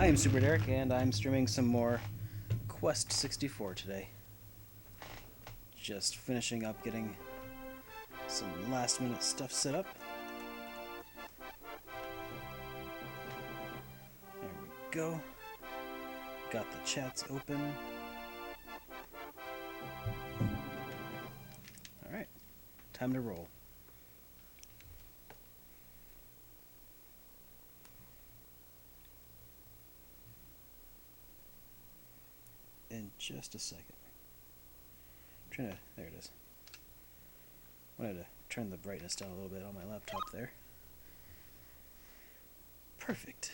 I am SuperDerek, and I'm streaming some more Quest 64 today. Just finishing up getting some last minute stuff set up. There we go. Got the chats open. Alright, time to roll. In just a second. There it is. Wanted to turn the brightness down a little bit on my laptop there. Perfect.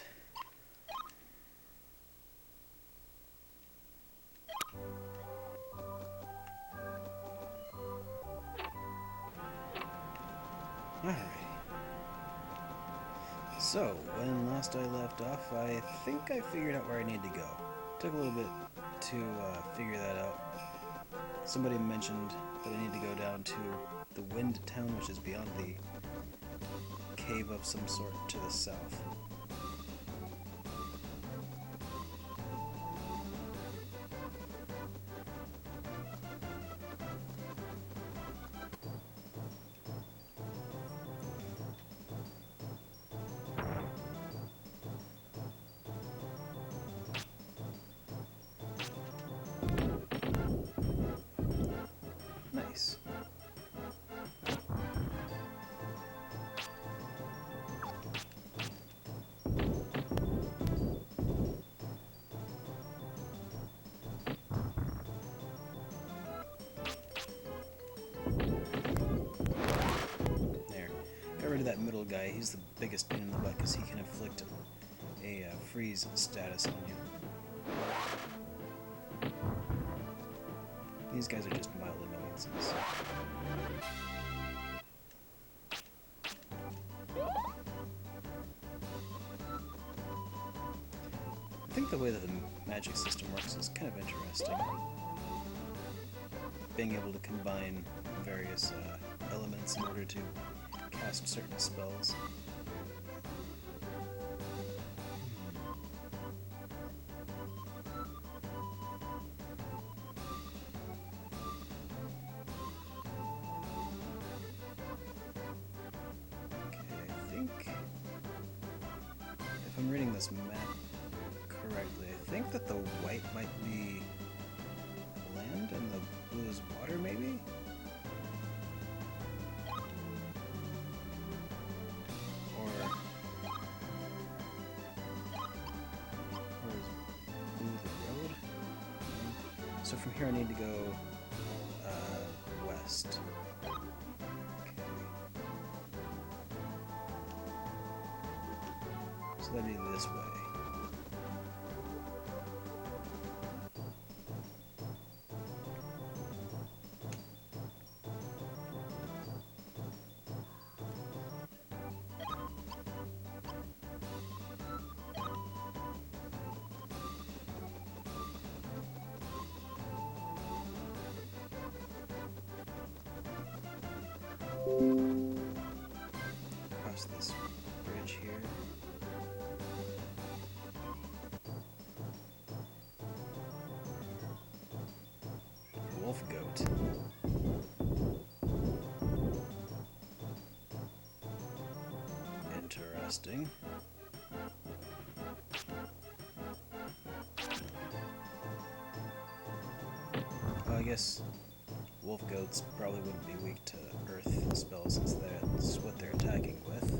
Alright. So, when last I left off, I think I figured out where I need to go. Took a little bit to figure that out. Somebody mentioned that I need to go down to the Wind Town, which is beyond the cave of some sort to the south. Nice. There. Got rid of that middle guy. He's the biggest pain in the butt because he can inflict a freeze status on you. These guys are just mild annoyances. I think the way that the magic system works is kind of interesting. Being able to combine various elements in order to cast certain spells. If I'm reading this map correctly, I think that the white might be land and the blue is water, maybe? Or is blue the road? So from here I need to go west. So that'd be this way. Across this bridge here. Wolf goat. Interesting. Well, I guess wolf goats probably wouldn't be weak to earth spells since that's what they're attacking with.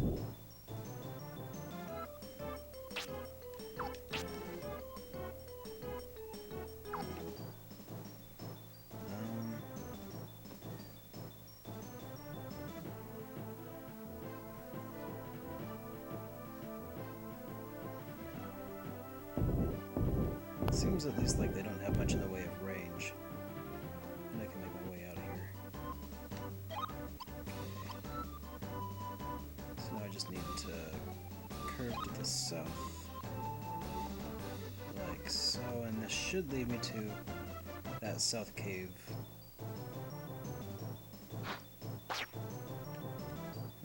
Seems at least like they don't have much in the way of range. And I can make my way out of here. Okay. So now I just need to curve to the south. Like so, and this should lead me to that south cave.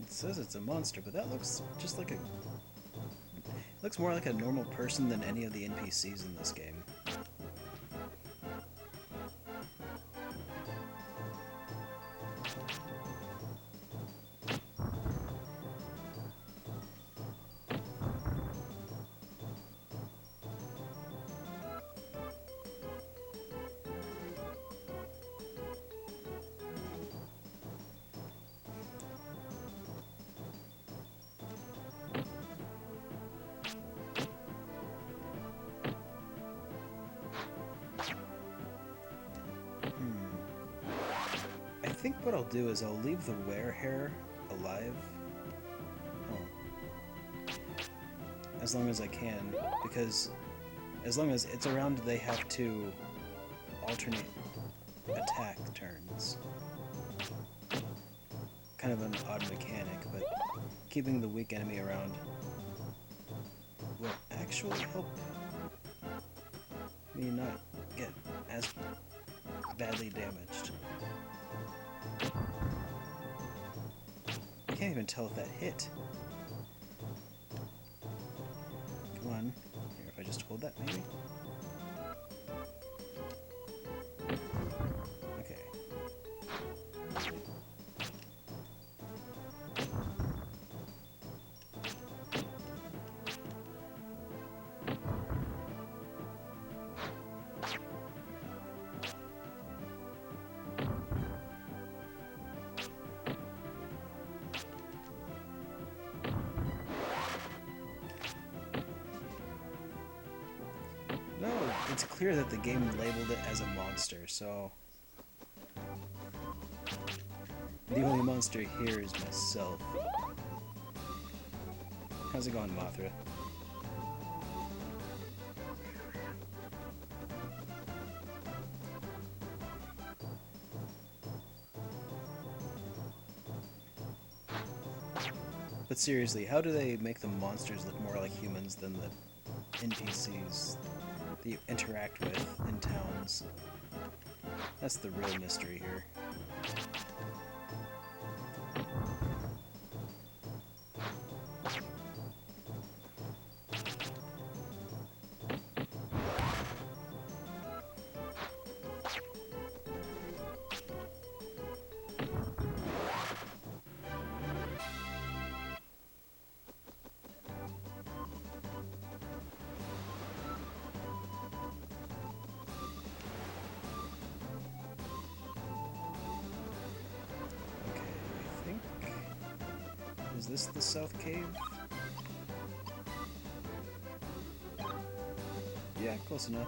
It says it's a monster, but that looks just like a... Looks more like a normal person than any of the NPCs in this game. I think what I'll do is I'll leave the werehair alive. Oh. As long as I can, because as long as it's around, they have to alternate attack turns. Kind of an odd mechanic, but keeping the weak enemy around will actually help me not get as badly damaged. I can't even tell if that hit. Come on. Here, if I just hold that, maybe? Okay. No, it's clear that the game labeled it as a monster, so... The only monster here is myself. How's it going, Mothra? But seriously, how do they make the monsters look more like humans than the NPCs that you interact with in towns? That's the real mystery here. Is this the South Cave? Yeah, close enough.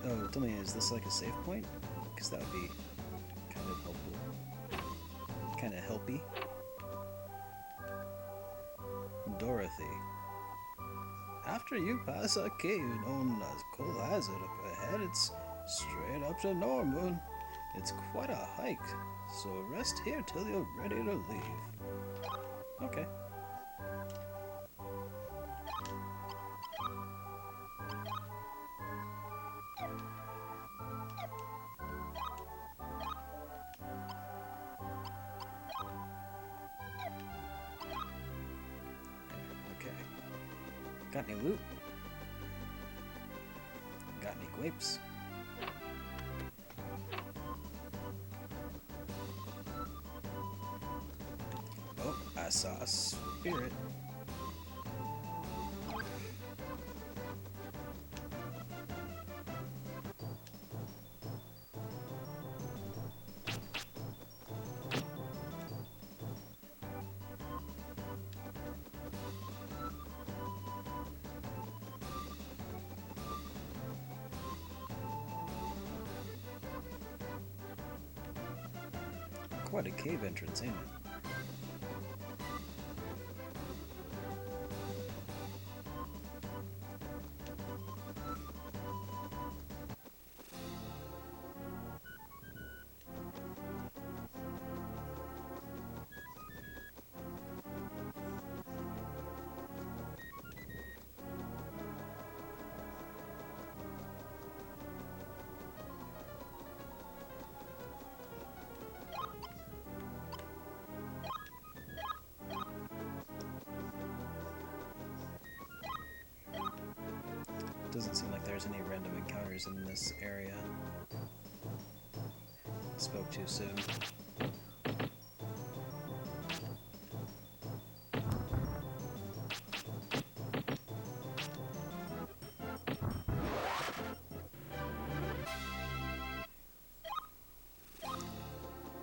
Oh, tell me, is this like a save point? Because that would be kind of helpful. Kind of helpy. Dorothy. After you pass a cave known as Coal Hazard up ahead, it's straight up to Norman. It's quite a hike, so rest here till you're ready to leave. Okay. Okay. Got any loot? Got any grapes? Oh, I saw a spirit. Quite a cave entrance, ain't it? Doesn't seem like there's any random encounters in this area. Spoke too soon.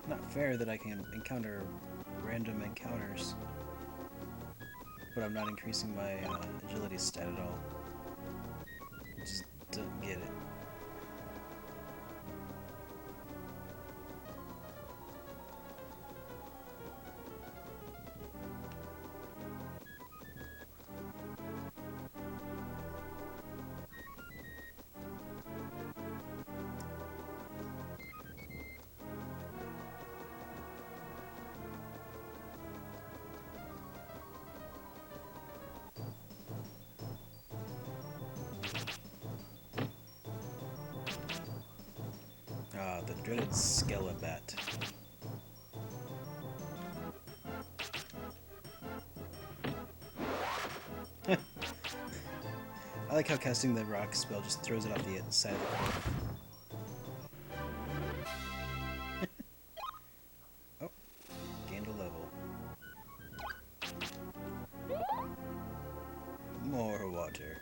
Not fair that I can encounter random encounters, but I'm not increasing my agility stat at all. Just don't get it. Ah, the dreaded Skelebat. I like how casting the rock spell just throws it off the side of the cliff. Oh, gained a level. More water.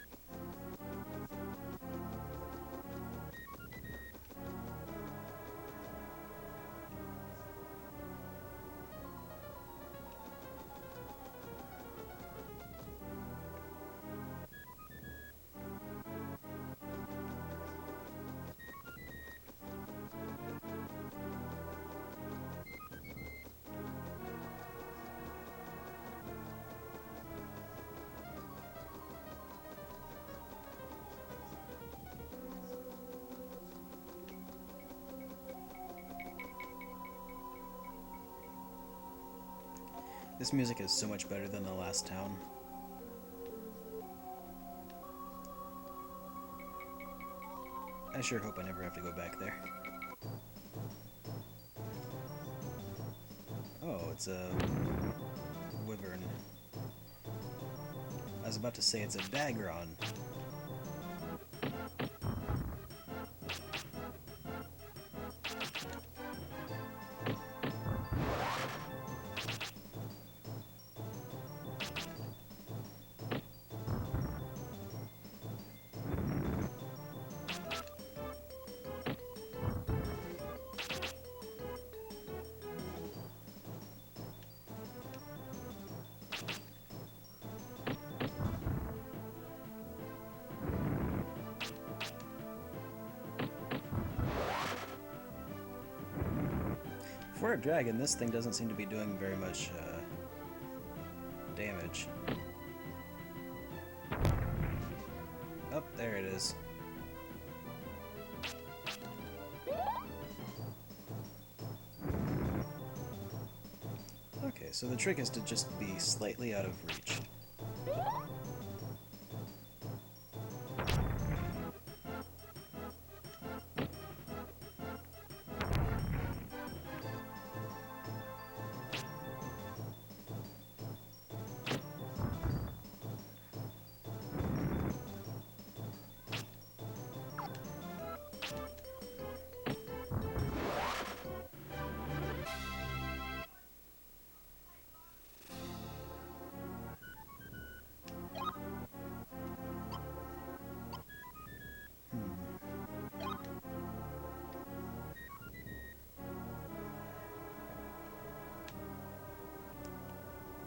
This music is so much better than the last town. I sure hope I never have to go back there. Oh, it's a wyvern. I was about to say it's a Dagron. For a dragon, this thing doesn't seem to be doing very much damage. Oh, there it is. Okay, so the trick is to just be slightly out of reach.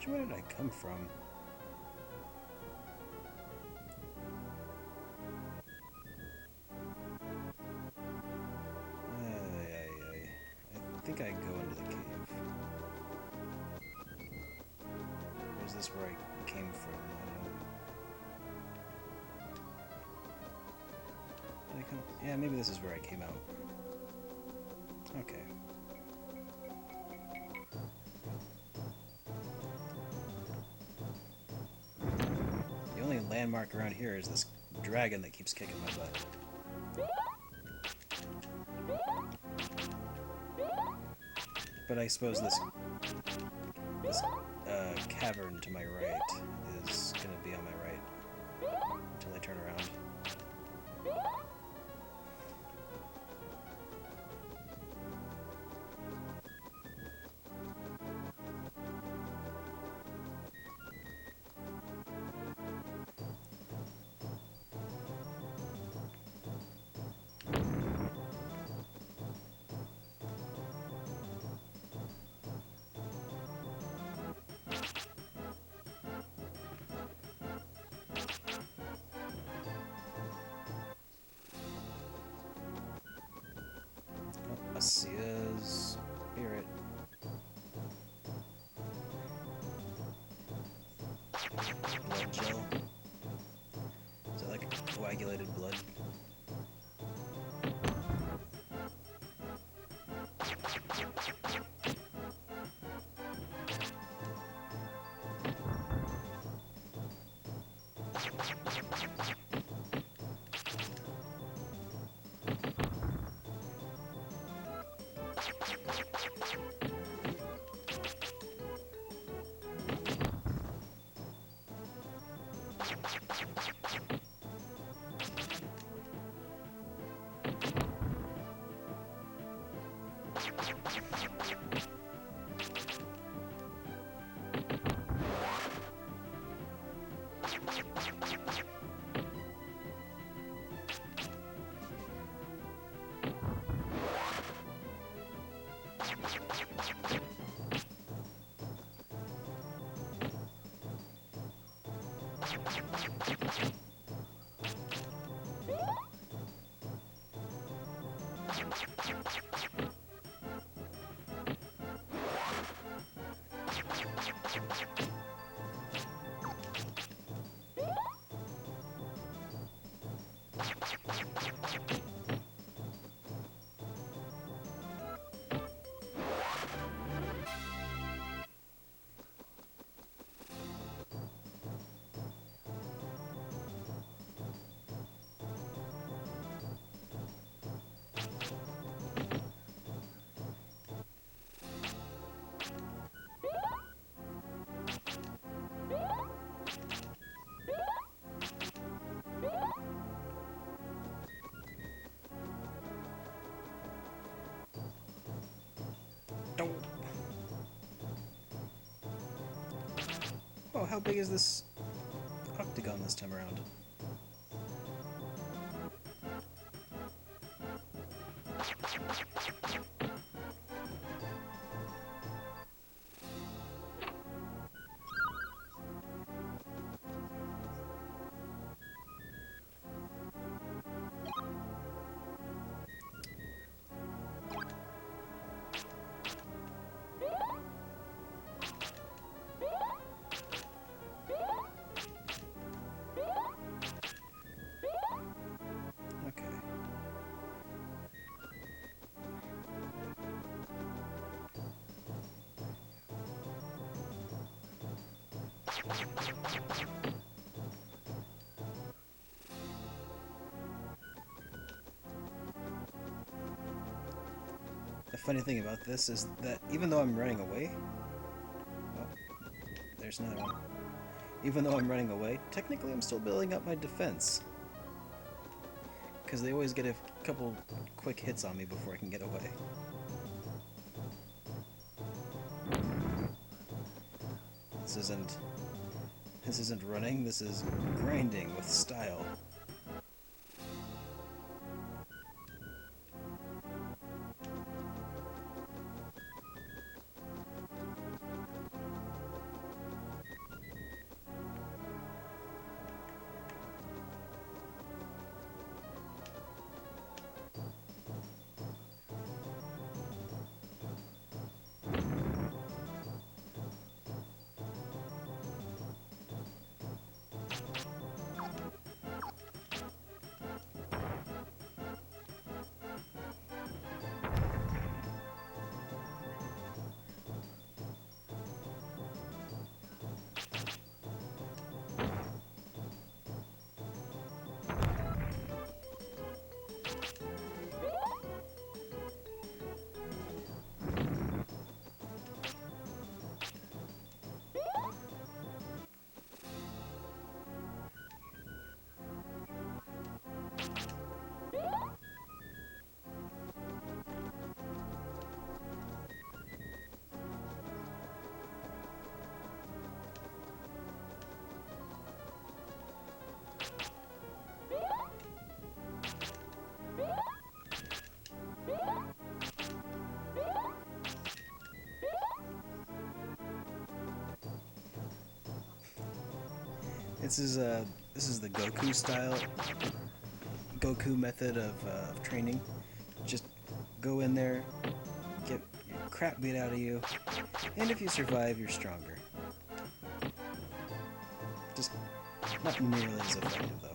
Where did I come from? I think I go into the cave. Or is this where I came from? Did I come? Yeah, maybe this is where I came out. Okay. The only landmark around here is this dragon that keeps kicking my butt. But I suppose this cavern to my right is gonna be on my right until I turn around. Oh, Asia's spirit. Blood gel. Is that like coagulated blood? Don't. Oh, how big is this octagon this time around? Okay. The funny thing about this is that even though I'm running away... Oh, there's another one. Even though I'm running away, technically I'm still building up my defense. Because they always get a couple quick hits on me before I can get away. This isn't running, this is grinding with style. This is the Goku method of training. Just go in there, get your crap beat out of you, and if you survive, you're stronger. Just not nearly as effective, though.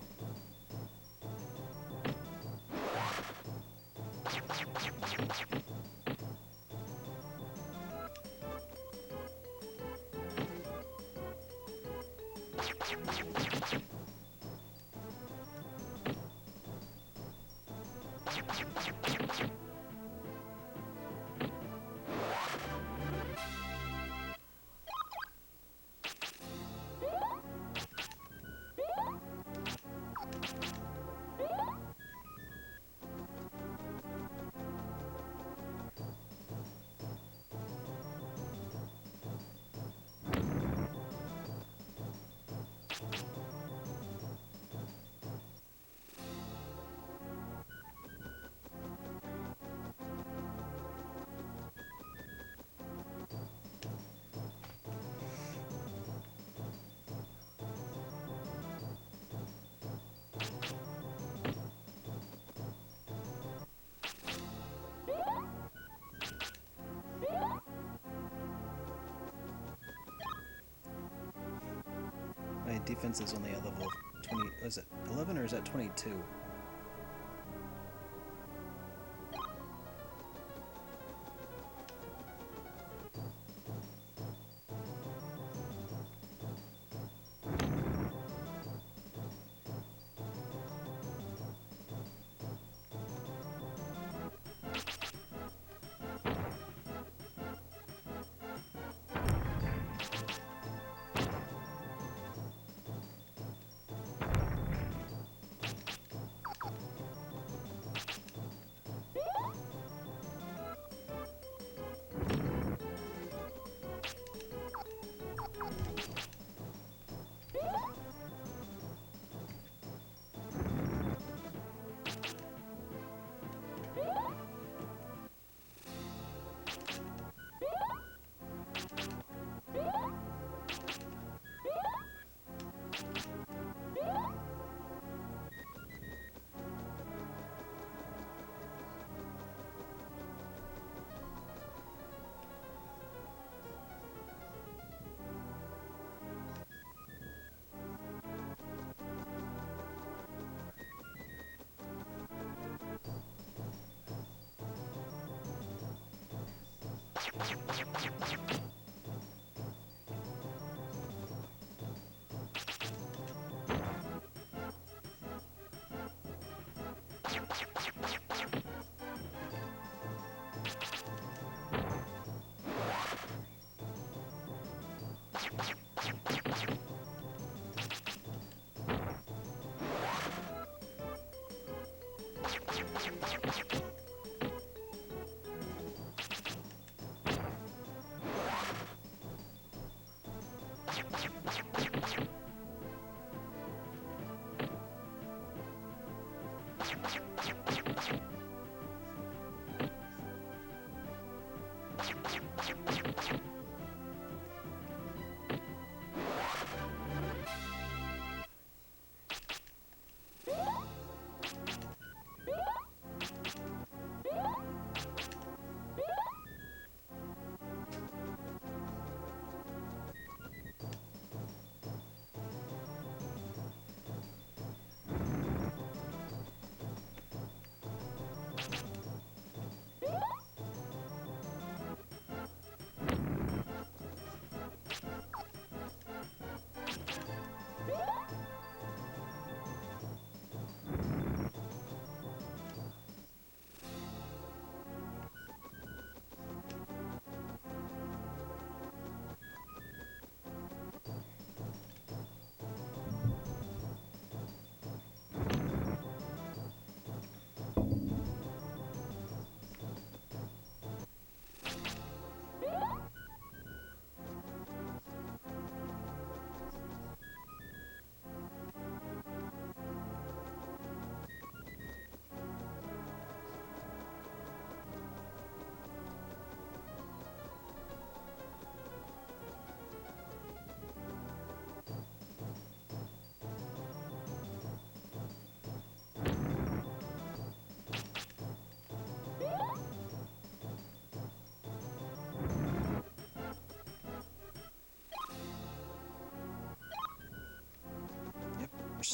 My defense is only a level 20. Was it 11 or is that 22?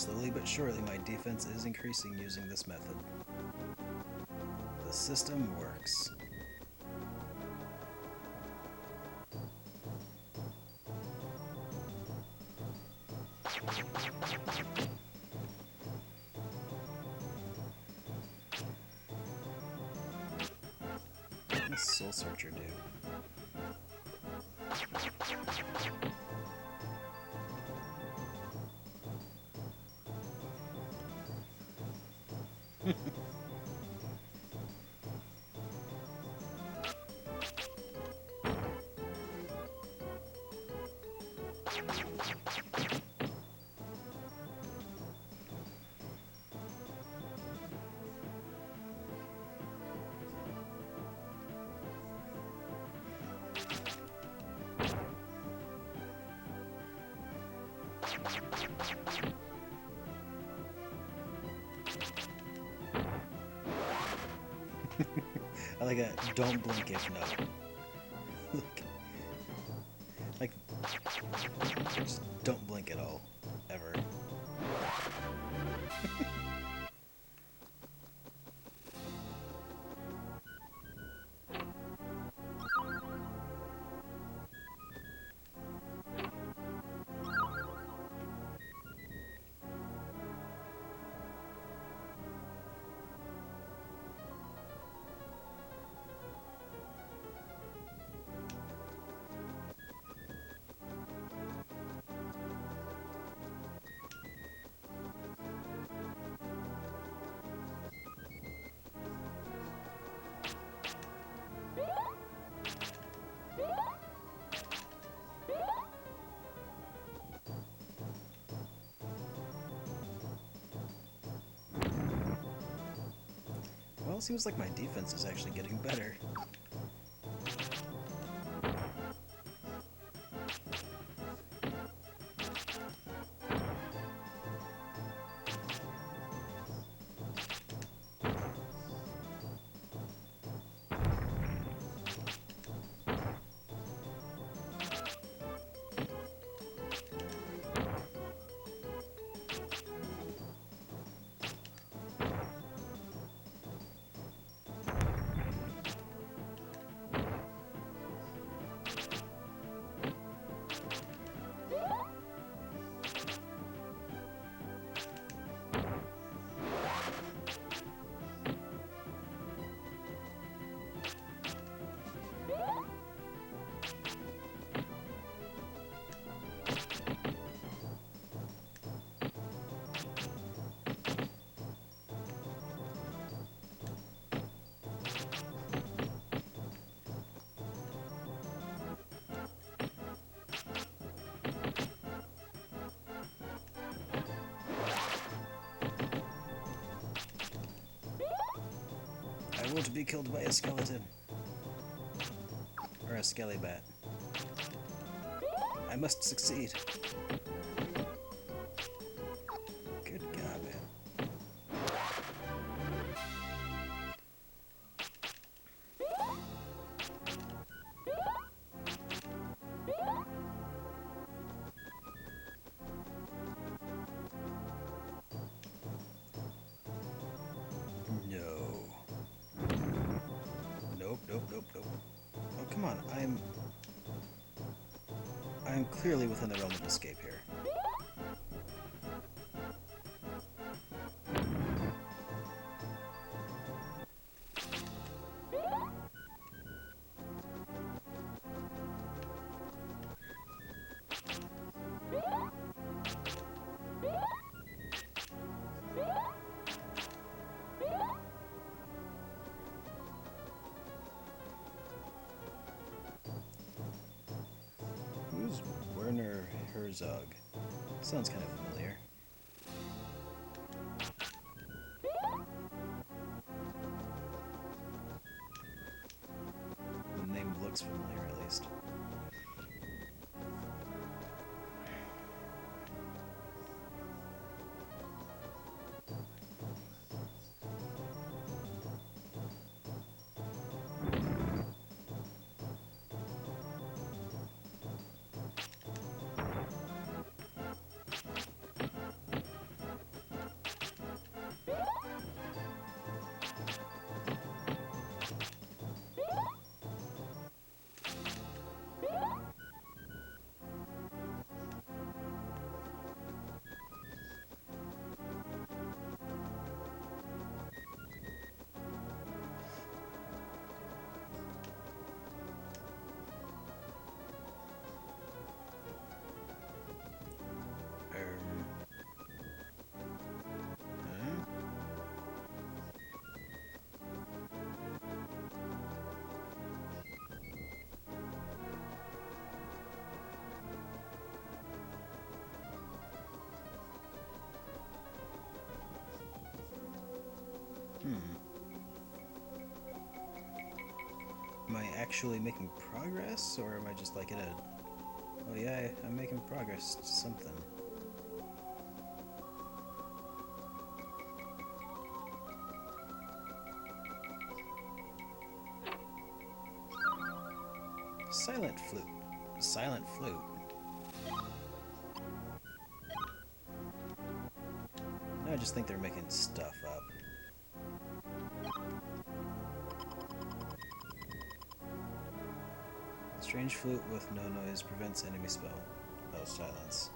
Slowly but surely, my defense is increasing using this method. The system works. What does Soul Searcher do? I like a don't blink if no. Look. Like, just don't blink at all. Ever. Well, it seems like my defense is actually getting better. I want to be killed by a skeleton. Or a skelly bat. I must succeed. Good God, man. No. Nope, nope, nope, nope. Oh, come on. I'm clearly within the realm of escape here. Who's Werner Herzog? Sounds kind of familiar. The name looks familiar, at least. Am I actually making progress, or am I just like in a... Oh yeah, I'm making progress to something. Silent flute. Silent flute. No, I just think they're making stuff up. Strange flute with no noise prevents enemy spell. Oh, silence.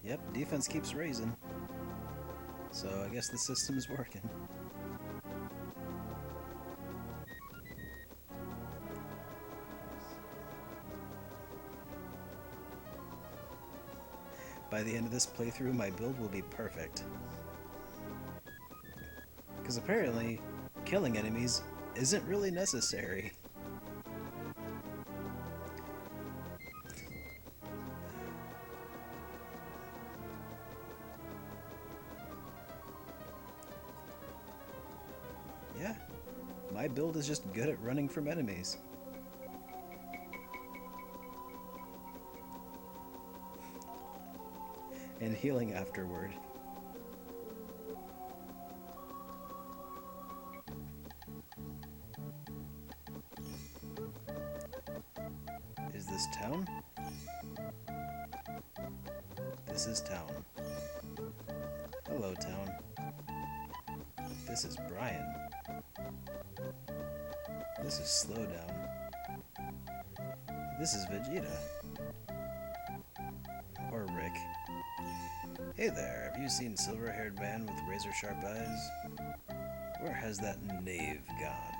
Yep, defense keeps raising. So I guess the system's working. By the end of this playthrough, my build will be perfect. Because apparently, killing enemies isn't really necessary. Yeah, my build is just good at running from enemies. And healing afterward. Is this town? This is town. Hello, town. This is Brian. This is Slowdown. This is Vegeta. Or Rick. Hey there, have you seen silver-haired man with razor-sharp eyes? Where has that knave gone?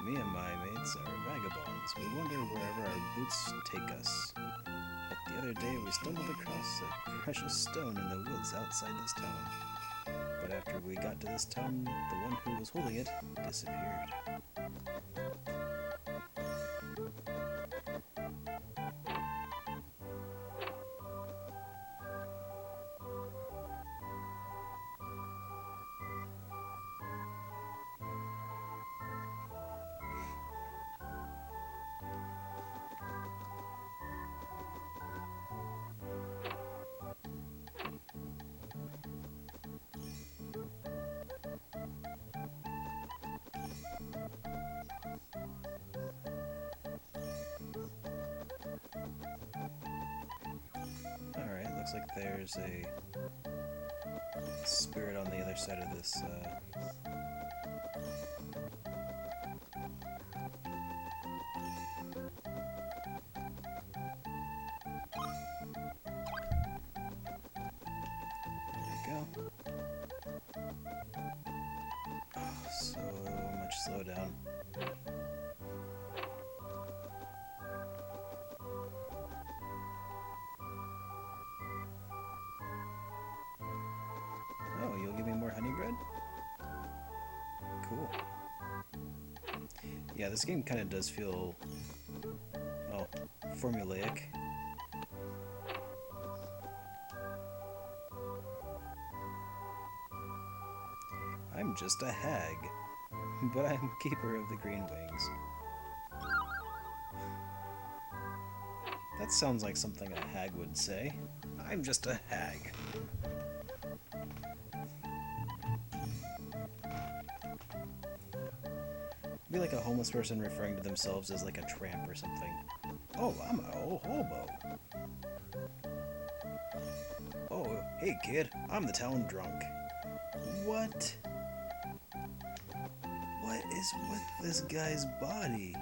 Me and my mates are vagabonds. We wander wherever our boots take us. But the other day we stumbled across a precious stone in the woods outside this town. But after we got to this town, the one who was holding it disappeared. Looks like there's a spirit on the other side of this. There we go. Oh, so much slowdown. Oh, you'll give me more honey bread? Cool. Yeah, this game kind of does feel, well, formulaic. I'm just a hag, but I'm keeper of the green wings. That sounds like something a hag would say. I'm just a hag. Be like a homeless person referring to themselves as like a tramp or something. Oh, I'm a old hobo. Oh, hey kid, I'm the town drunk. What? What is with this guy's body?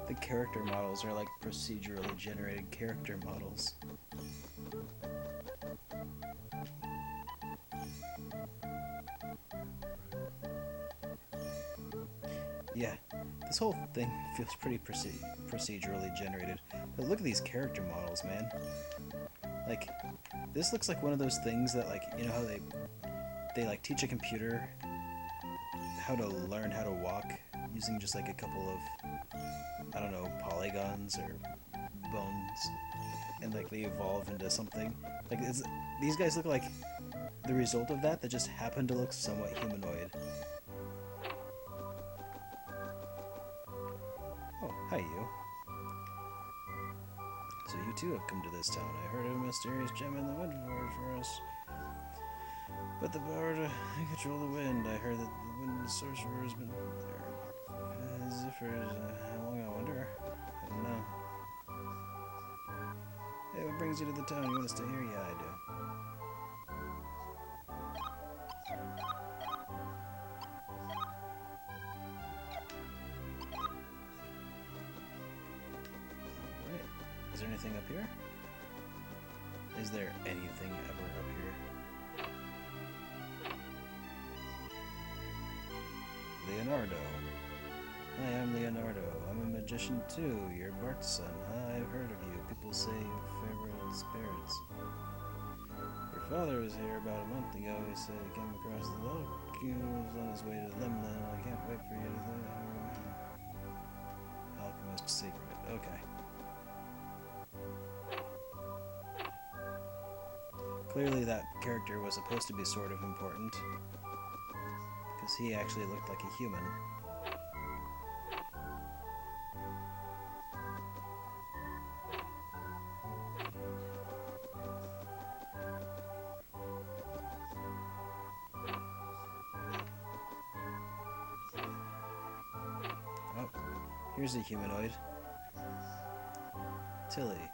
The character models are like procedurally generated character models. Yeah, this whole thing feels pretty procedurally generated. But look at these character models, man. Like, this looks like one of those things that, like, you know how they like teach a computer how to learn how to walk using just like a couple of, I don't know, polygons or bones, and like they evolve into something. Like these guys look like the result of that just happened to look somewhat humanoid. Oh, hi you. So you too have come to this town. I heard of a mysterious gem in the wood for us. But the power to control the wind. I heard that the wind sorcerer has been there. As if for how long, I wonder? I don't know. Hey, what brings you to the town? You want to stay here? Yeah, I do. Alright. Is there anything up here? Is there anything ever up here? Leonardo. Hi, I'm Leonardo. I'm a magician too. You're Bart's son. I've heard of you. People say you're favorite spirits. Your father was here about a month ago. He said he came across the log. He was on his way to Lemlin. I can't wait for you to learn. Alchemist secret. Okay. Clearly that character was supposed to be sort of important, because he actually looked like a human. Oh, here's a humanoid. Tilly.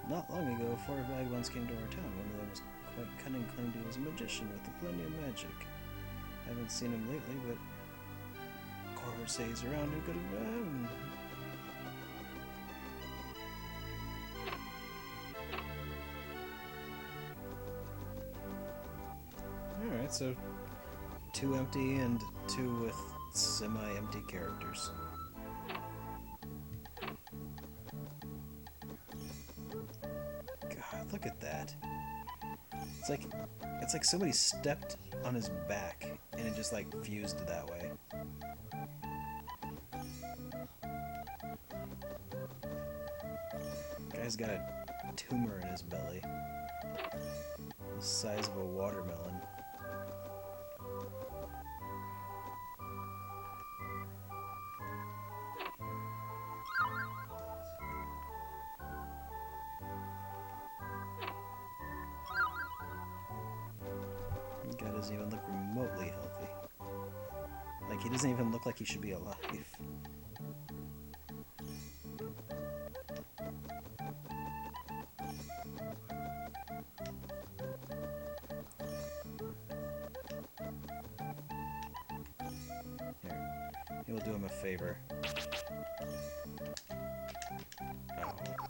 Not long ago, 4 vagabonds came to our town. One of them was quite cunning, claimed he was a magician with plenty of magic. I haven't seen him lately, but Corvus say he's around. Who could have been? Alright, so 2 empty and 2 with semi-empty characters. God, look at that. It's like somebody stepped on his back and it just like fused that way. Guy's got a tumor in his belly, the size of a watermelon. This guy doesn't even look remotely healthy. Like, he doesn't even look like he should be alive. Here, we'll do him a favor. Oh, okay.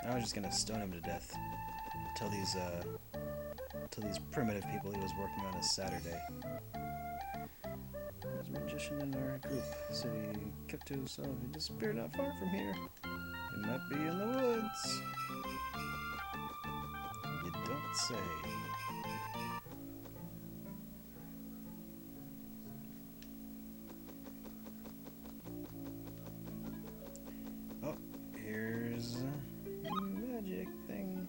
I was just gonna stone him to death. Tell these primitive people he was working on a Saturday. There's a magician in our group. So he kept to himself. He disappeared not far from here. He might be in the woods. You don't say. Oh, here's a magic thing.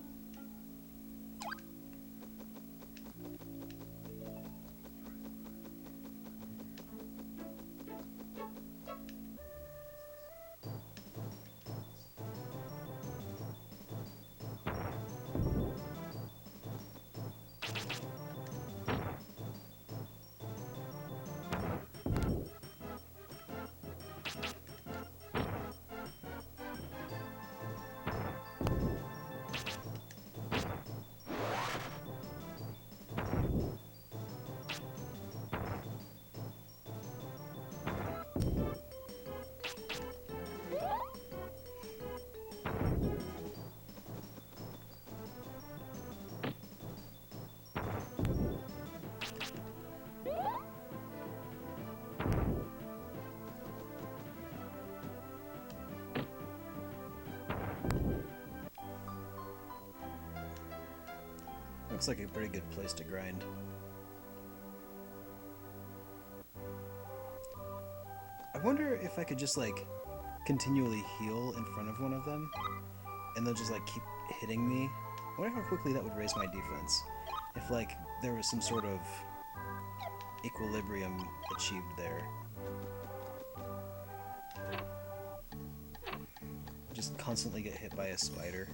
Looks like a pretty good place to grind. I wonder if I could just like continually heal in front of one of them and they'll just like keep hitting me. I wonder how quickly that would raise my defense if like there was some sort of equilibrium achieved there. Just constantly get hit by a spider.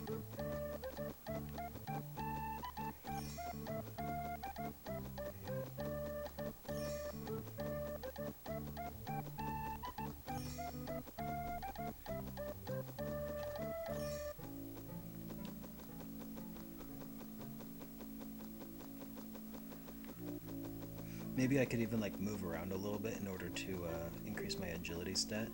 Maybe I could even like move around a little bit in order to increase my agility stat.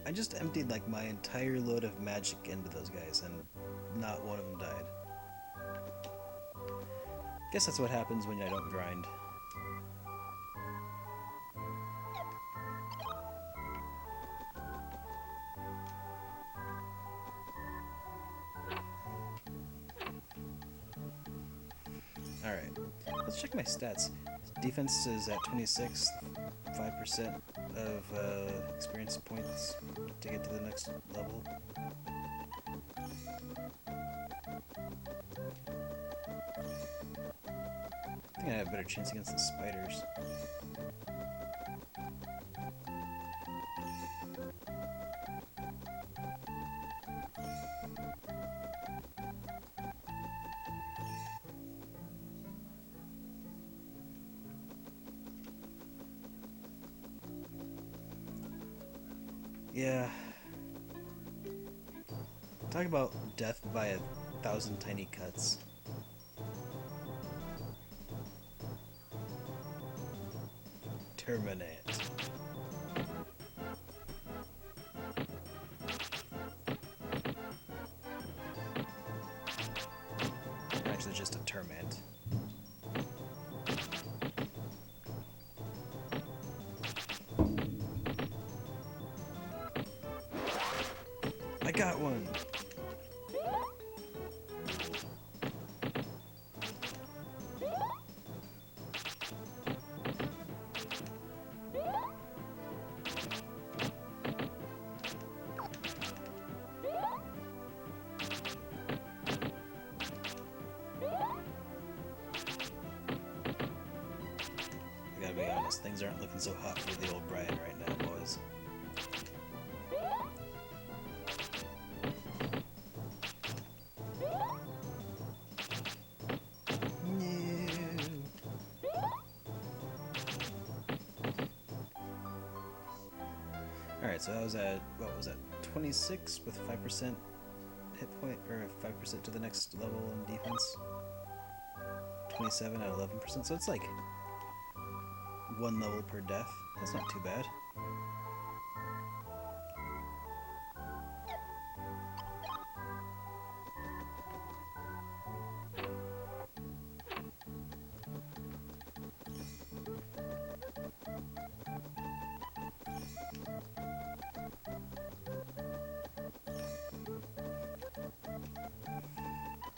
I just emptied like my entire load of magic into those guys and not one of them died. Guess that's what happens when I don't grind. Alright, let's check my stats. Defense is at 26, 5% of experience points to get to the next level. I think I have a better chance against the spiders. Yeah. Talk about death by 1,000 tiny cuts. Terminate. Actually, just a termite. I got one! I gotta be honest, things aren't looking so hot for the old Brian right now, boys. Alright, so that was at, what was that, 26 with 5% hit point, or 5% to the next level in defense. 27 at 11%, so it's like 1 level per death. That's not too bad.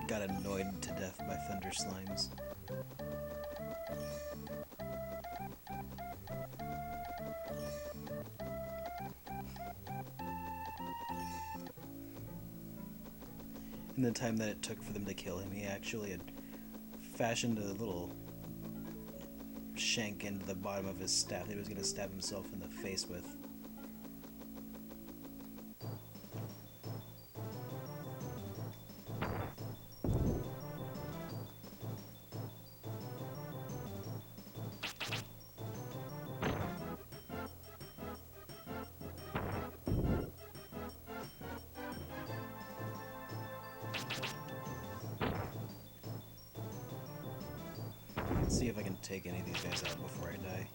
Got annoyed to death by thunder slimes. In the time that it took for them to kill him, he actually had fashioned a little shank into the bottom of his staff that he was going to stab himself in the face with. Let's see if I can take any of these guys out before I die.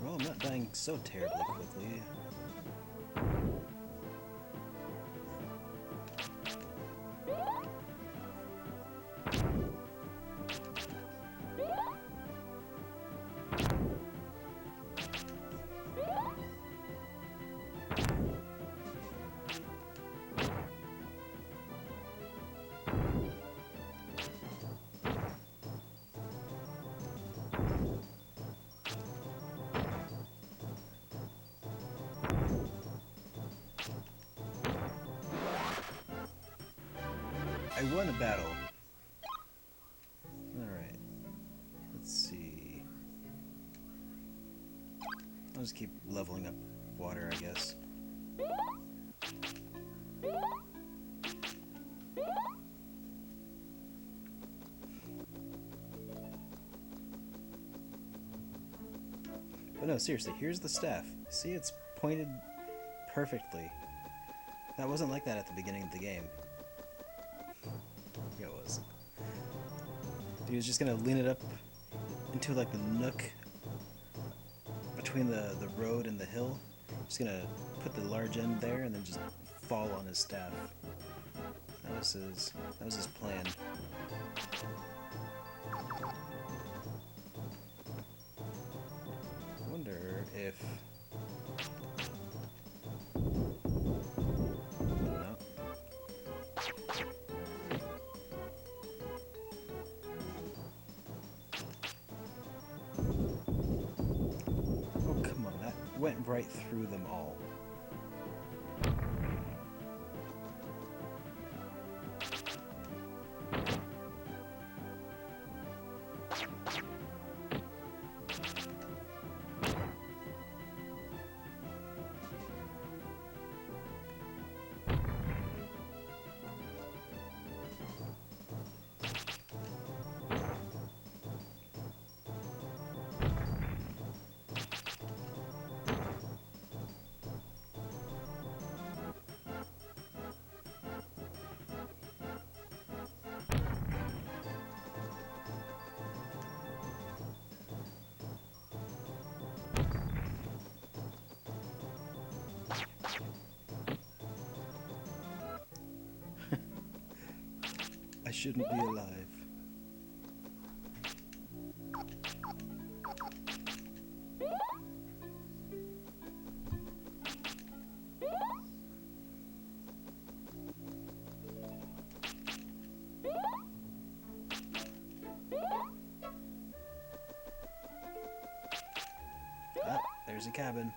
Well, I'm not dying so terribly quickly. I won a battle. Alright. Let's see. I'll just keep leveling up water, I guess. But no, seriously, here's the staff. See, it's pointed perfectly. That wasn't like that at the beginning of the game. Yeah, it was. He was just gonna lean it up into like the nook between the road and the hill. Just gonna put the large end there and then just fall on his staff. That was his plan. I wonder if went right through them all. shouldn't be alive. Ah, there's a cabin.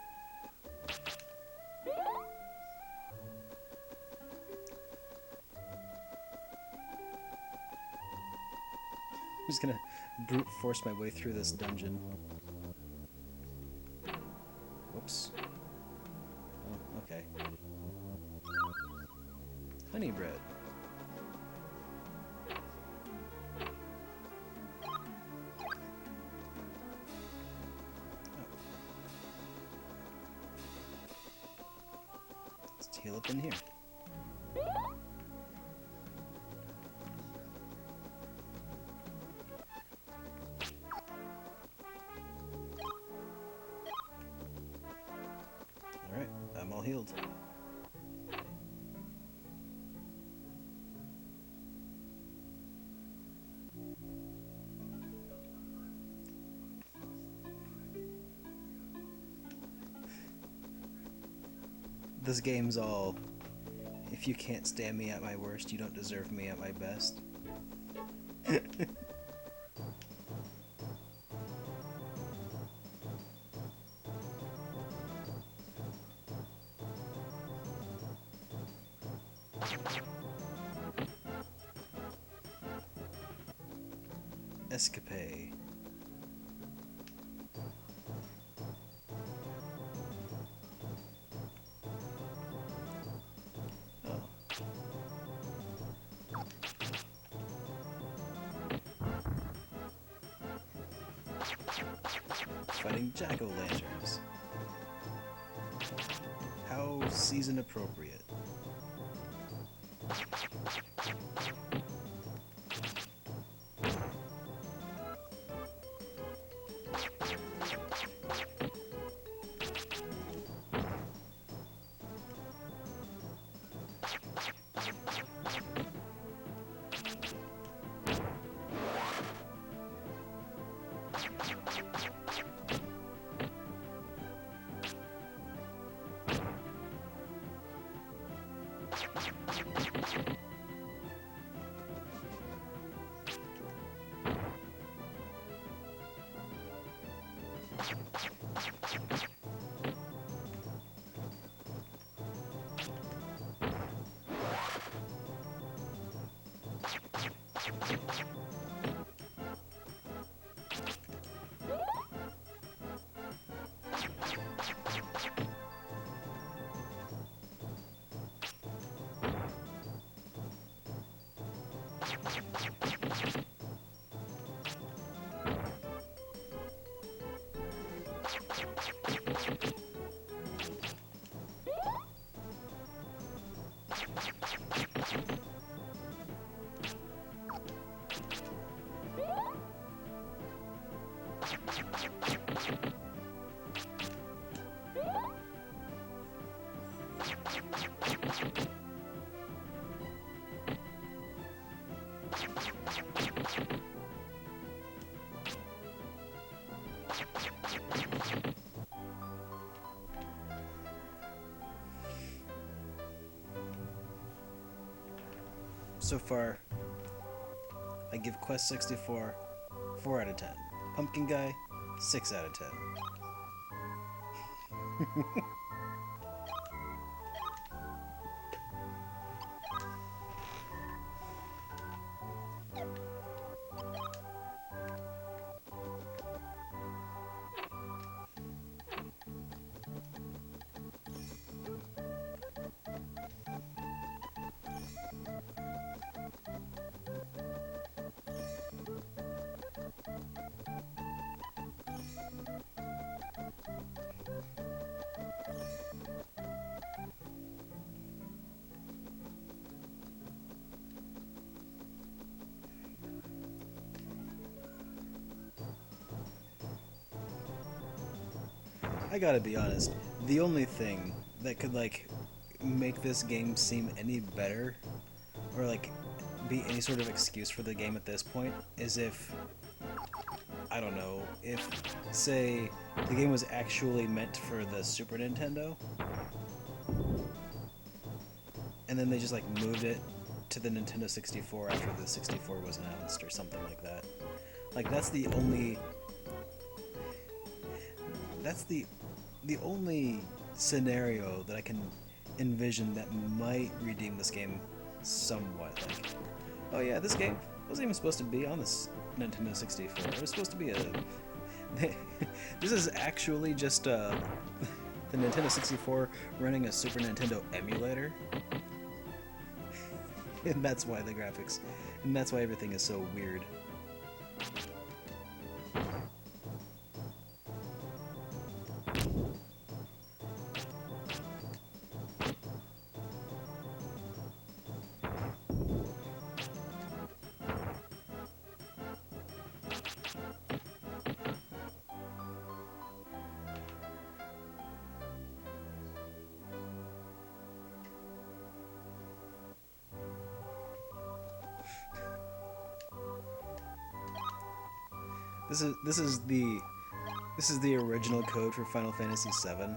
I'm just gonna brute force my way through this dungeon. Whoops. Oh, okay. Honey bread. Oh. Let's heal up in here. Alright, I'm all healed. This game's all, if you can't stand me at my worst, you don't deserve me at my best. Escapade. Oh. Fighting jack-o'-lanterns. How season appropriate. So far, I give Quest 64 4 out of 10. Pumpkin Guy, 6 out of 10. I gotta be honest, the only thing that could, like, make this game seem any better, or, like, be any sort of excuse for the game at this point is if, I don't know, if, say, the game was actually meant for the Super Nintendo, and then they just, like, moved it to the Nintendo 64 after the 64 was announced, or something like that. Like, that's the only scenario that I can envision that might redeem this game somewhat. Like, oh yeah, this game wasn't even supposed to be on this Nintendo 64. It was supposed to be a... This is actually just the Nintendo 64 running a Super Nintendo emulator. And that's why the graphics... And that's why everything is so weird. This is the original code for Final Fantasy VII.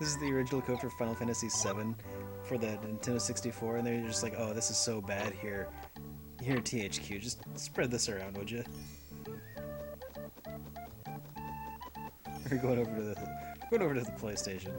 This is the original code for Final Fantasy VII for the Nintendo 64, and they're just like, oh, this is so bad. Here, THQ, just spread this around, would you? We're going over to the PlayStation.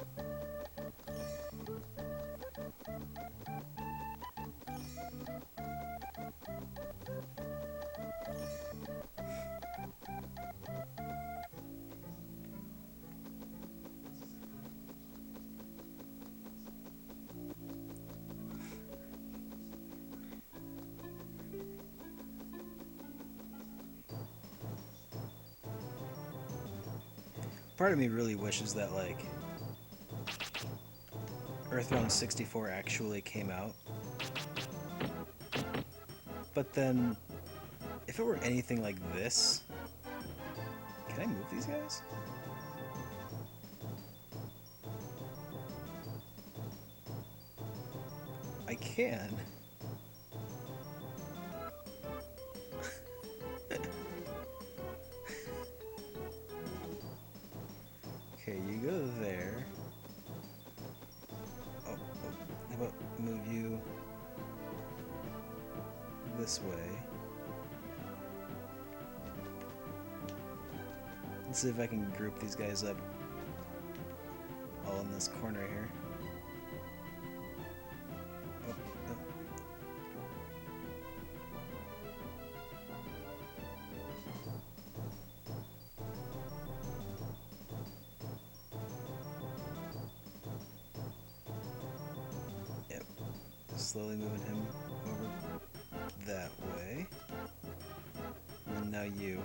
Part of me really wishes that, like, Earthbound 64 actually came out. But then, if it were anything like this... Can I move these guys? I can. Okay, you go there. Oh, how about move you this way? Let's see if I can group these guys up all in this corner here. Oh, oh. Yep. Slowly moving him over that way. And now you.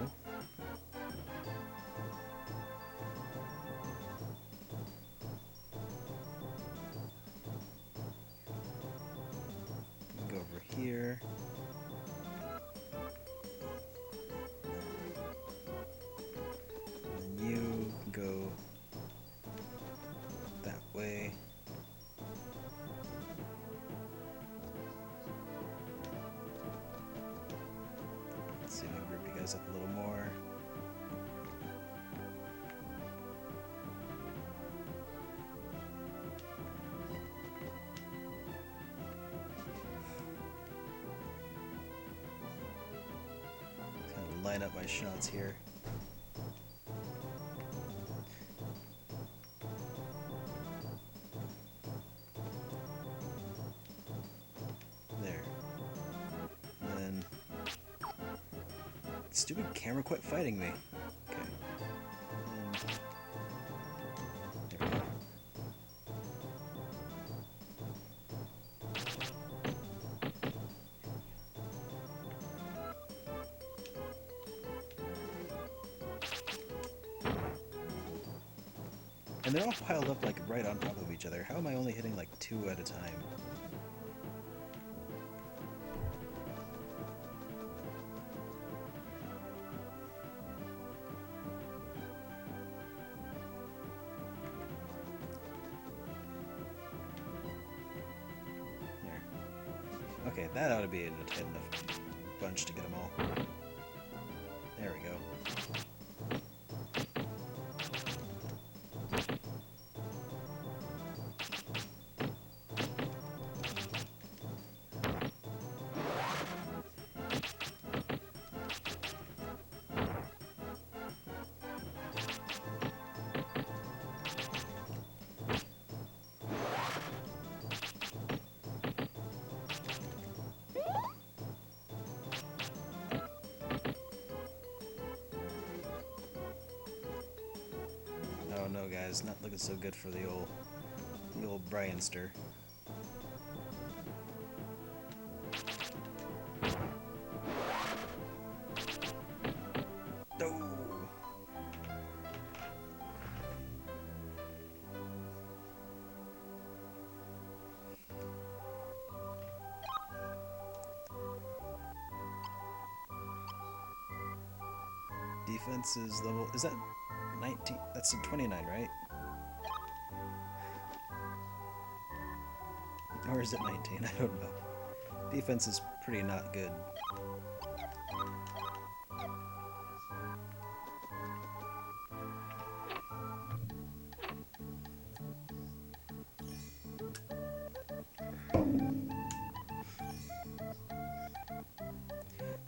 Go over here. And then you go that way. Let's see if I can group you guys up a little more. Kind of line up my shots here. There. And then... Stupid camera quit fighting me. Okay. And there we go. And they're all piled up like right on top of each other. How am I only hitting like 2 at a time? That ought to be enough bunch to get them all. There we go. Oh no, guys, not looking so good for the old Brianster. No. Defense is level. Is that 19? That's a 29, right? Or is it 19? I don't know. Defense is pretty not good.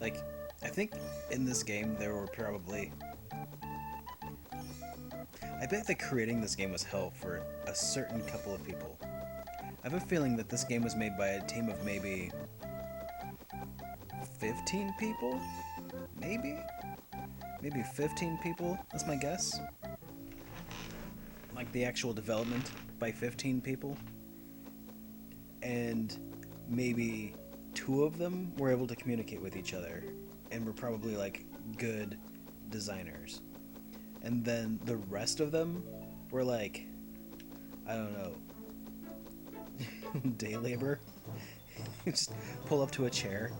Like, I think in this game there were probably... I bet that creating this game was hell for a certain couple of people. I have a feeling that this game was made by a team of maybe 15 people? Maybe? Maybe 15 people, that's my guess. Like the actual development by 15 people. And maybe 2 of them were able to communicate with each other and were probably like good designers. And then the rest of them were like, I don't know, day labor. Just pull up to a chair.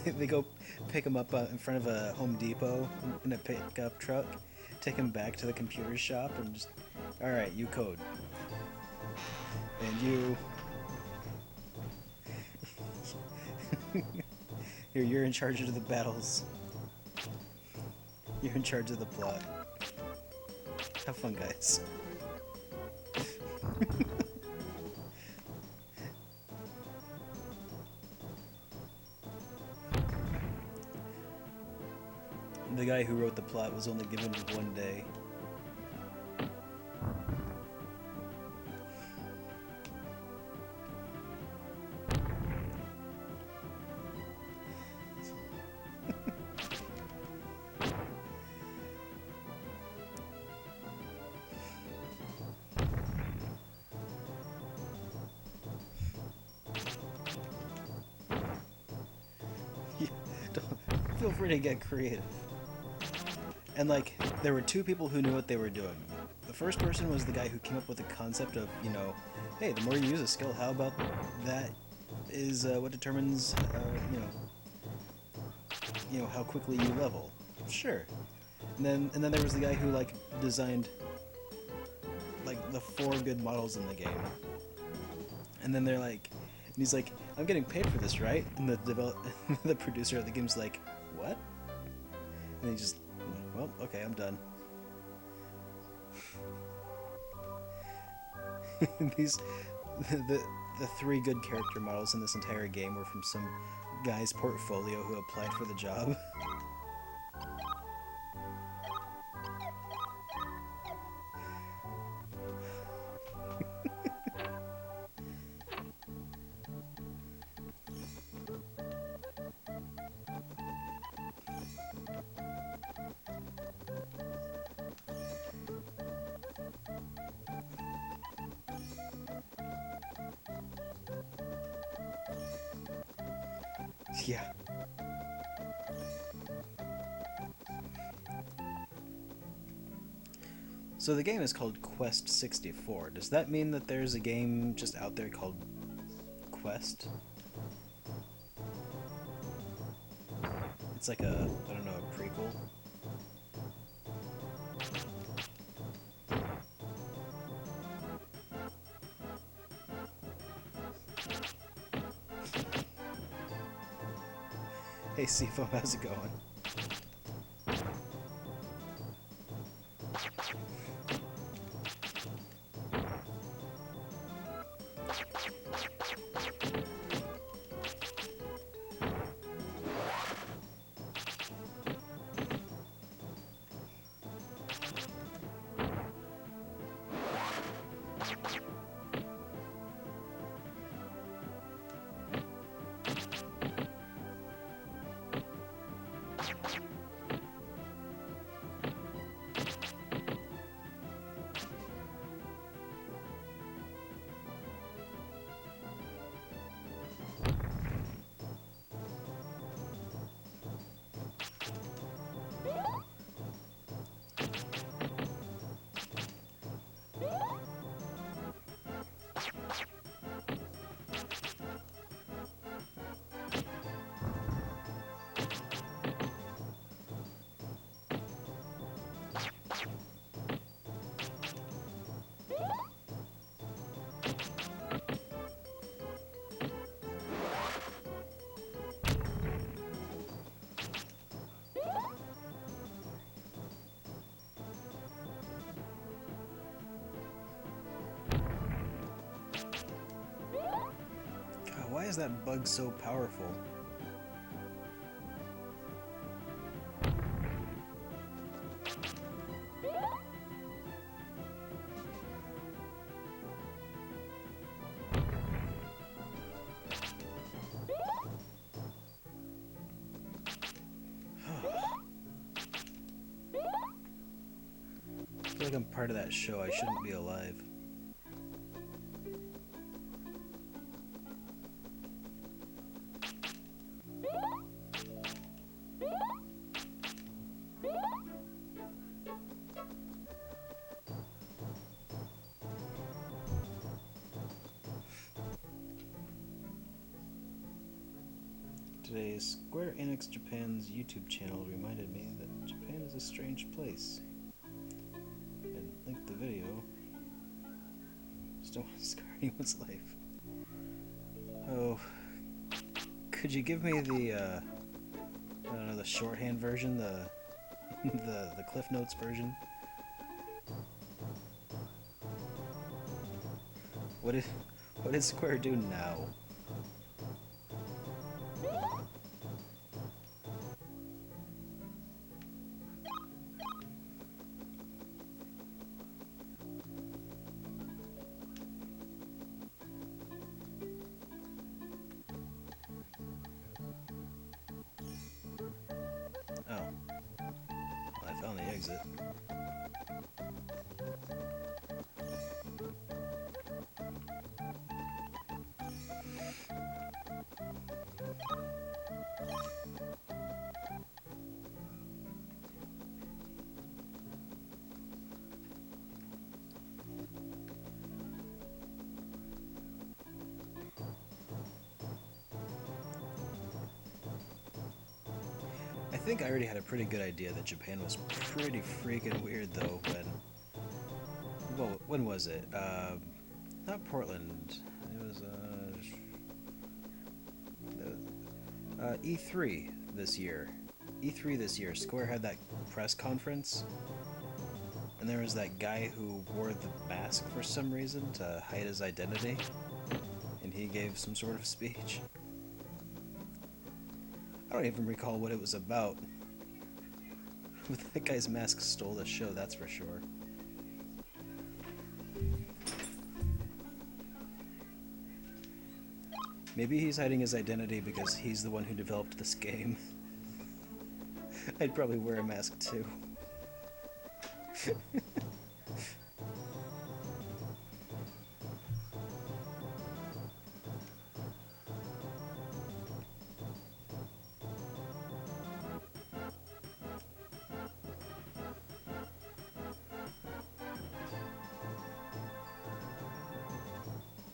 They go pick them up in front of a Home Depot in a pickup truck, take them back to the computer shop, and just, alright, you code. And you... You're in charge of the battles. You're in charge of the plot. Have fun, guys. The guy who wrote the plot was only given 1 day. Feel free to get creative. And like, there were 2 people who knew what they were doing. The first person was the guy who came up with the concept of, you know, hey, the more you use a skill, how about that is what determines, you know, how quickly you level. Sure. And then there was the guy who like designed like the 4 good models in the game. And then they're like, and he's like, I'm getting paid for this, right? And the producer of the game's like, what? And he just, well, okay, I'm done. The 3 good character models in this entire game were from some guy's portfolio who applied for the job. Yeah. So the game is called Quest 64. Does that mean that there's a game just out there called Quest? It's like a, I don't know, a prequel? Hey Seafoam, how's it going? God, why is that bug so powerful? I feel like I'm part of that show. I shouldn't be alive. Today, Square Enix Japan's YouTube channel reminded me that Japan is a strange place. And linked the video. Just don't want to scar anyone's life. Oh, could you give me the, I don't know, the shorthand version, the the Cliff Notes version? What did Square do now? Oh. Well, I found the exit. I think I already had a pretty good idea that Japan was pretty freaking weird, though, when was it? Not Portland. It was, E3 this year. E3 this year, Square had that press conference, and there was that guy who wore the mask for some reason to hide his identity, and he gave some sort of speech. I don't even recall what it was about. But that guy's mask stole the show, that's for sure. Maybe he's hiding his identity because he's the one who developed this game. I'd probably wear a mask too.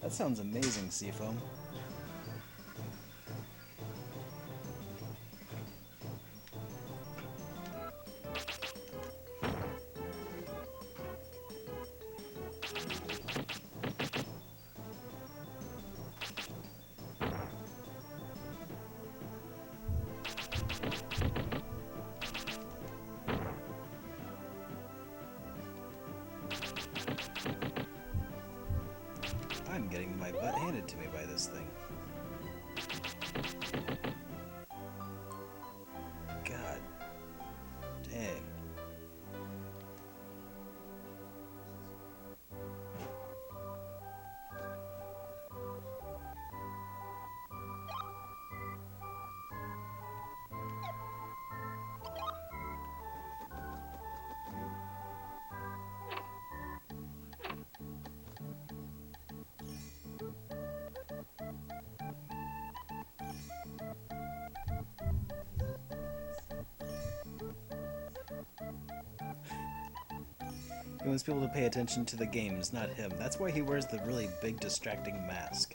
That sounds amazing, Seafoam. handed to me by this thing. God dang. He wants people to pay attention to the games, not him. That's why he wears the really big distracting mask.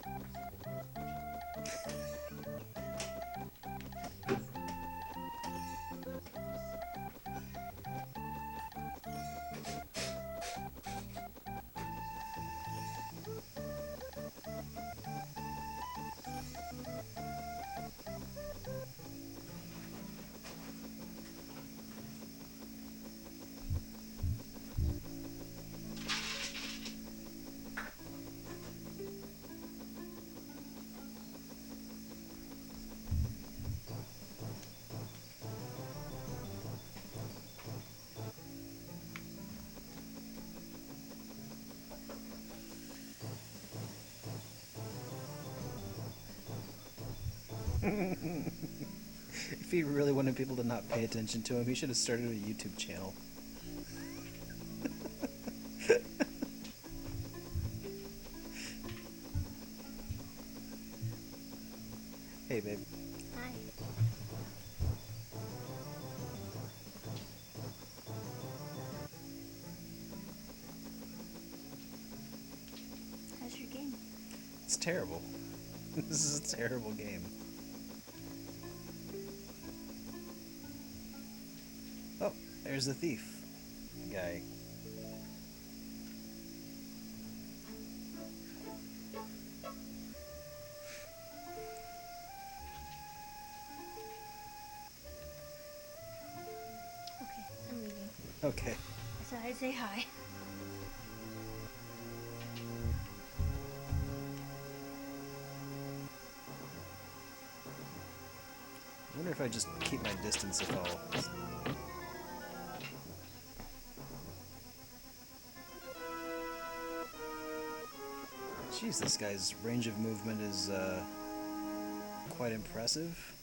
If he really wanted people to not pay attention to him, he should have started a YouTube channel. Hey, babe. Hi. How's your game? It's terrible. This is a terrible game. Oh, there's the thief guy. Okay, I'm leaving. Okay. I thought I'd say hi. I wonder if I just keep my distance if I'll... Jeez, this guy's range of movement is quite impressive.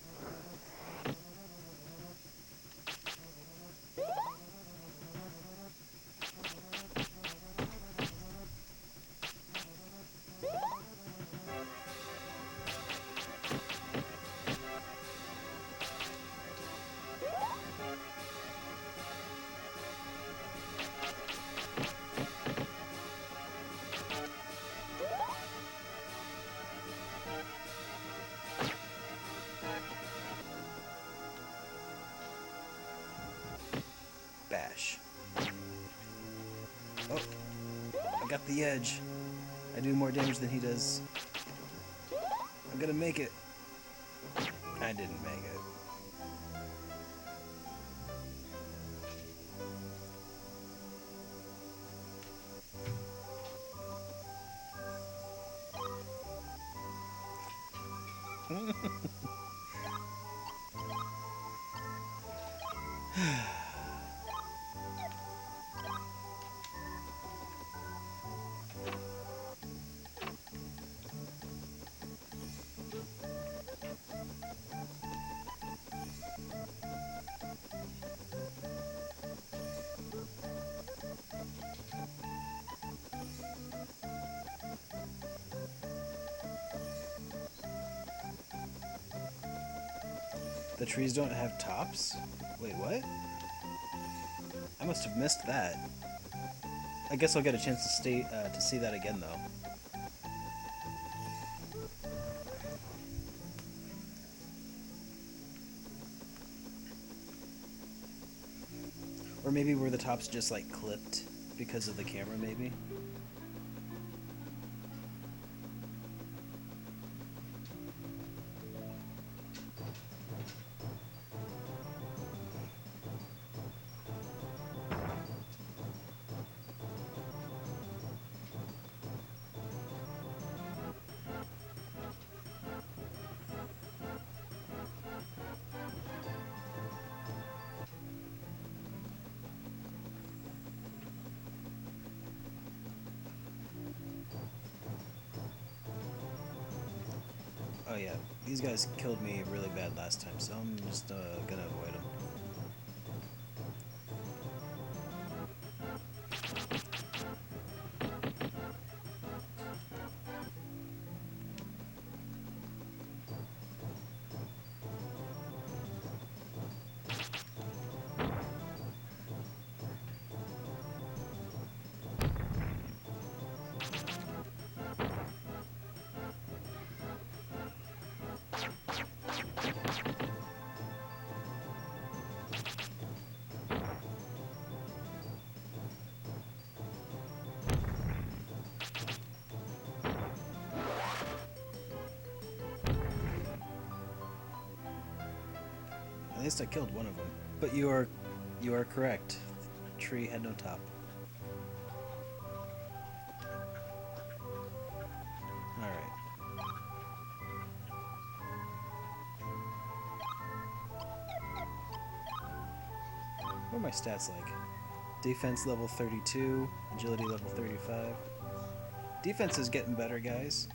Bash. Oh, I got the edge. I do more damage than he does. I'm gonna make it. I didn't make it. The trees don't have tops? Wait, what? I must have missed that. I guess I'll get a chance to see that again, though. Or maybe were the tops just like clipped because of the camera, maybe? Oh yeah, these guys killed me really bad last time, so I'm just gonna avoid them. At least I killed one of them. But you are correct. The tree had no top. Alright. What are my stats like? Defense level 32, agility level 35. Defense is getting better, guys.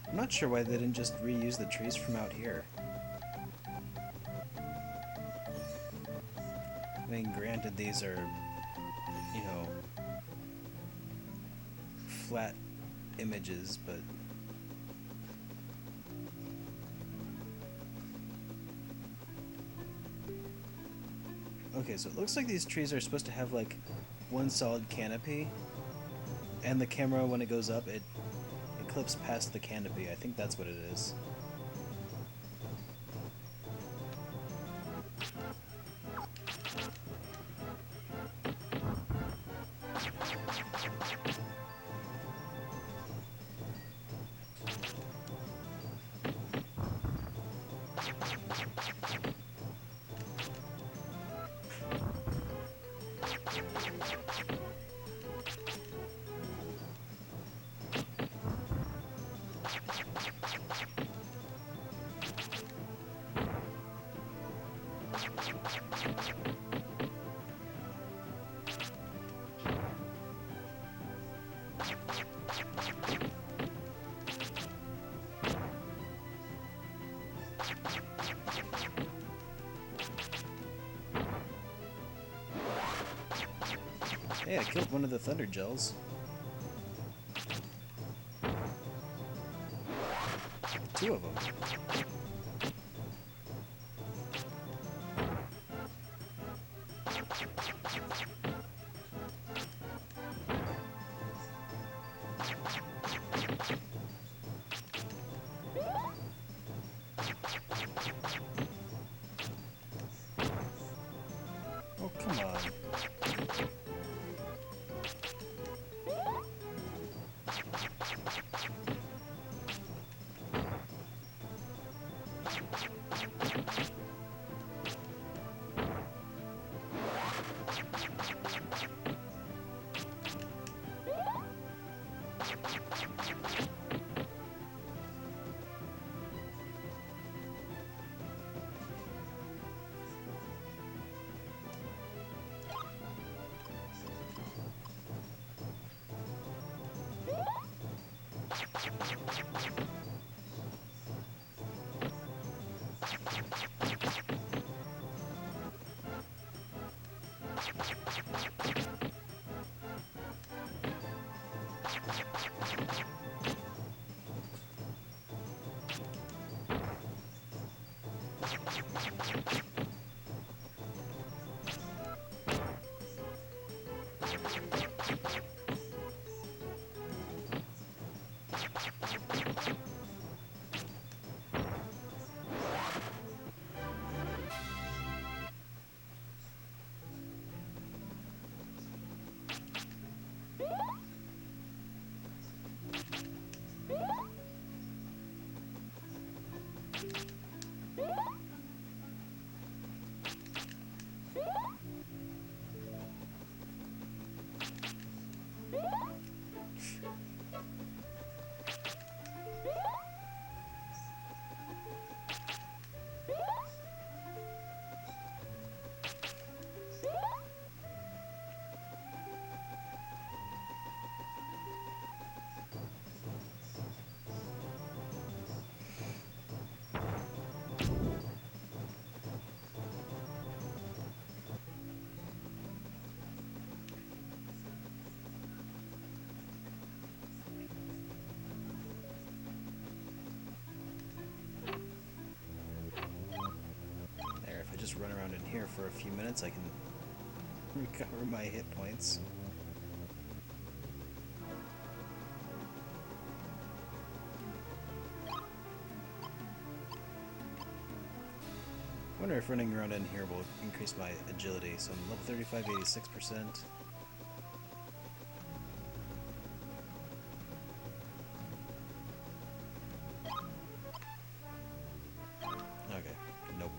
I'm not sure why they didn't just reuse the trees from out here. I mean, granted, these are, you know, flat images, but okay, so it looks like these trees are supposed to have like one solid canopy, and the camera, when it goes up, it clips past the canopy. I think that's what it is. Hey, I killed one of the thunder gels. Two of them. Oh, come on. here for a few minutes, I can recover my hit points. I wonder if running around in here will increase my agility. So I'm level 35, 86%. Okay, nope.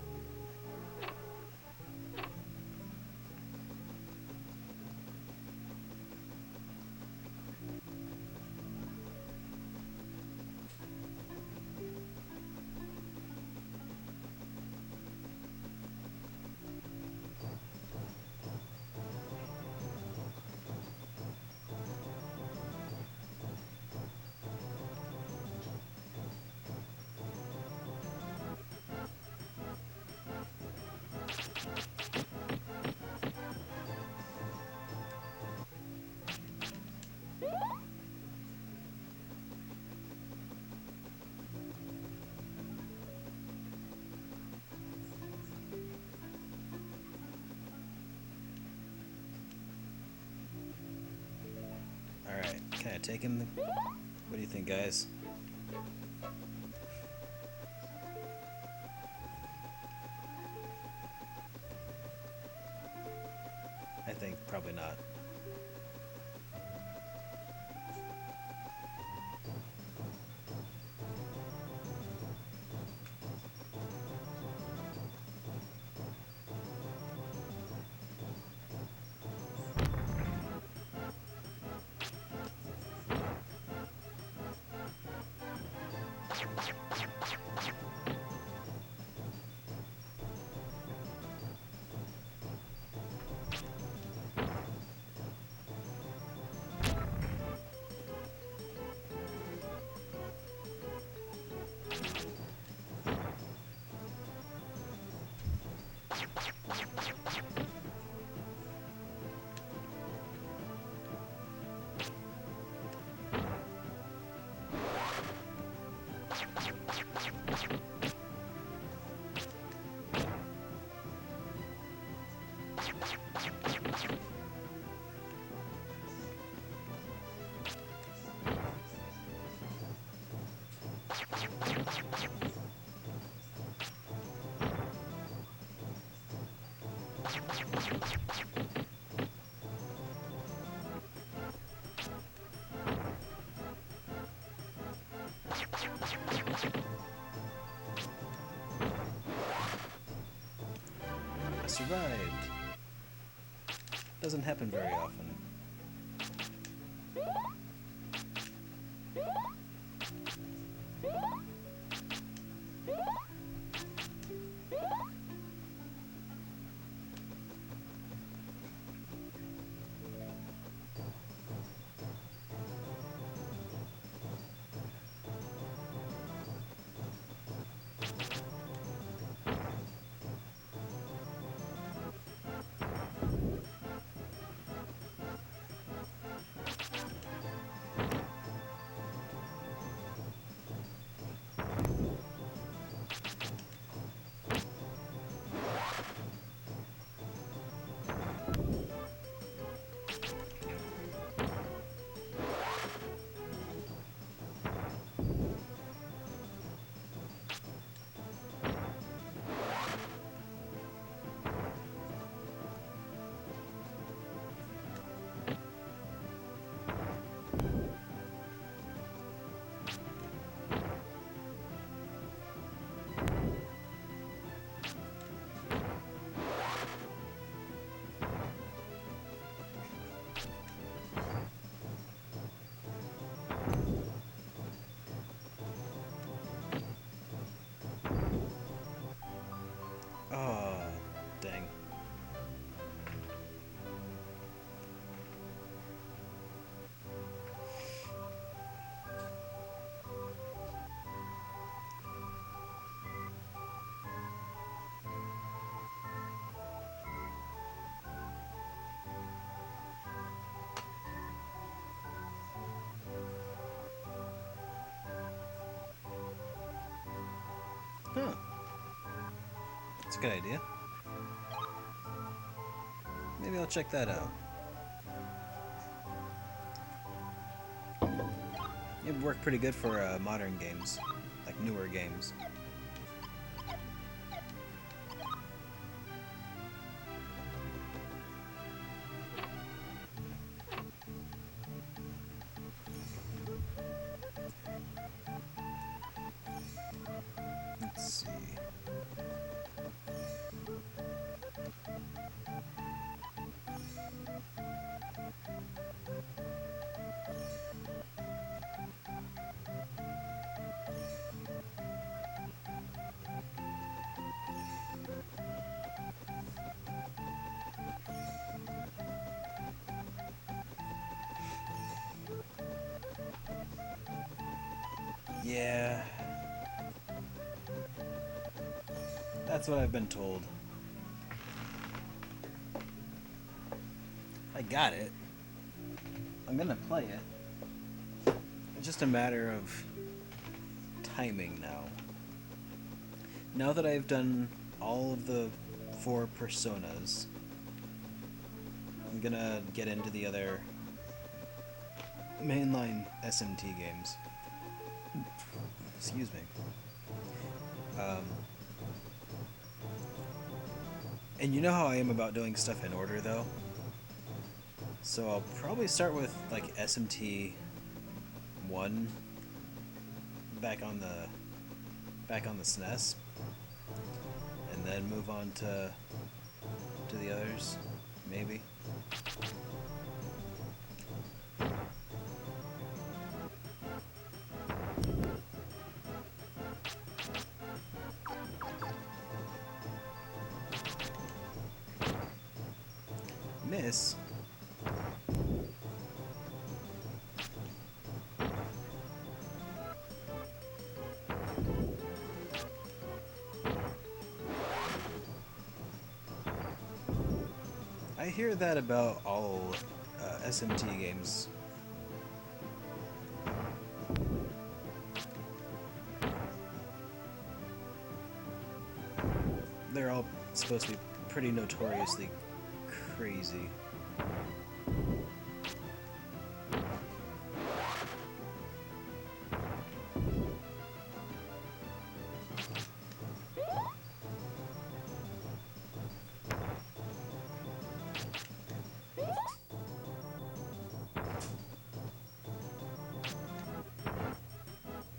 Alright, can I take him? What do you think, guys? I think probably not. I survived. Doesn't happen very often. Oh, dang. Huh. That's a good idea. Maybe I'll check that out. It worked pretty good for modern games, like newer games. Let's see. Yeah. That's what I've been told. I got it. I'm gonna play it. It's just a matter of timing now. Now that I've done all of the 4 personas, I'm gonna get into the other mainline SMT games. Excuse me. And you know how I am about doing stuff in order, though? So I'll probably start with, like, SMT 1 back on the SNES, and then move on to the others, maybe. Miss. I hear that about all SMT games. They're all supposed to be pretty notoriously crazy.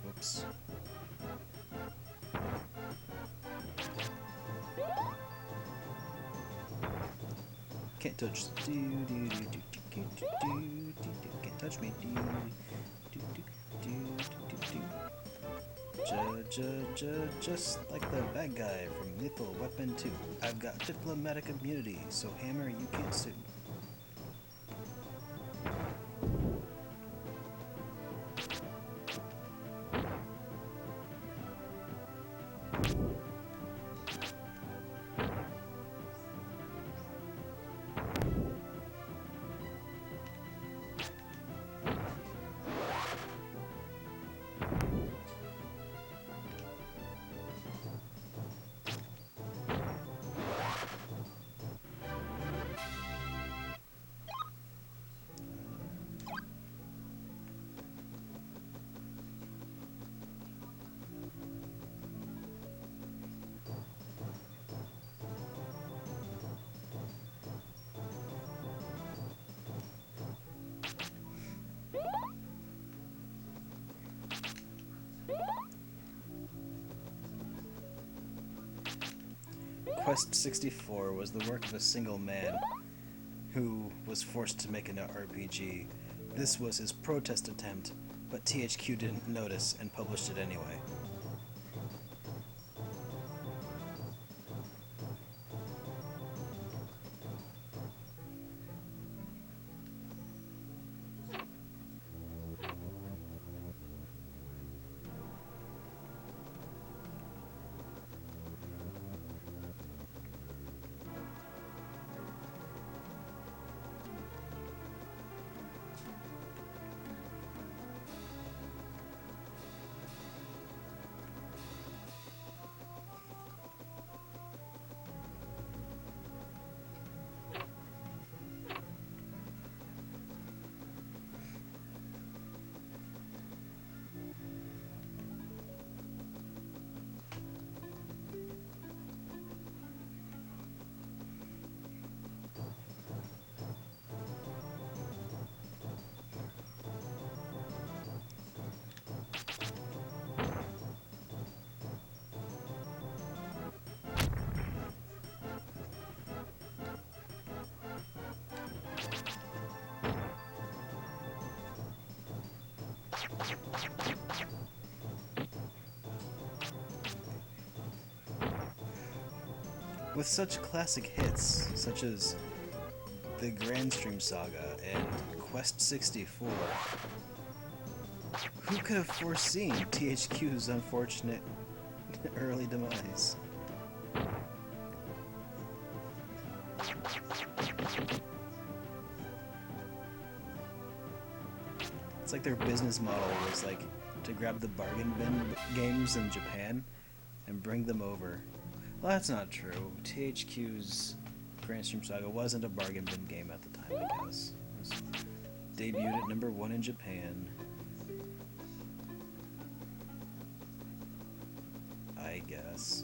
Whoops. Can't touch. Can't touch me. Just like the bad guy from Lethal Weapon 2. I've got diplomatic immunity, so Hammer, you can't sue. Quest 64 was the work of a single man who was forced to make an RPG. This was his protest attempt, but THQ didn't notice and published it anyway. With such classic hits, such as the Grandstream Saga and Quest 64, who could have foreseen THQ's unfortunate early demise? It's like their business model was like to grab the bargain bin games in Japan and bring them over. Well, that's not true. THQ's Grandstream Saga wasn't a bargain bin game at the time, I guess. It was debuted at number 1 in Japan. I guess.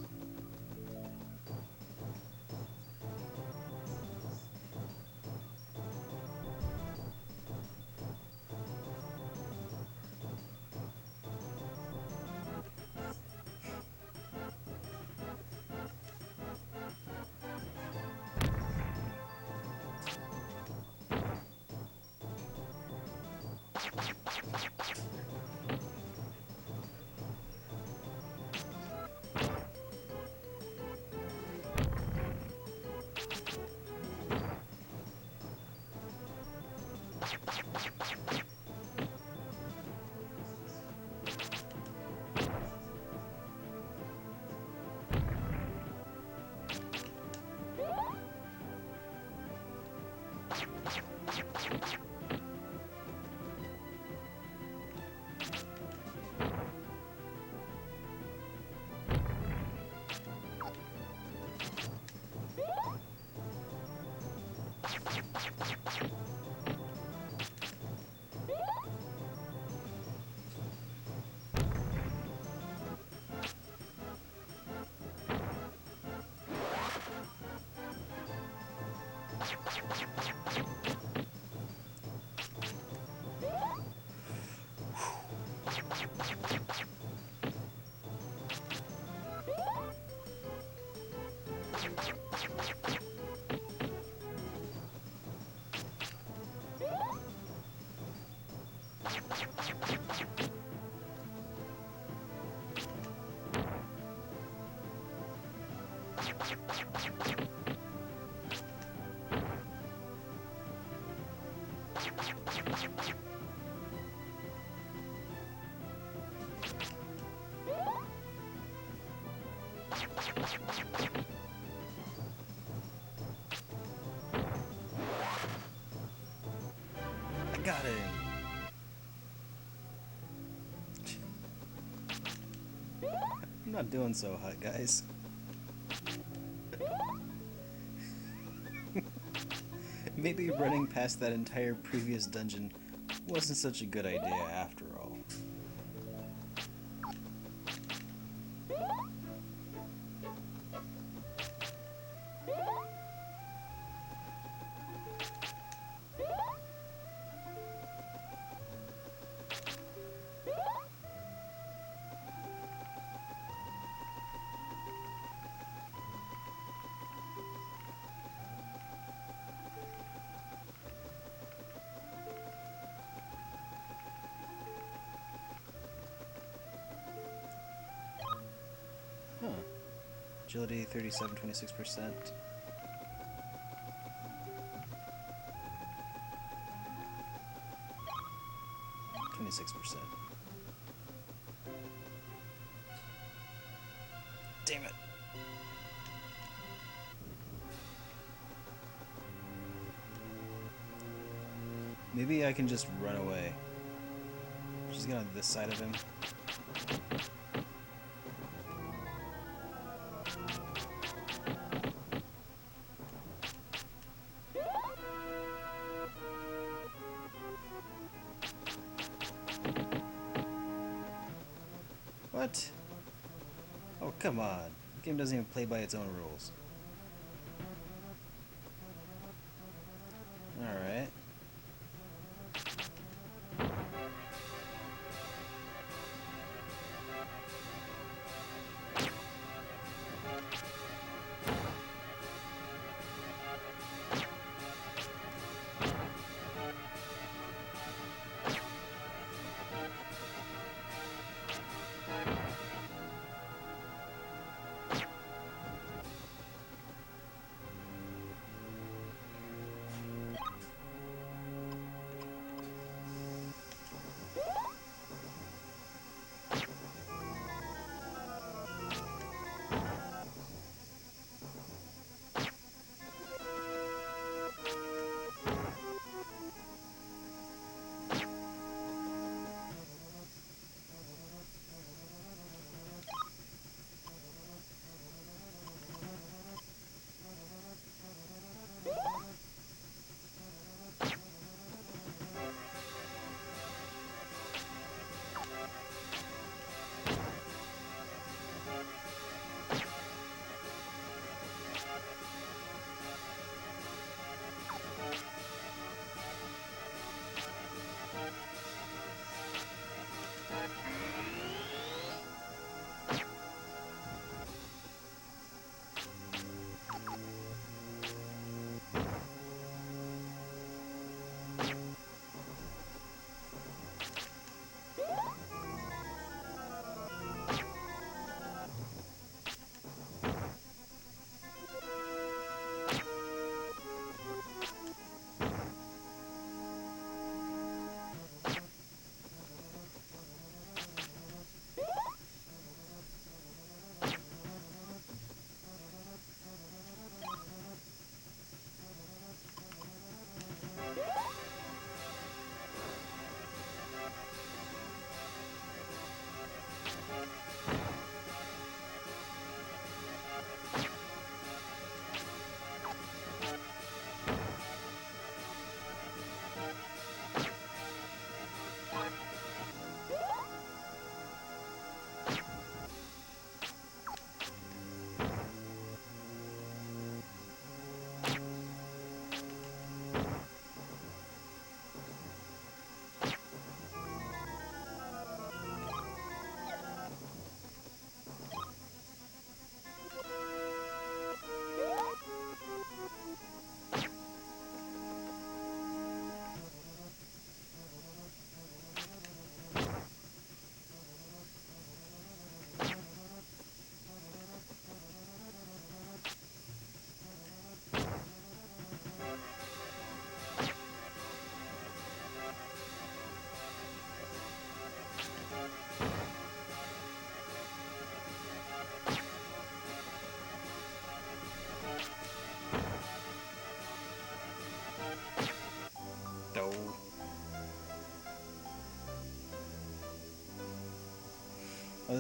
I got him! I'm not doing so hot, guys. Maybe running past that entire previous dungeon wasn't such a good idea after all. Huh. Agility 37, 26%. Damn it. Maybe I can just run away. Just get on this side of him. What? Oh, come on. The game doesn't even play by its own rules. Alright.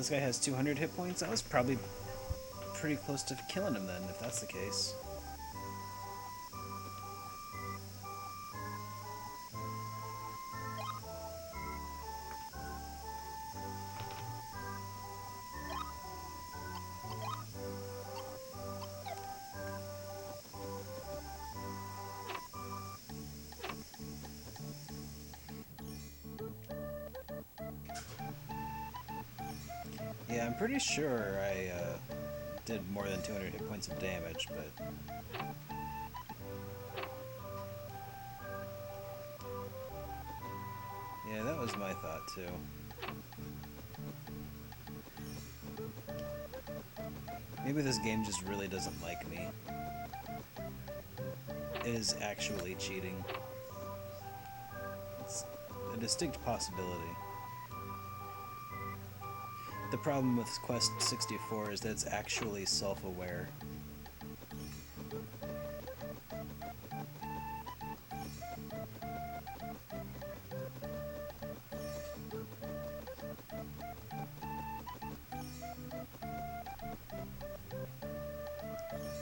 this guy has 200 hit points. I was probably pretty close to killing him then, if that's the case. Yeah, I'm pretty sure I did more than 200 hit points of damage, but... Yeah, that was my thought, too. Maybe this game just really doesn't like me. It is actually cheating. It's a distinct possibility. The problem with Quest 64 is that it's actually self-aware.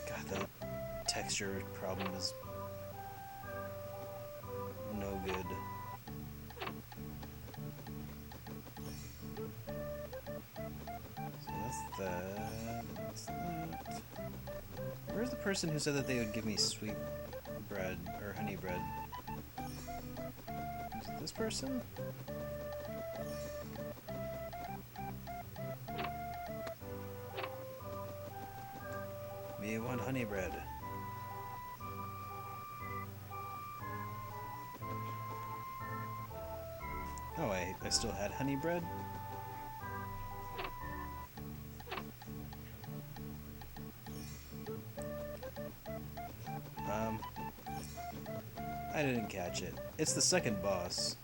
God, that texture problem is no good. That's that. Where's the person who said that they would give me sweet bread or honey bread? Is it this person? Me want honey bread. Oh, I still had honey bread? I didn't catch it. It's the second boss.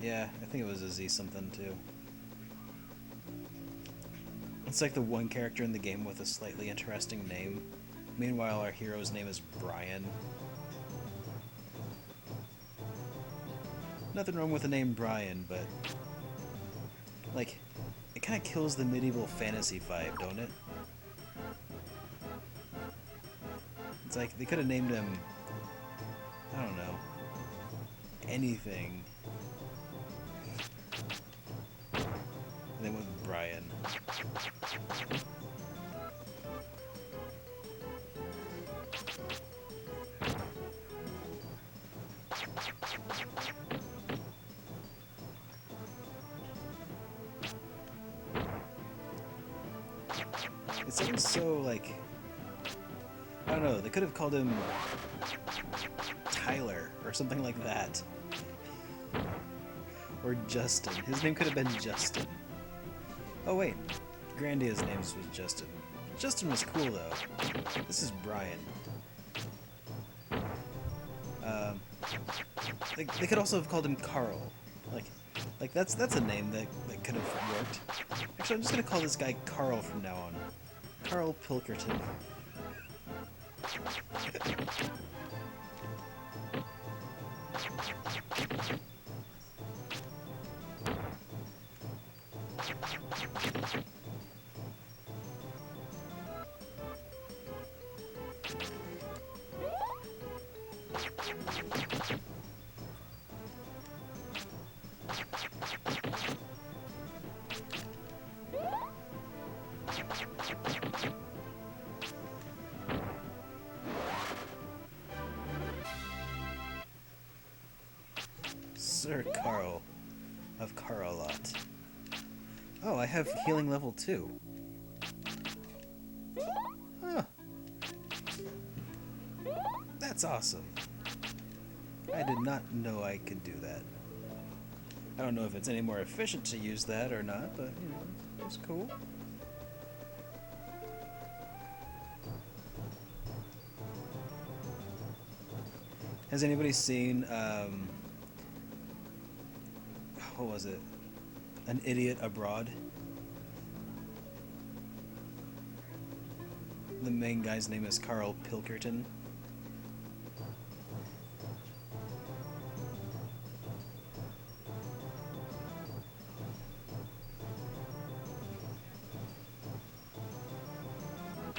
Yeah, I think it was a Z something too. It's like the one character in the game with a slightly interesting name. Meanwhile, our hero's name is Brian. Nothing wrong with the name Brian, but... like, it kind of kills the medieval fantasy vibe, don't it? It's like, they could have named him... I don't know... anything. And they went with Brian. It sounds so, like... I don't know, they could have called him... Tyler, or something like that. Or Justin. His name could have been Justin. Oh wait, Grandia's name was Justin. Justin was cool though. This is Brian. They could also have called him Carl. Like that's a name that could have worked. Actually, I'm just gonna call this guy Carl from now on. Carl Pilkerton. Sir Carl of Carlot. Oh, I have healing level 2. Huh. That's awesome. I did not know I could do that. I don't know if it's any more efficient to use that or not, but, you know, it's cool. Has anybody seen, what was it? An Idiot Abroad? The main guy's name is Carl Pilkerton.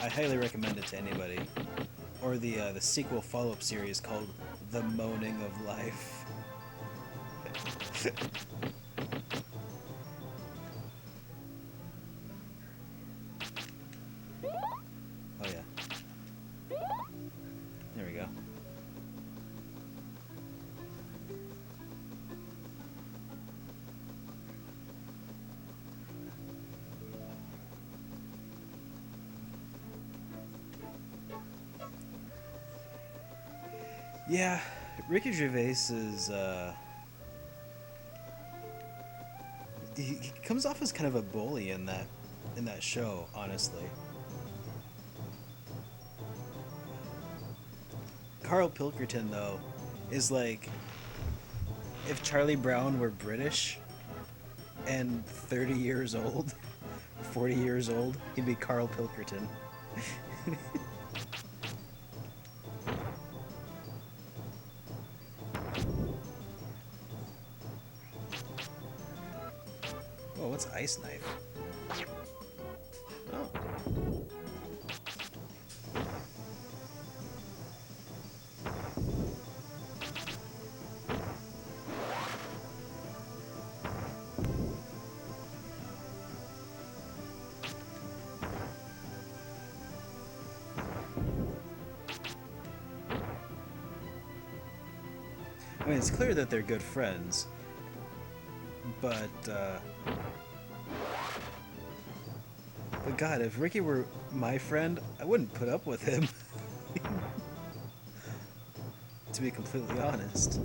I highly recommend it to anybody. Or the sequel follow-up series called The Moaning of Life. Oh yeah. There we go. Yeah, Ricky Gervais is he comes off as kind of a bully in that show, honestly. Carl Pilkington though is like if Charlie Brown were British and 30 years old, 40 years old, he'd be Carl Pilkington. Oh, what's Ice Knife? Oh. I mean, it's clear that they're good friends, but God, if Ricky were my friend, I wouldn't put up with him. To be completely honest.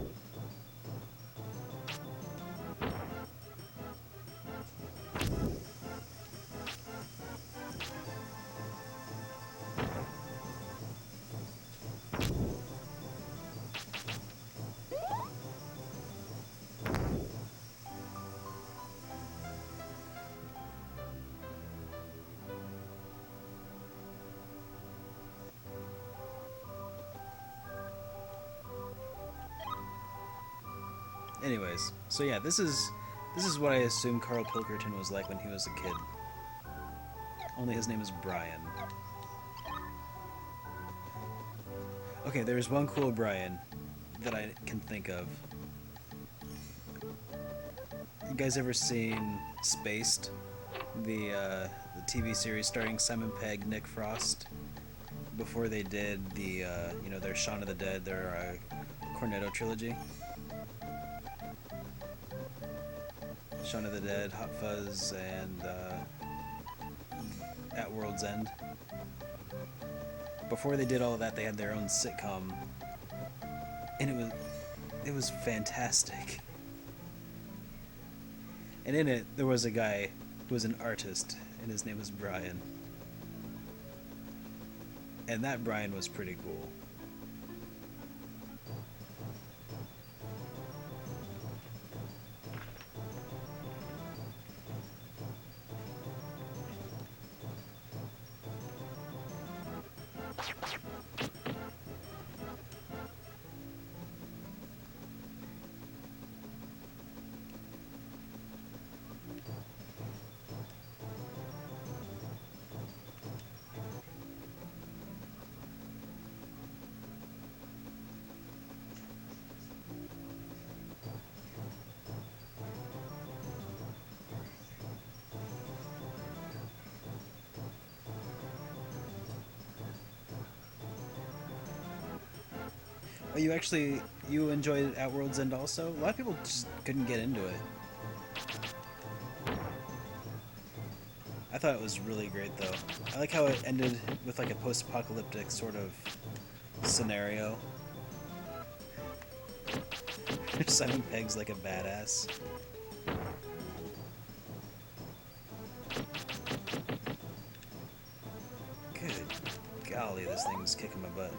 Anyways, so yeah, this is what I assume Carl Pilkington was like when he was a kid. Only his name is Brian. Okay, there's one cool Brian that I can think of. You guys ever seen Spaced? The TV series starring Simon Pegg, Nick Frost? Before they did the, their Shaun of the Dead, their Cornetto trilogy. Shaun of the Dead, Hot Fuzz, and At World's End. Before they did all of that, they had their own sitcom, and it was fantastic. And in it, there was a guy who was an artist, and his name was Brian. And that Brian was pretty cool. Oh, you enjoyed At World's End also? A lot of people just couldn't get into it. I thought it was really great though. I like how it ended with like a post-apocalyptic sort of scenario. Simon Pegg's like a badass. Good golly, this thing's kicking my butt.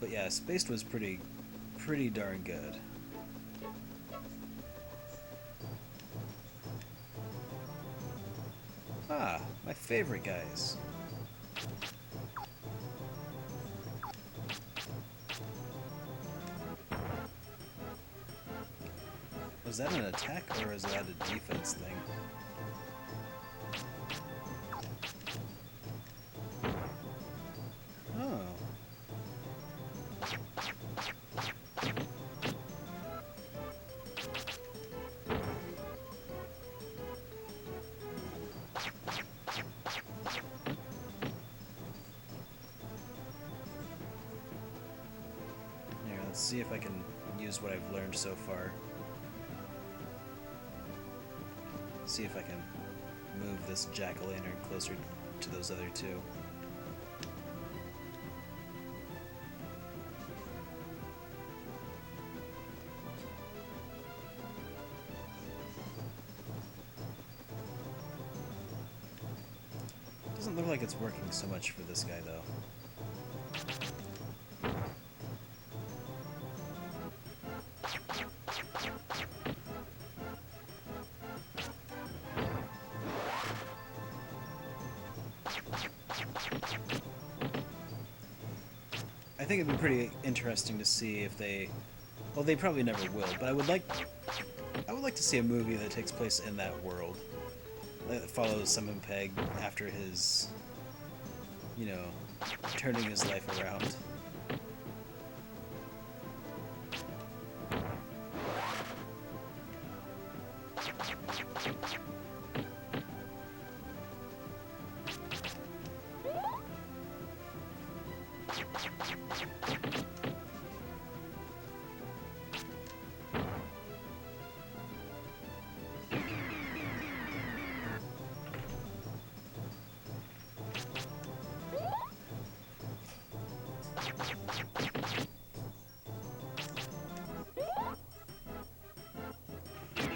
But yeah, Spaced was pretty darn good. Ah, my favorite guys. Was that an attack or is that a defense thing? Oh. Here, let's see if I can use what I've learned so far. See if I can move this jack-o'-lantern closer to those other two. Doesn't look like it's working so much for this guy though. I think it'd be pretty interesting to see if they, well, they probably never will, but I would like to see a movie that takes place in that world, that follows Simon Pegg after his, you know, turning his life around.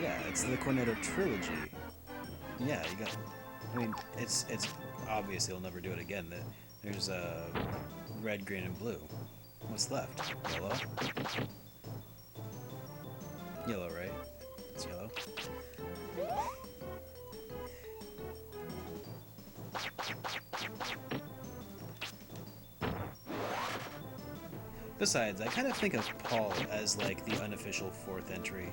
Yeah, it's the Cornetto trilogy. Yeah, you got. I mean, it's obvious he'll never do it again. There's red, green, and blue. What's left? Yellow. Yellow, right? It's yellow. Besides, I kind of think of Paul as like the unofficial fourth entry.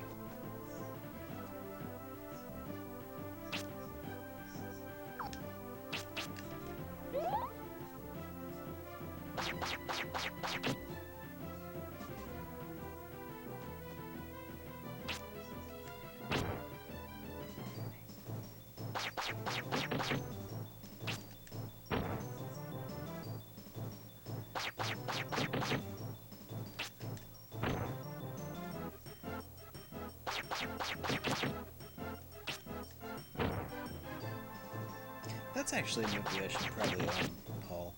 That's actually a movie I should probably Paul.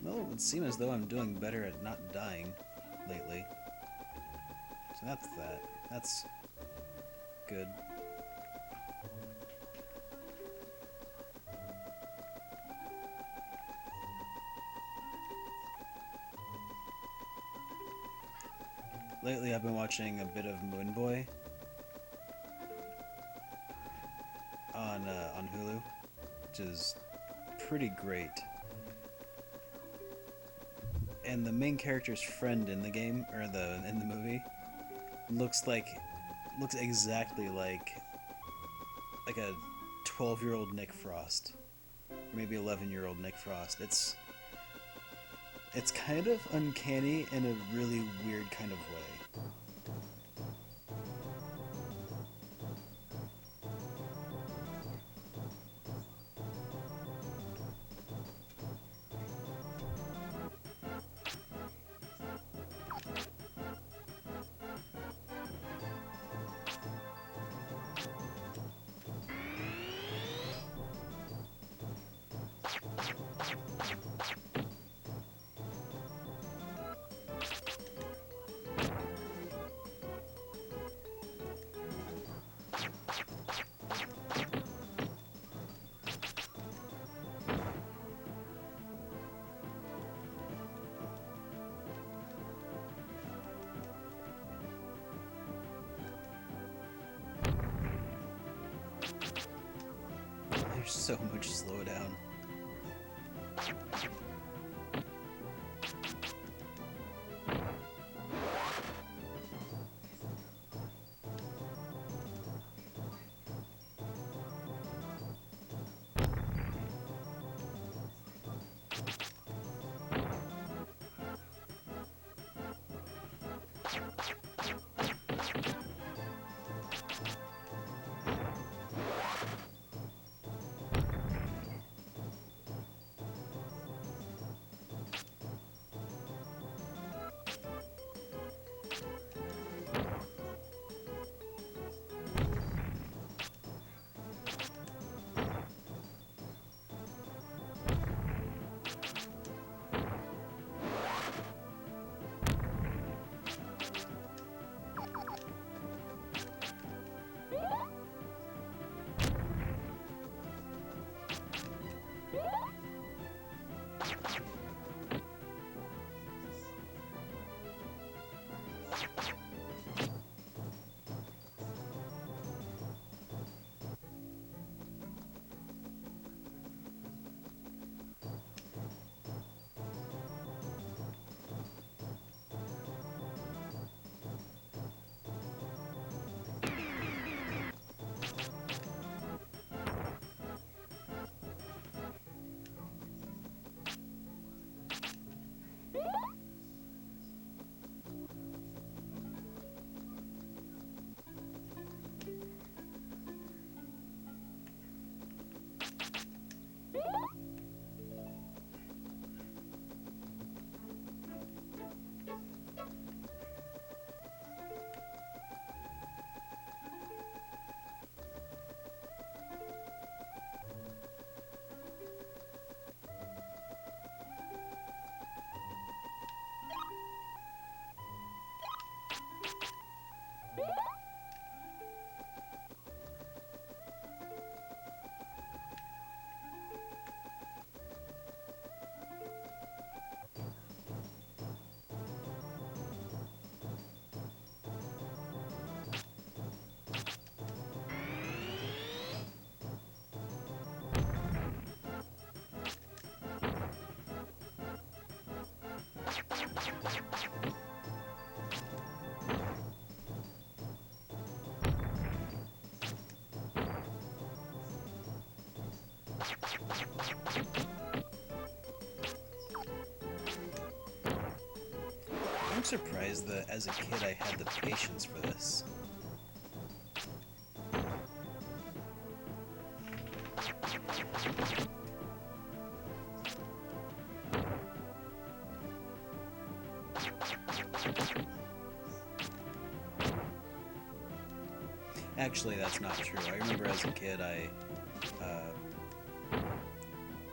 Well, it would seem as though I'm doing better at not dying lately. So that's that. That's good. Lately I've been watching a bit of Moon Boy on Hulu, which is pretty great. And the main character's friend in the game, or in the movie, looks exactly like a 12-year-old Nick Frost, or maybe 11-year-old Nick Frost. It's kind of uncanny in a really weird kind of way. There's so much slowdown. I'm surprised that as a kid I had the patience for this. Actually, that's not true. I remember as a kid I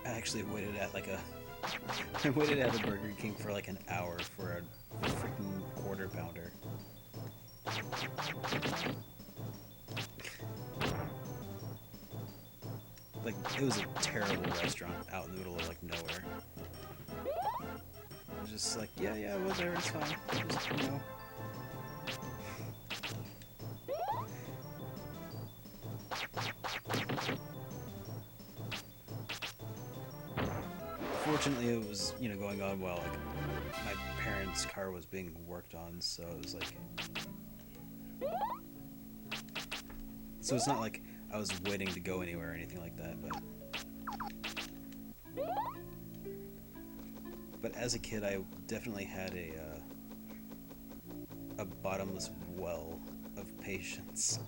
actually waited at like a I waited at a Burger King for like an hour for a freaking quarter pounder. Like, it was a terrible restaurant out in the middle of like nowhere. I was just like, yeah, whatever, it's fine. Just, you know. Fortunately, it was, going on while like my parents' car was being worked on, so it was like, so it's not like I was waiting to go anywhere or anything like that, but as a kid, I definitely had a bottomless well of patience.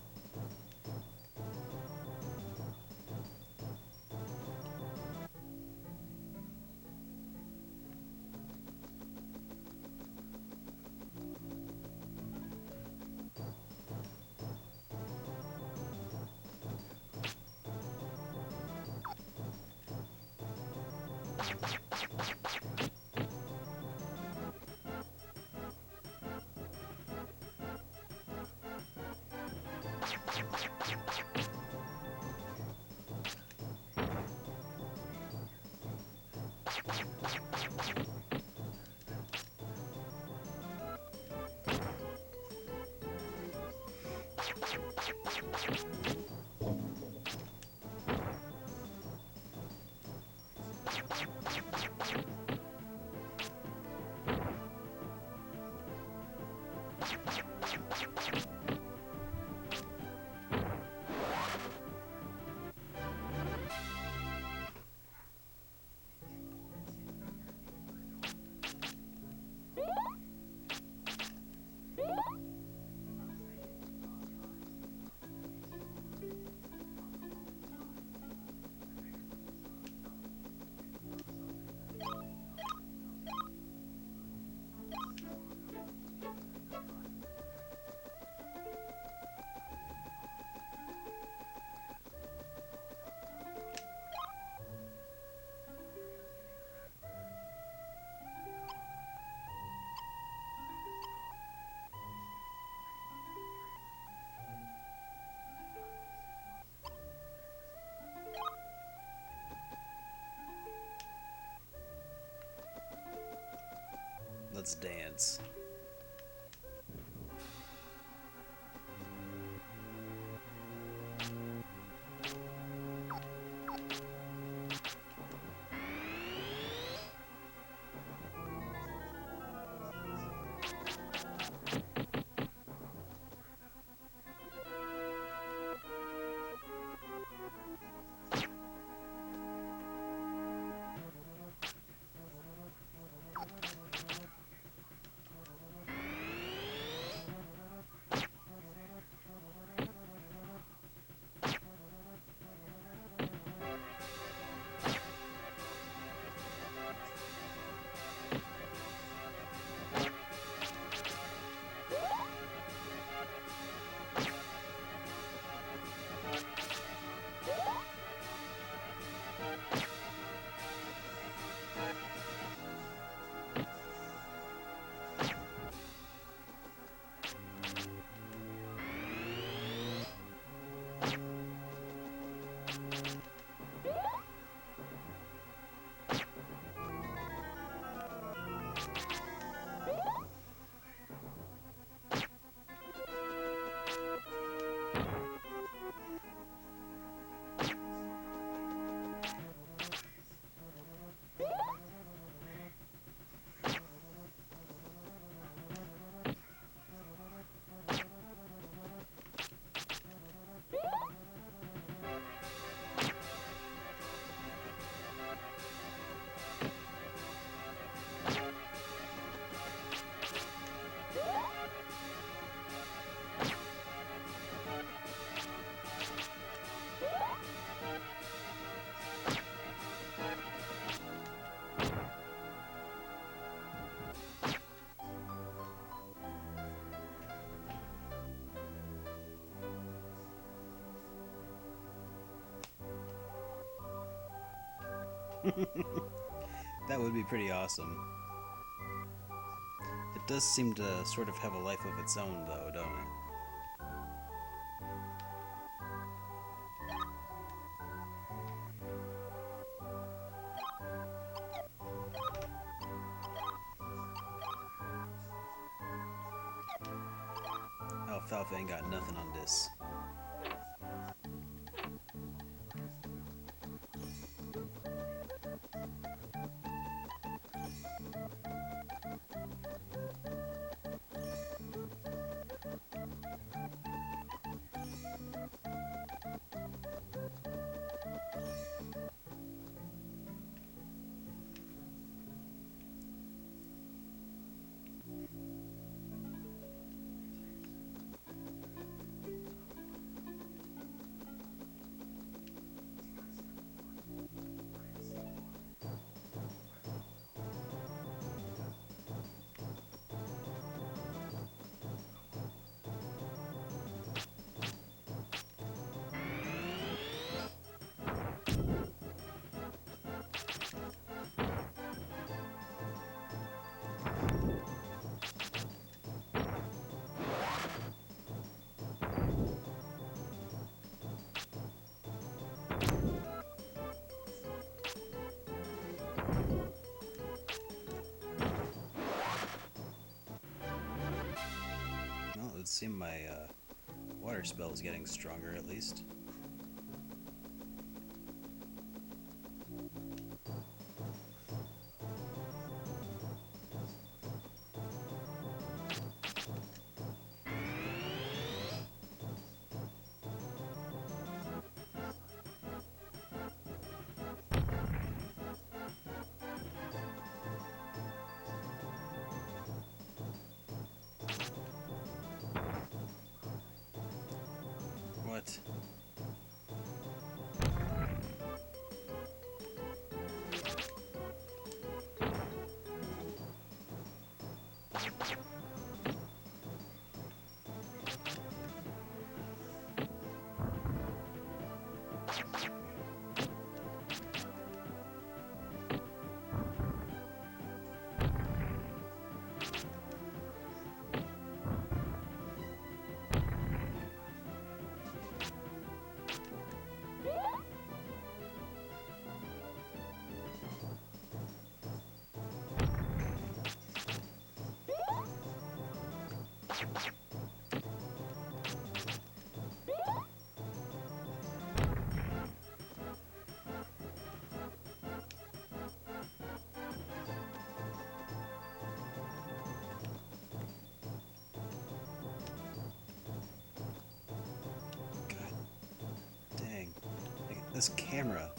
Let's dance. That would be pretty awesome. It does seem to sort of have a life of its own, though, don't it? Alfalfa ain't got nothing on this. seem my water spell is getting stronger at least. What? Dang. Like, this camera.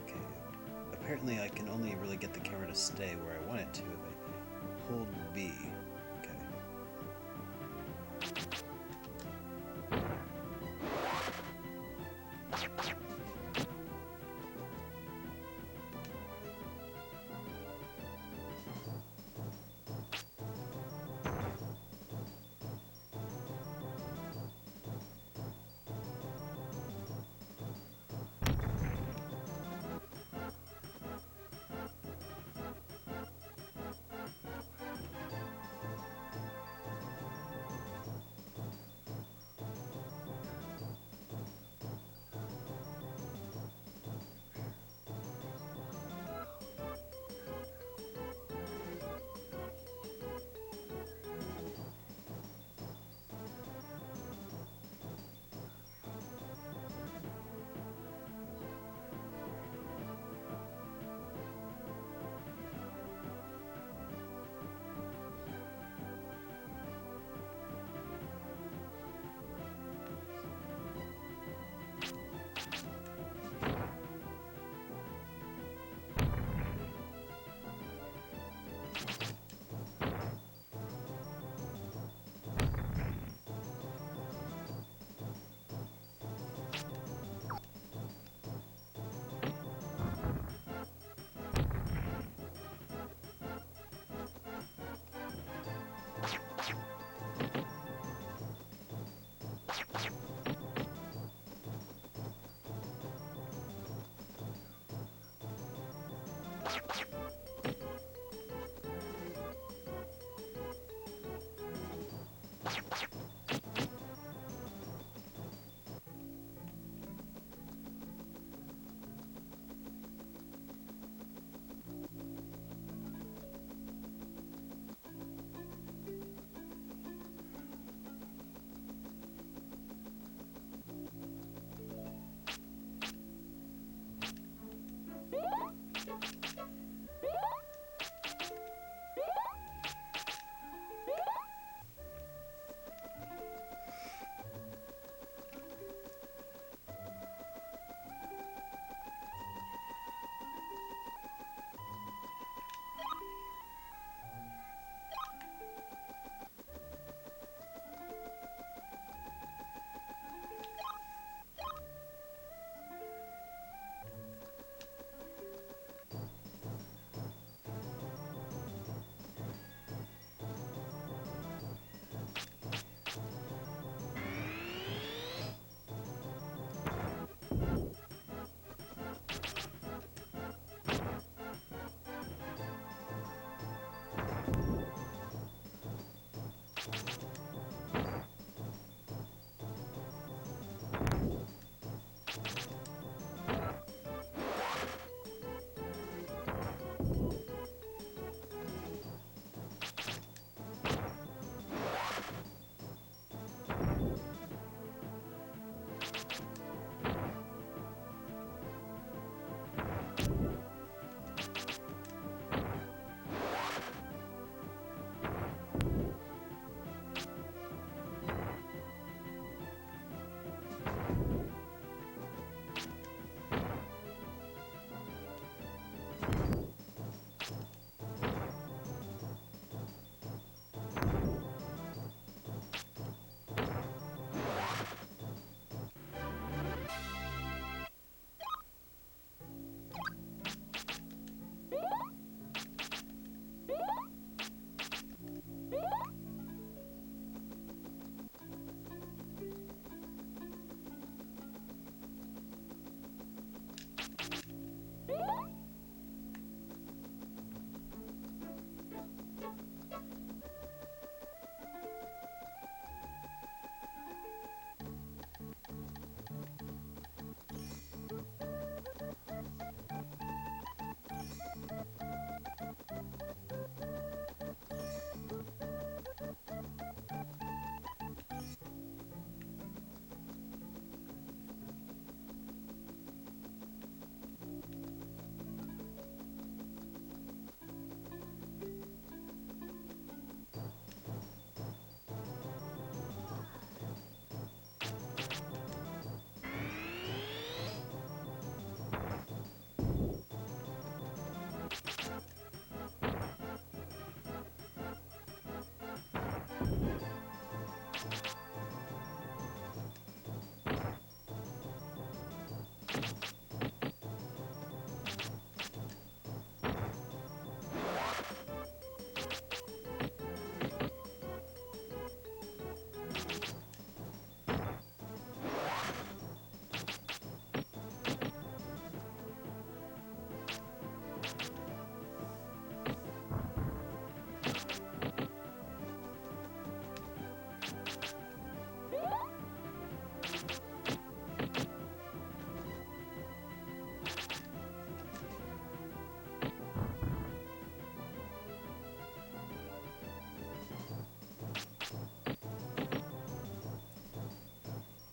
Okay. Apparently I can only really get the camera to stay where I want it to if I hold B. Okay.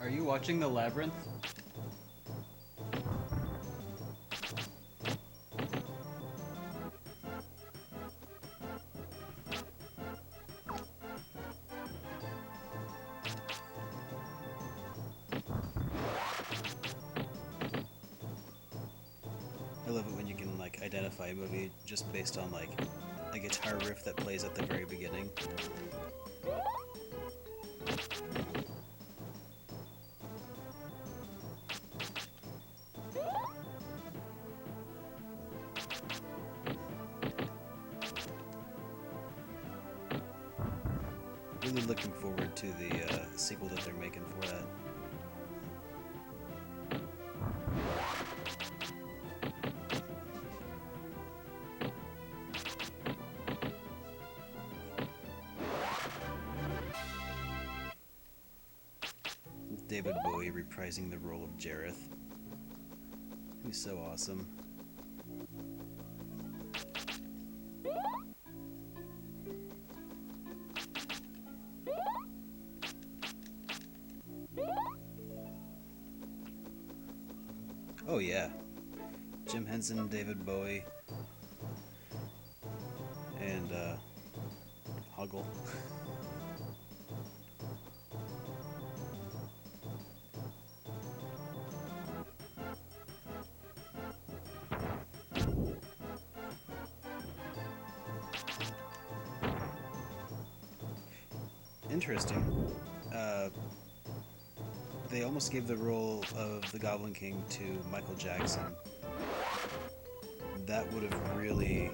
Are you watching The Labyrinth? I love it when you can like identify a movie just based on like a guitar riff that plays at the very beginning. Really looking forward to the sequel that they're making for that. David Bowie reprising the role of Jareth. He's so awesome. Oh yeah. Jim Henson, David Bowie, and Hoggle. Interesting. They almost gave the role of the Goblin King to Michael Jackson. That would have really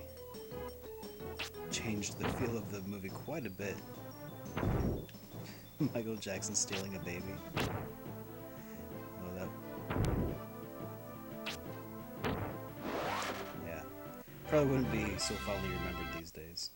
changed the feel of the movie quite a bit. Michael Jackson stealing a baby. Oh, that... Yeah. Probably wouldn't be so fondly remembered these days.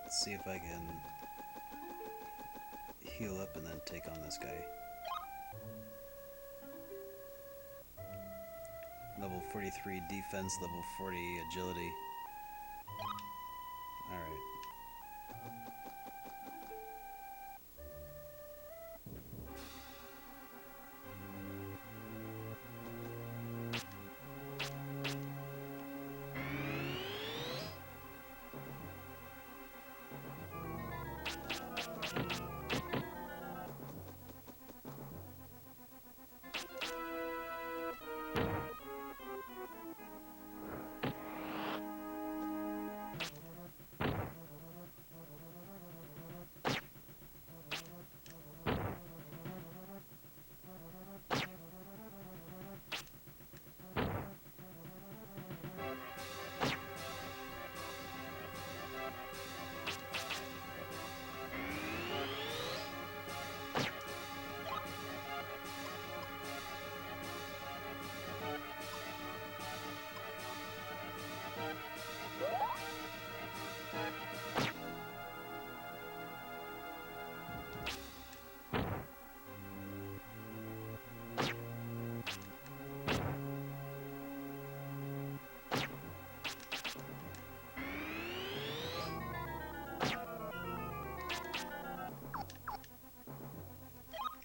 Let's see if I can heal up and then take on this guy. Level 43 defense, level 40 agility. Alright.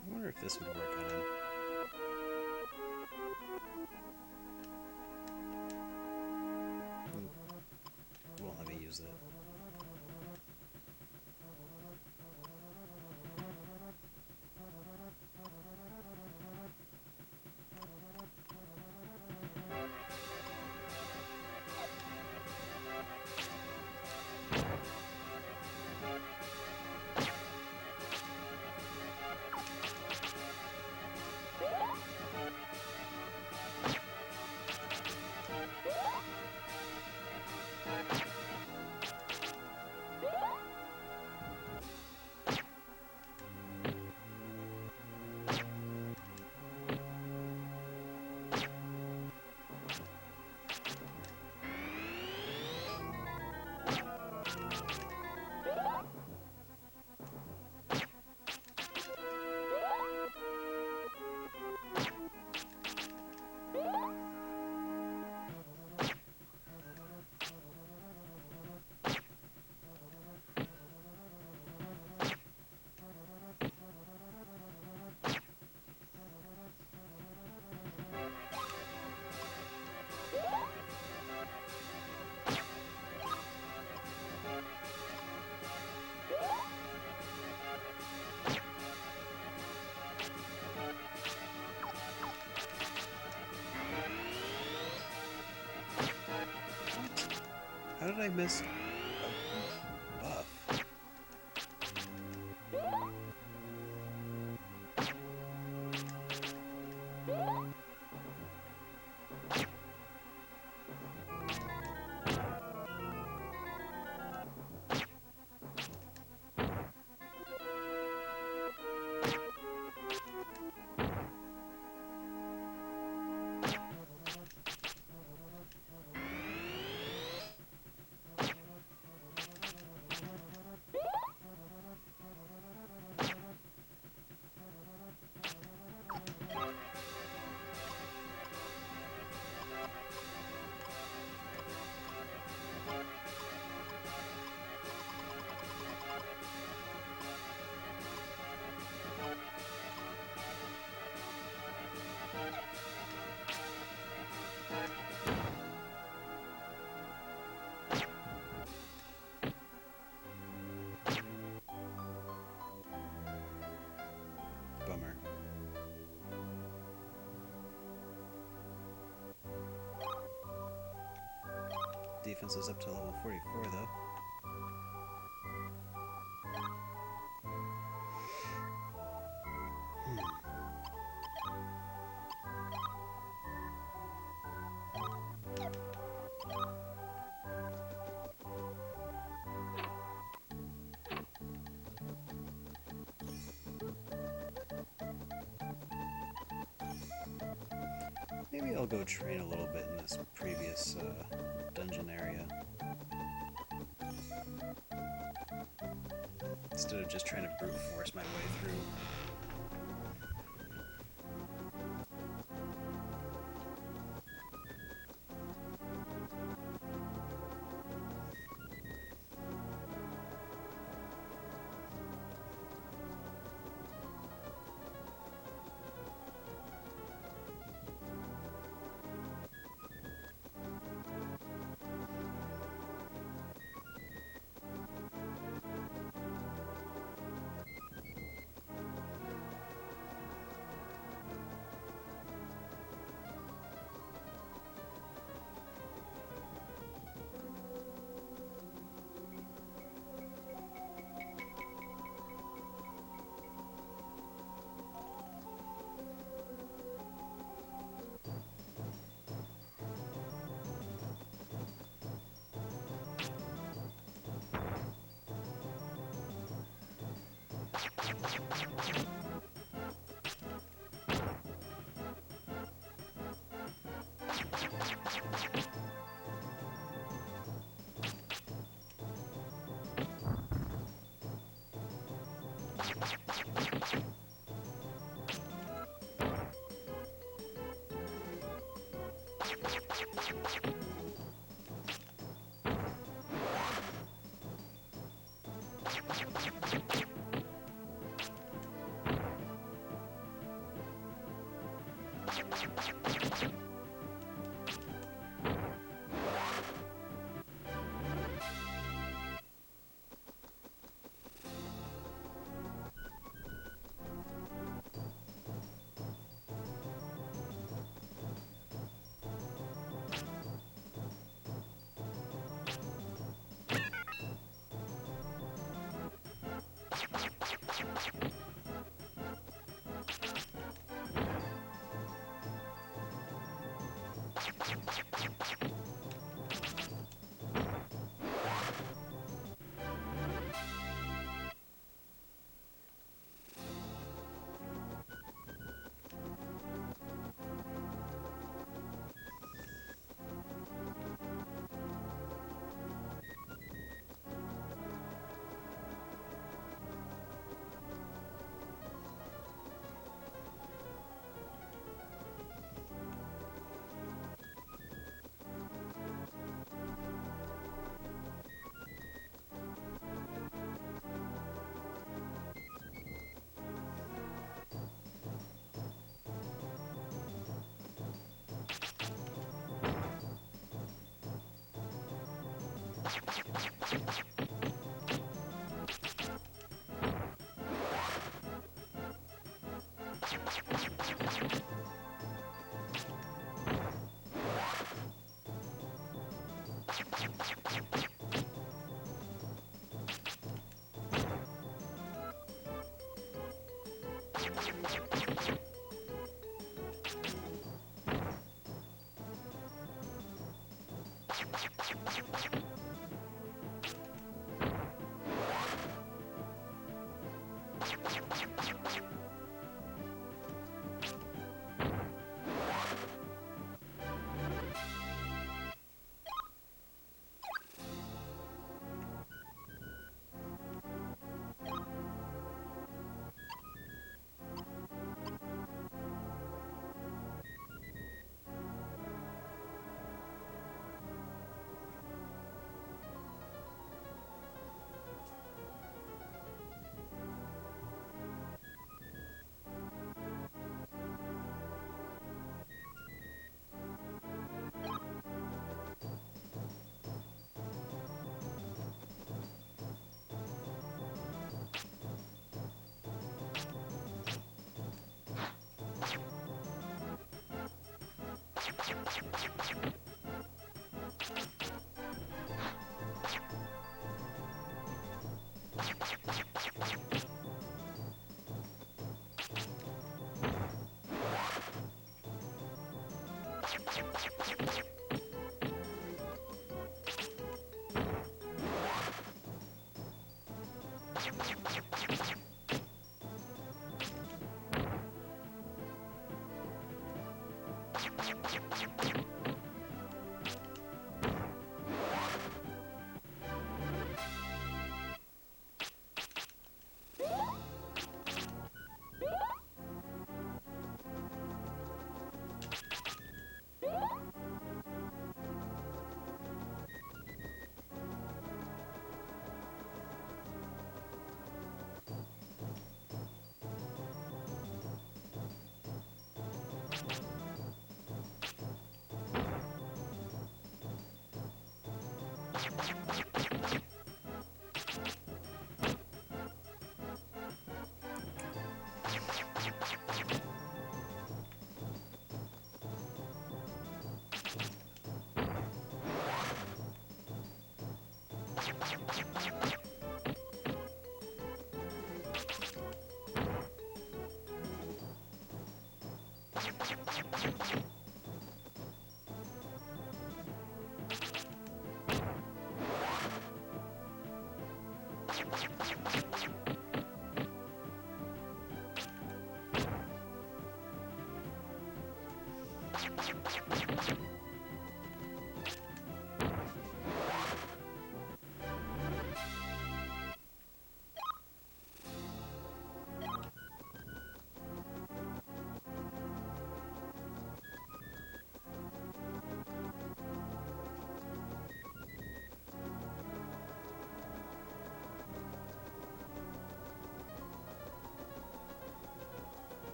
I wonder if this would work on him. Won't let me use it. How did I miss a buff? Bummer. Defense is up to level 44 though. Maybe I'll go train a little bit in this previous dungeon area. Instead of just trying to brute force my way through.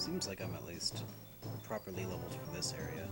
Seems like I'm at least properly leveled for this area.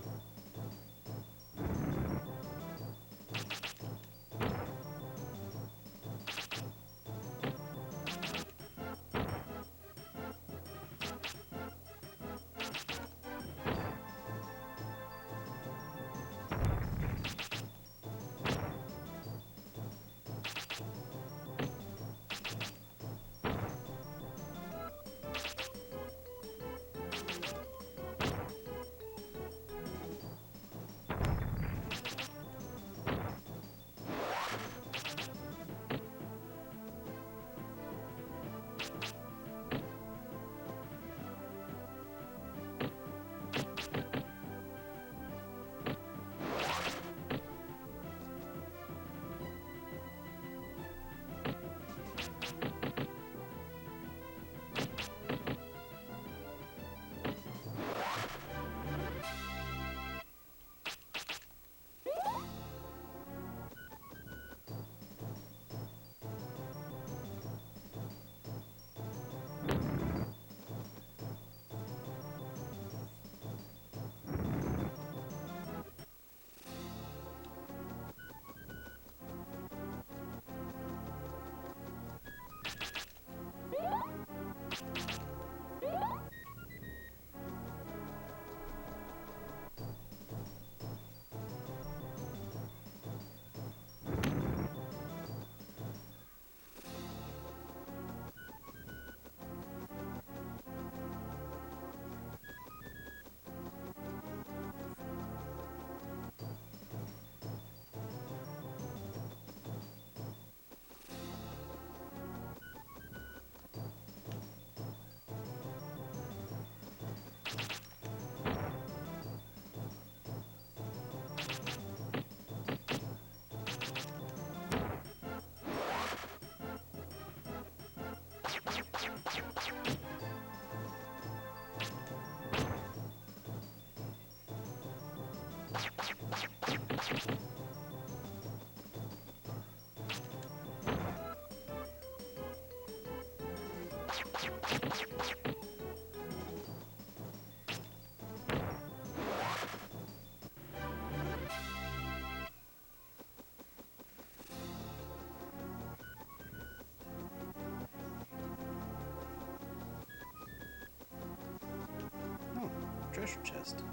treasure chest.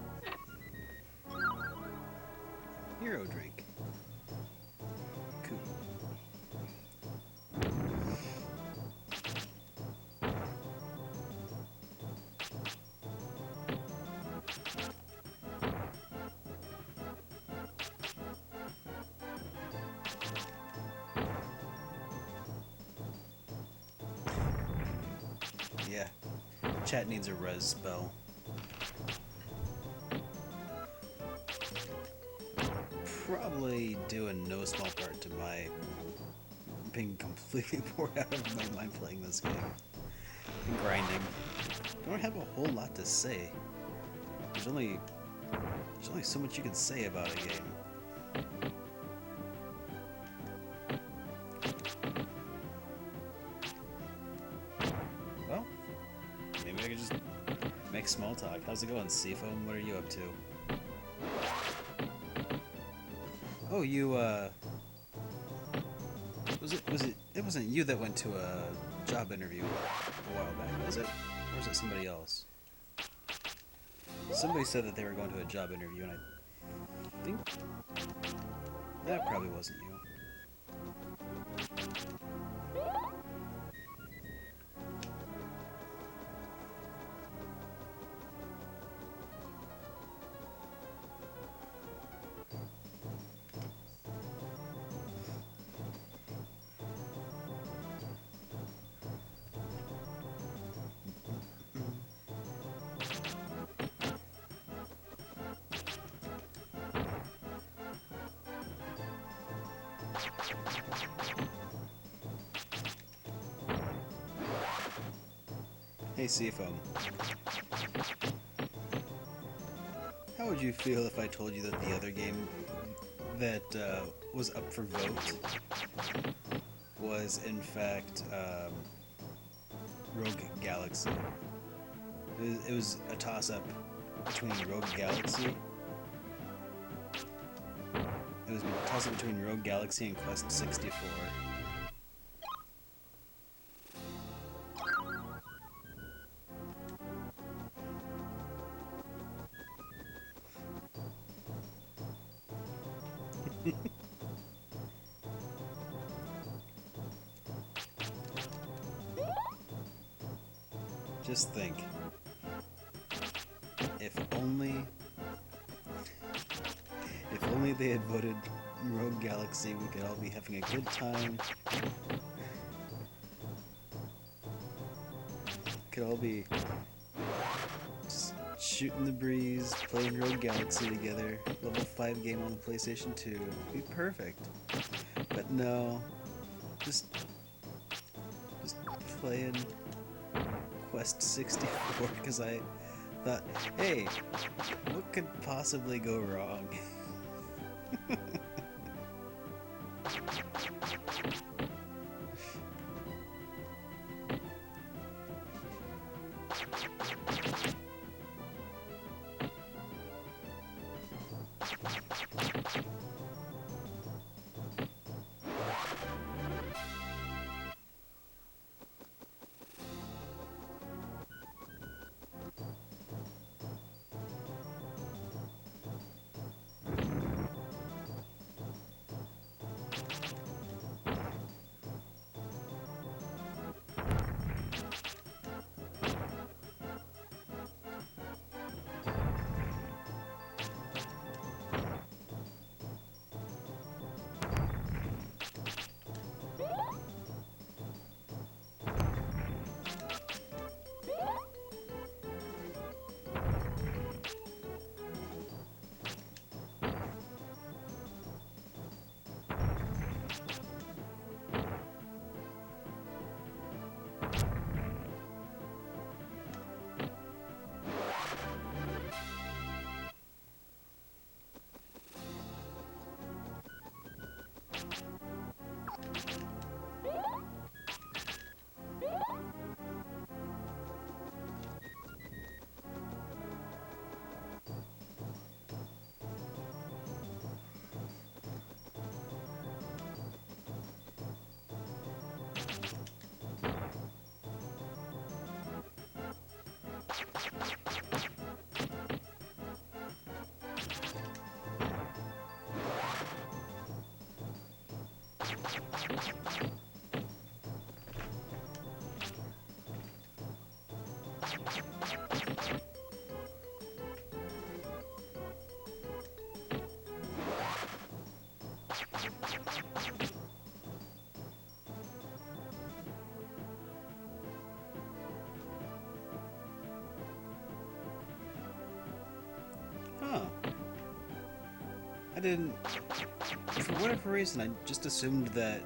Hero drink. Cool. Yeah, chat needs a res spell. Probably due in no small part to my being completely bored out of my mind playing this game. And grinding. I don't have a whole lot to say. There's only so much you can say about a game. Well, maybe I could just make small talk. How's it going, Seafoam? What are you up to? Oh, you, it wasn't you that went to a job interview a while back, was it? Or was it somebody else? Somebody said that they were going to a job interview, and I think that probably wasn't you. Hey, Seafoam. How would you feel if I told you that the other game that was up for vote was, in fact, Rogue Galaxy? It was a toss-up between Rogue Galaxy. It was a toss-up between Rogue Galaxy and Quest 64. Just think. If only they had voted Rogue Galaxy, we could all be having a good time. Could all be just shooting the breeze, playing Rogue Galaxy together, level 5 game on the PlayStation 2. It'd be perfect. But no, just playing Quest 64 because I thought, hey, what could possibly go wrong? I didn't... For whatever reason, I just assumed that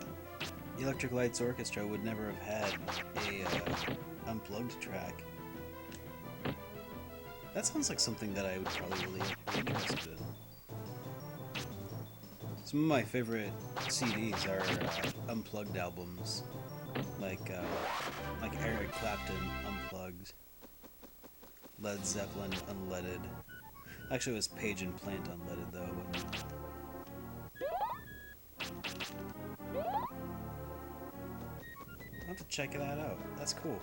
Electric Lights Orchestra would never have had a unplugged track. That sounds like something that I would probably really be interested in. Some of my favorite CDs are unplugged albums, like Eric Clapton Unplugged, Led Zeppelin Unleaded. Actually, it was Page and Plant Unleaded though. I'll have to check that out. That's cool.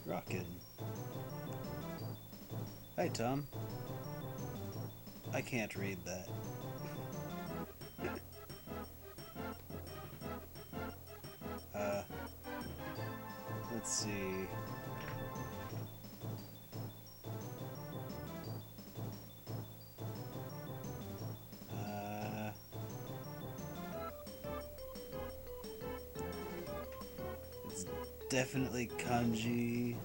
Rockin'. Hi, Tom. I can't read that. Let's see. It's definitely kanji.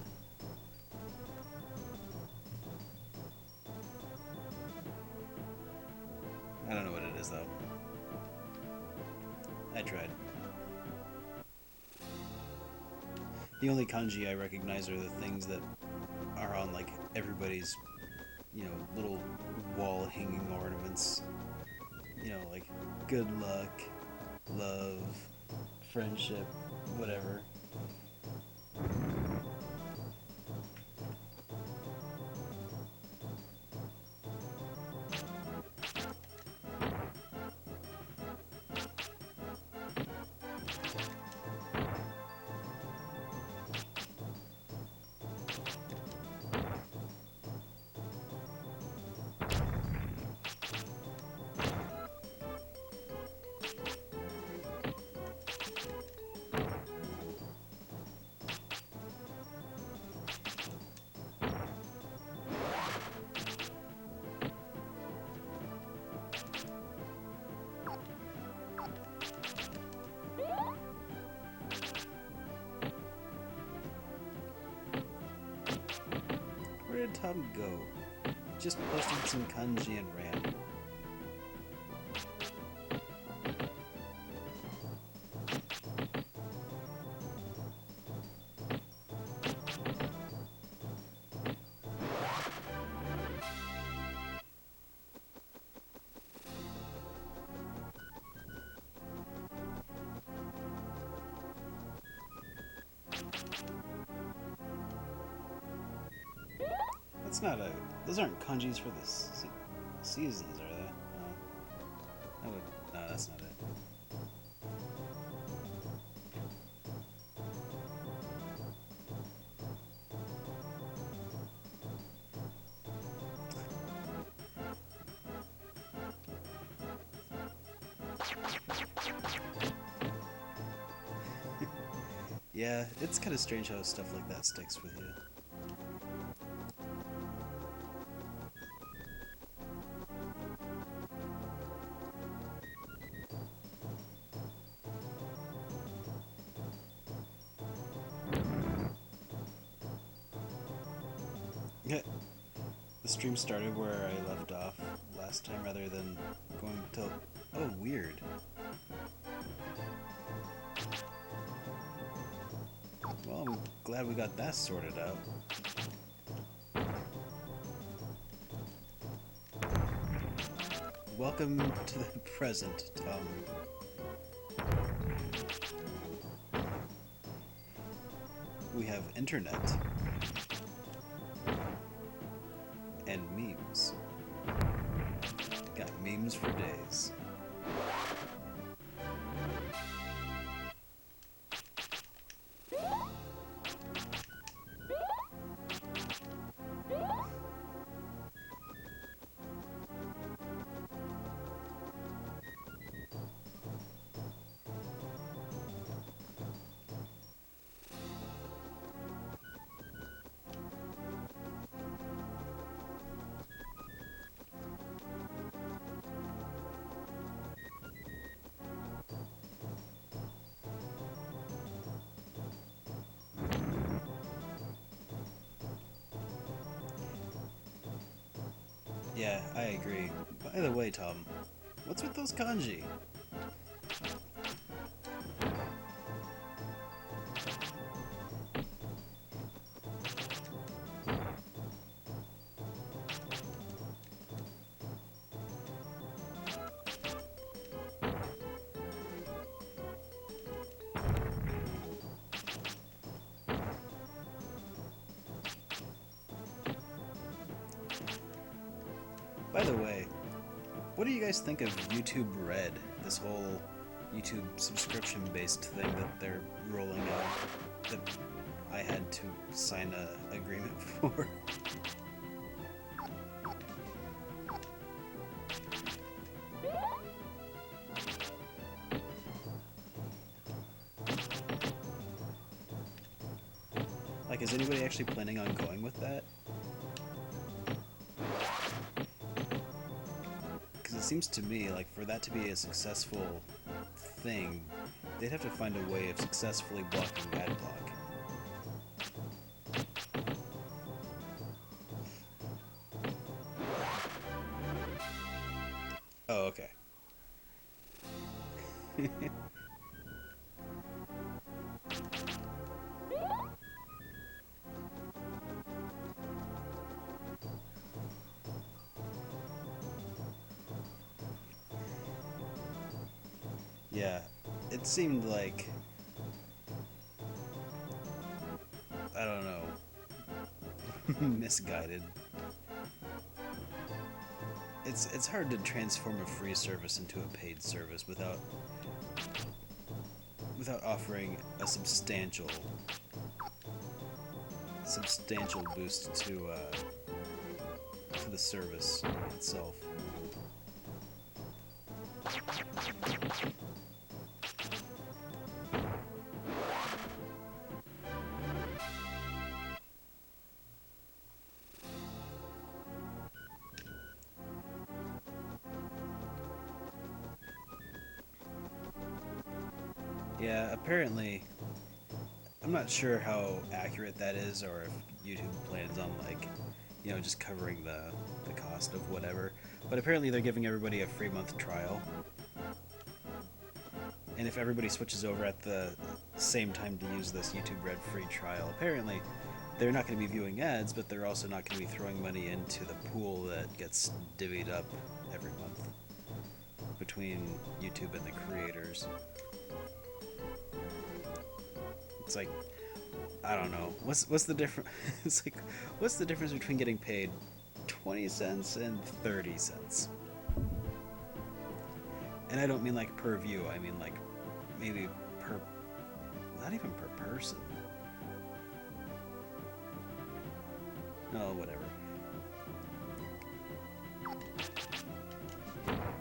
I don't know what it is though. I tried. The only kanji I recognize are the things that are on like everybody's, little wall hanging ornaments. Like good luck, love, friendship, whatever. Where did Tom go? Just posted some kanji and ran. That's not a... Those aren't kanjis for the seasons, are they? No. No, that's not it. Yeah, it's kind of strange how stuff like that sticks with you. The stream started where I left off last time rather than going till... Oh, weird. Well, I'm glad we got that sorted out. Welcome to the present, Tom. We have internet. And memes. Got memes for days. Yeah, I agree. By the way, Tom, what's with those kanji? By the way, what do you guys think of YouTube Red? This whole YouTube subscription-based thing that they're rolling out that I had to sign a agreement for. Like, is anybody actually planning on going with that? Because it seems to me like for that to be a successful thing, they'd have to find a way of successfully blocking ad block. Oh, okay. Yeah, it seemed like, I don't know, misguided. It's hard to transform a free service into a paid service without offering a substantial boost to the service itself. Yeah, apparently, I'm not sure how accurate that is, or if YouTube plans on, like, you know, just covering the cost of whatever. But apparently they're giving everybody a free month trial. And if everybody switches over at the same time to use this YouTube Red free trial, apparently they're not going to be viewing ads, but they're also not going to be throwing money into the pool that gets divvied up every month between YouTube and the creators. It's like, I don't know. What's the difference? It's like, what's the difference between getting paid 20 cents and 30 cents? And I don't mean like per view. I mean like maybe per, not even per person. No, whatever.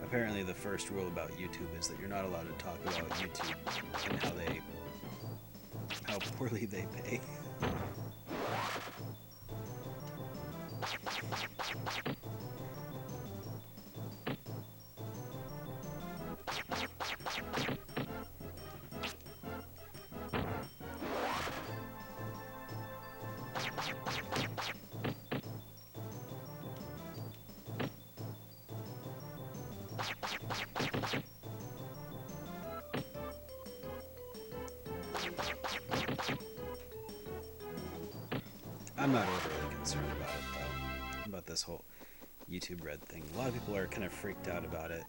Apparently the first rule about YouTube is that you're not allowed to talk about YouTube and how poorly they pay. I'm not overly concerned about it, though. About this whole YouTube Red thing. A lot of people are kind of freaked out about it.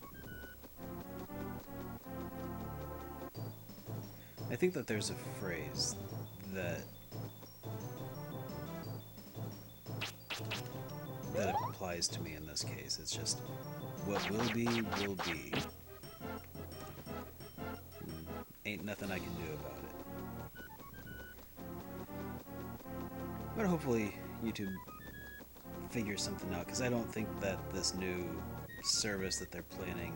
I think that there's a phrase that applies to me in this case. It's just, what will be, will be. Ain't nothing I can do about it. But hopefully YouTube figures something out, because I don't think that this new service that they're planning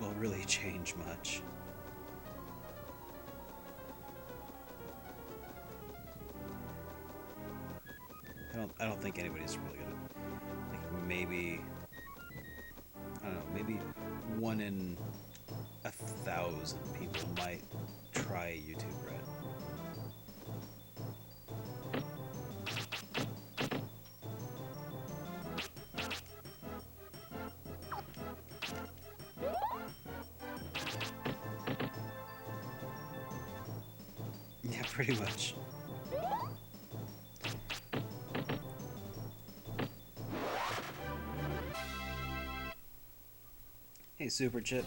will really change much. I don't think anybody's really gonna, like, maybe, I don't know, maybe 1 in 1,000 people might try YouTube Red. pretty much. Hey, Super Chip.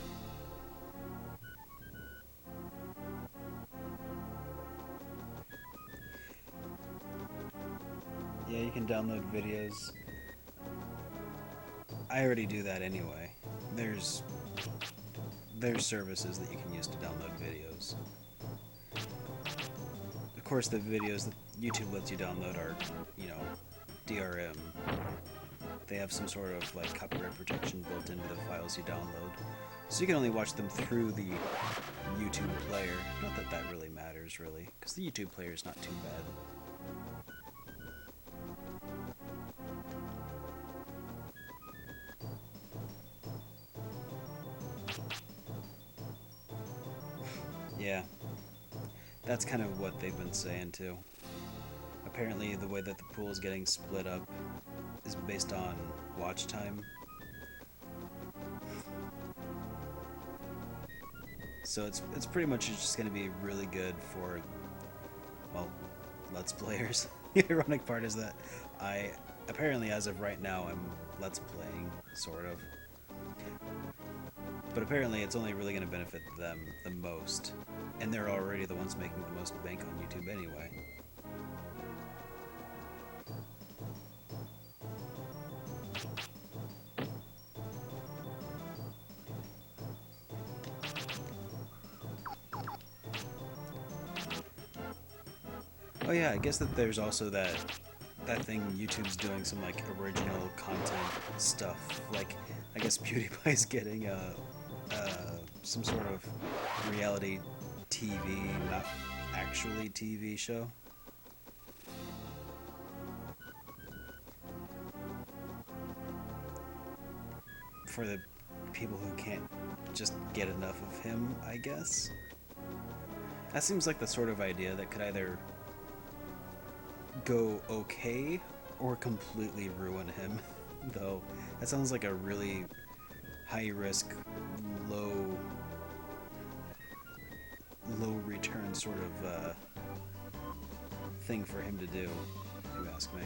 Yeah, you can download videos. I already do that anyway. There's services that you can use to download videos. Of course, the videos that YouTube lets you download are, you know, DRM. They have some sort of like copyright protection built into the files you download, so you can only watch them through the YouTube player. Not that that really matters, really, because the YouTube player is not too bad. Yeah, that's kind of what they've been saying too. Apparently, the way that the pool is getting split up is based on watch time. So it's pretty much just going to be really good for, well, Let's Players. The ironic part is that I, apparently as of right now, I'm Let's Playing, sort of. But apparently it's only really going to benefit them the most. And they're already the ones making the most bank on YouTube anyway. Oh yeah, I guess that there's also that thing YouTube's doing some like original content stuff. Like I guess PewDiePie's getting some sort of reality TV, not actually TV show. For the people who can't just get enough of him, I guess. That seems like the sort of idea that could either go okay or completely ruin him. Though that sounds like a really high risk, low return sort of thing for him to do, if you ask me.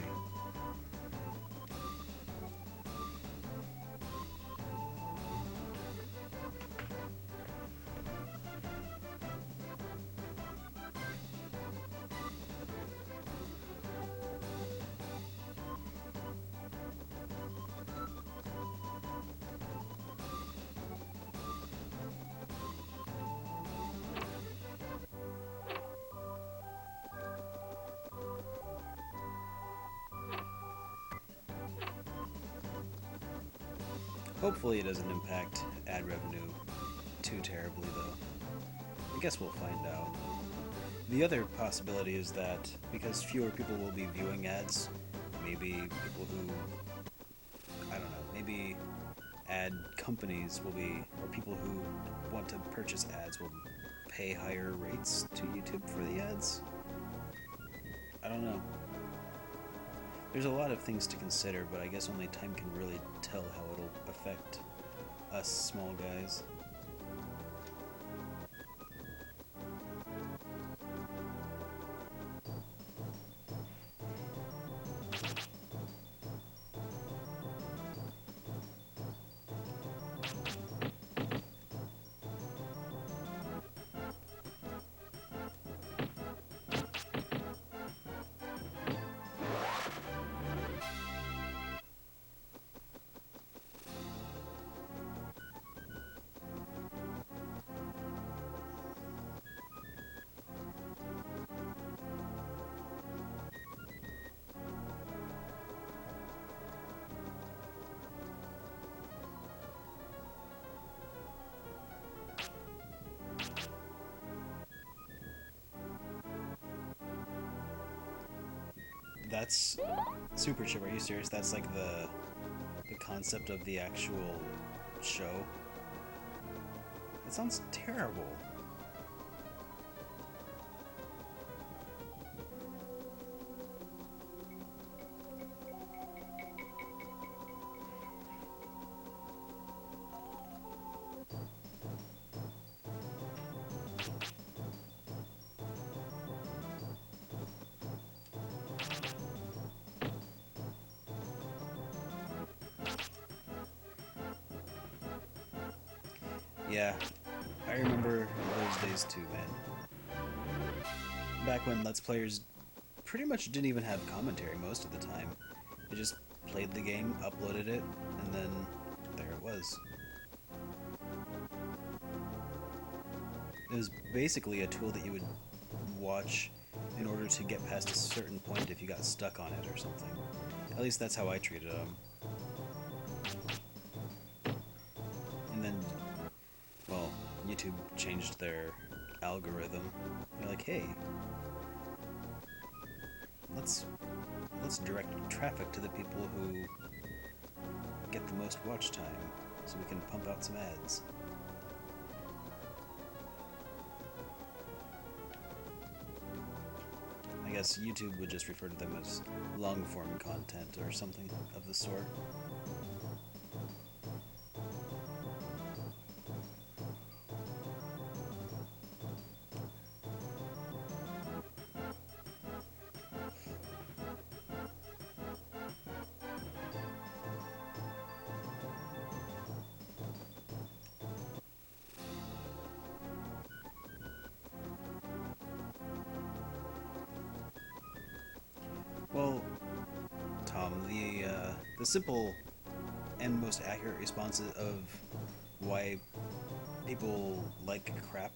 Hopefully it doesn't impact ad revenue too terribly, though. I guess we'll find out. The other possibility is that because fewer people will be viewing ads, maybe people who, I don't know, maybe ad companies will be, or people who want to purchase ads will pay higher rates to YouTube for the ads. I don't know. There's a lot of things to consider, but I guess only time can really tell how it'll affect us small guys. That's Super Chip. Are you serious? That's like the concept of the actual show? That sounds terrible. Yeah, I remember those days too, man. Back when Let's Players pretty much didn't even have commentary most of the time. They just played the game, uploaded it, and then there it was. It was basically a tool that you would watch in order to get past a certain point if you got stuck on it or something. At least that's how I treated them. And then, well, YouTube changed their algorithm. They're like, hey, let's direct traffic to the people who get the most watch time, so we can pump out some ads. I guess YouTube would just refer to them as long-form content or something of the sort. Well, Tom, the simple and most accurate response of why people like crap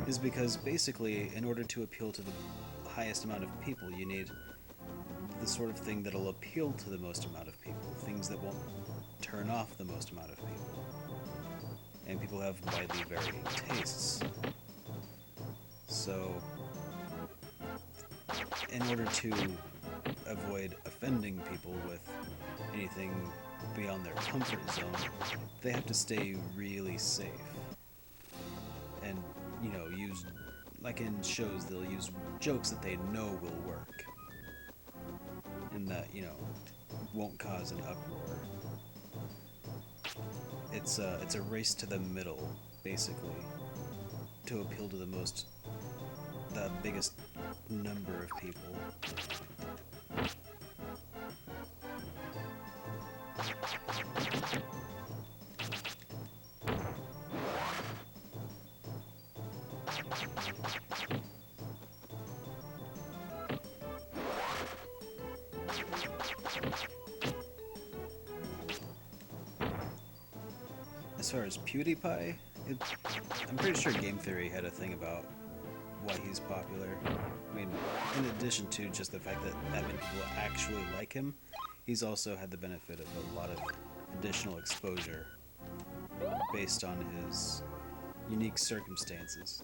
is because basically, in order to appeal to the highest amount of people, you need the sort of thing that'll appeal to the most amount of people, things that won't turn off the most amount of people. And people have widely varying tastes. So, in order to avoid offending people with anything beyond their comfort zone, they have to stay really safe. And, use, like in shows, they'll use jokes that they know will work. And that, won't cause an uproar. It's a race to the middle, basically, to appeal to the biggest number of people. As far as PewDiePie, I'm pretty sure Game Theory had a thing about why he's popular. I mean, in addition to just the fact that many people actually like him, he's also had the benefit of a lot of additional exposure based on his unique circumstances.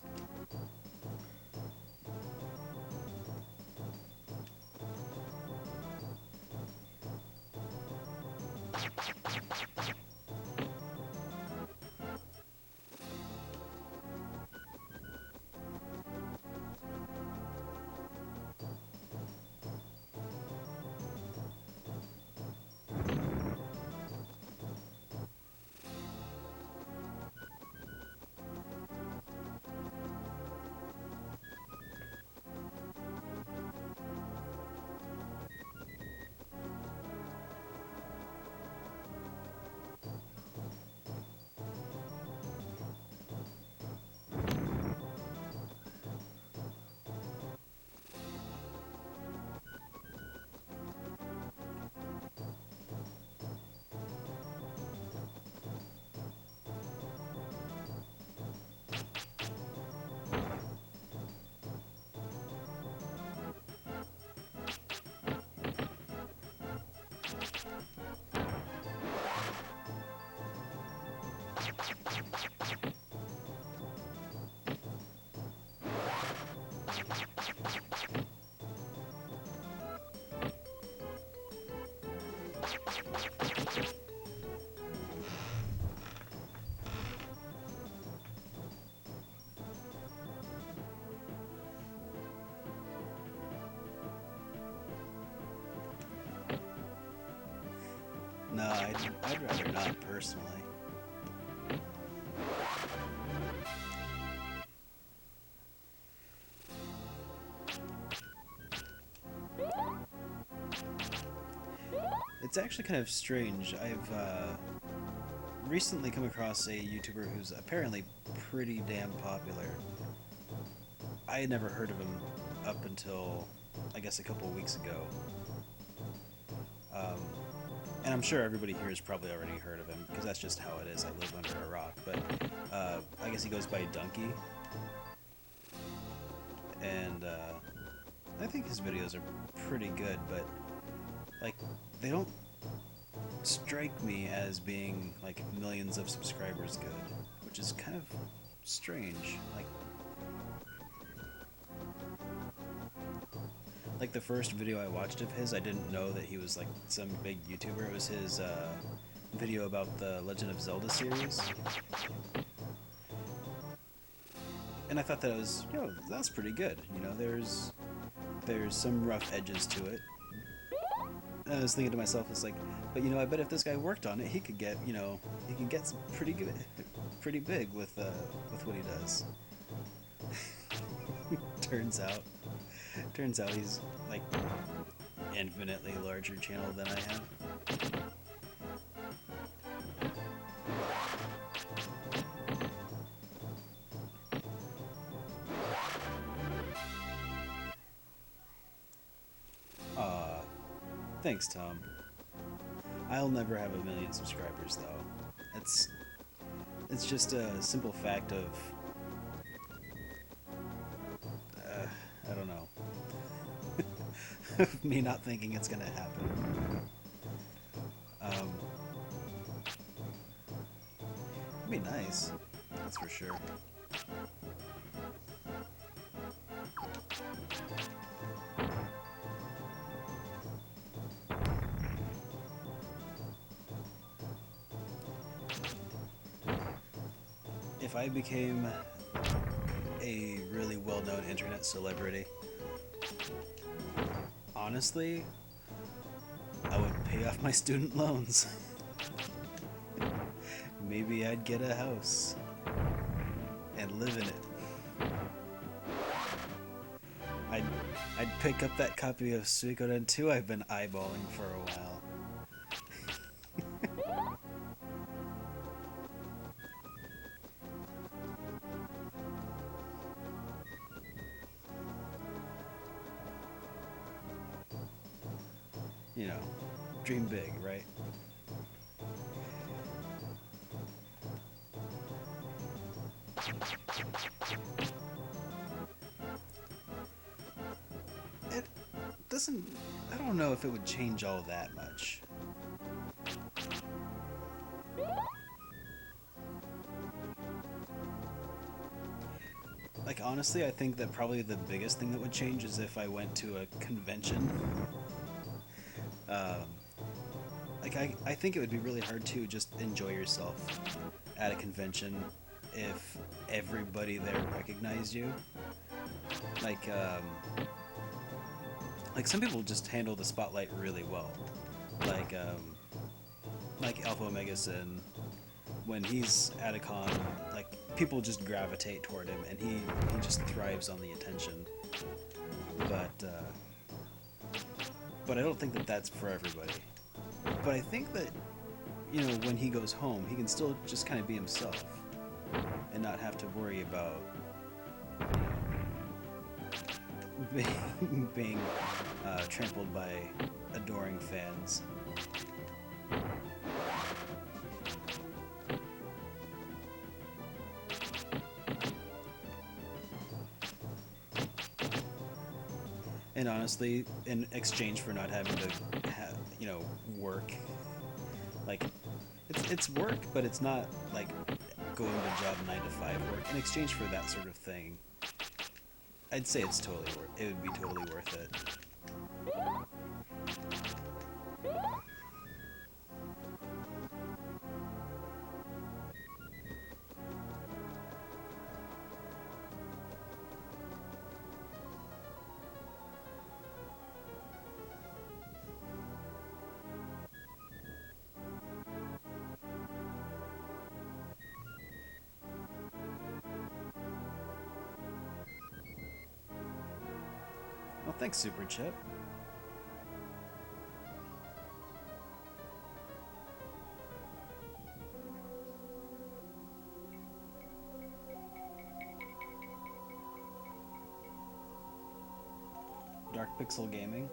No, I'd rather not, personally. It's actually kind of strange. I've recently come across a YouTuber who's apparently pretty damn popular. I had never heard of him up until, I guess, a couple weeks ago. Um, and I'm sure everybody here has probably already heard of him, because that's just how it is. I live under a rock. But I guess he goes by Donkey. And I think his videos are pretty good, but like, they don't strike me as being like millions of subscribers good, which is kind of strange. Like the first video I watched of his, I didn't know that he was like some big YouTuber. It was his video about the Legend of Zelda series. And I thought that it was, that's pretty good. There's some rough edges to it. And I was thinking to myself, it's like, but I bet if this guy worked on it, he could get, he could get some pretty good, pretty big with what he does. Turns out he's like infinitely larger channel than I have. Aw, thanks, Tom. I'll never have 1,000,000 subscribers though. It's just a simple fact of I don't know. Me not thinking it's gonna happen. It'd be nice, that's for sure. If I became a really well-known internet celebrity, honestly, I would pay off my student loans. Maybe I'd get a house and live in it. I'd pick up that copy of Suikoden 2 I've been eyeballing for a while. Dream big, right? It doesn't... I don't know if it would change all that much. Like, honestly, I think that probably the biggest thing that would change is if I went to a convention. I think it would be really hard to just enjoy yourself at a convention if everybody there recognized you. Like some people just handle the spotlight really well. Like Alpha Omega Sin, when he's at a con, like, people just gravitate toward him, and he just thrives on the attention. But I don't think that that's for everybody. But I think that, when he goes home, he can still just kind of be himself and not have to worry about being trampled by adoring fans. And honestly, in exchange for not having to work, like, it's work, but it's not like going to job 9 to 5 work. In exchange for that sort of thing, I'd say it would be totally worth it. Well, thanks, Super Chip. Pixel Gaming.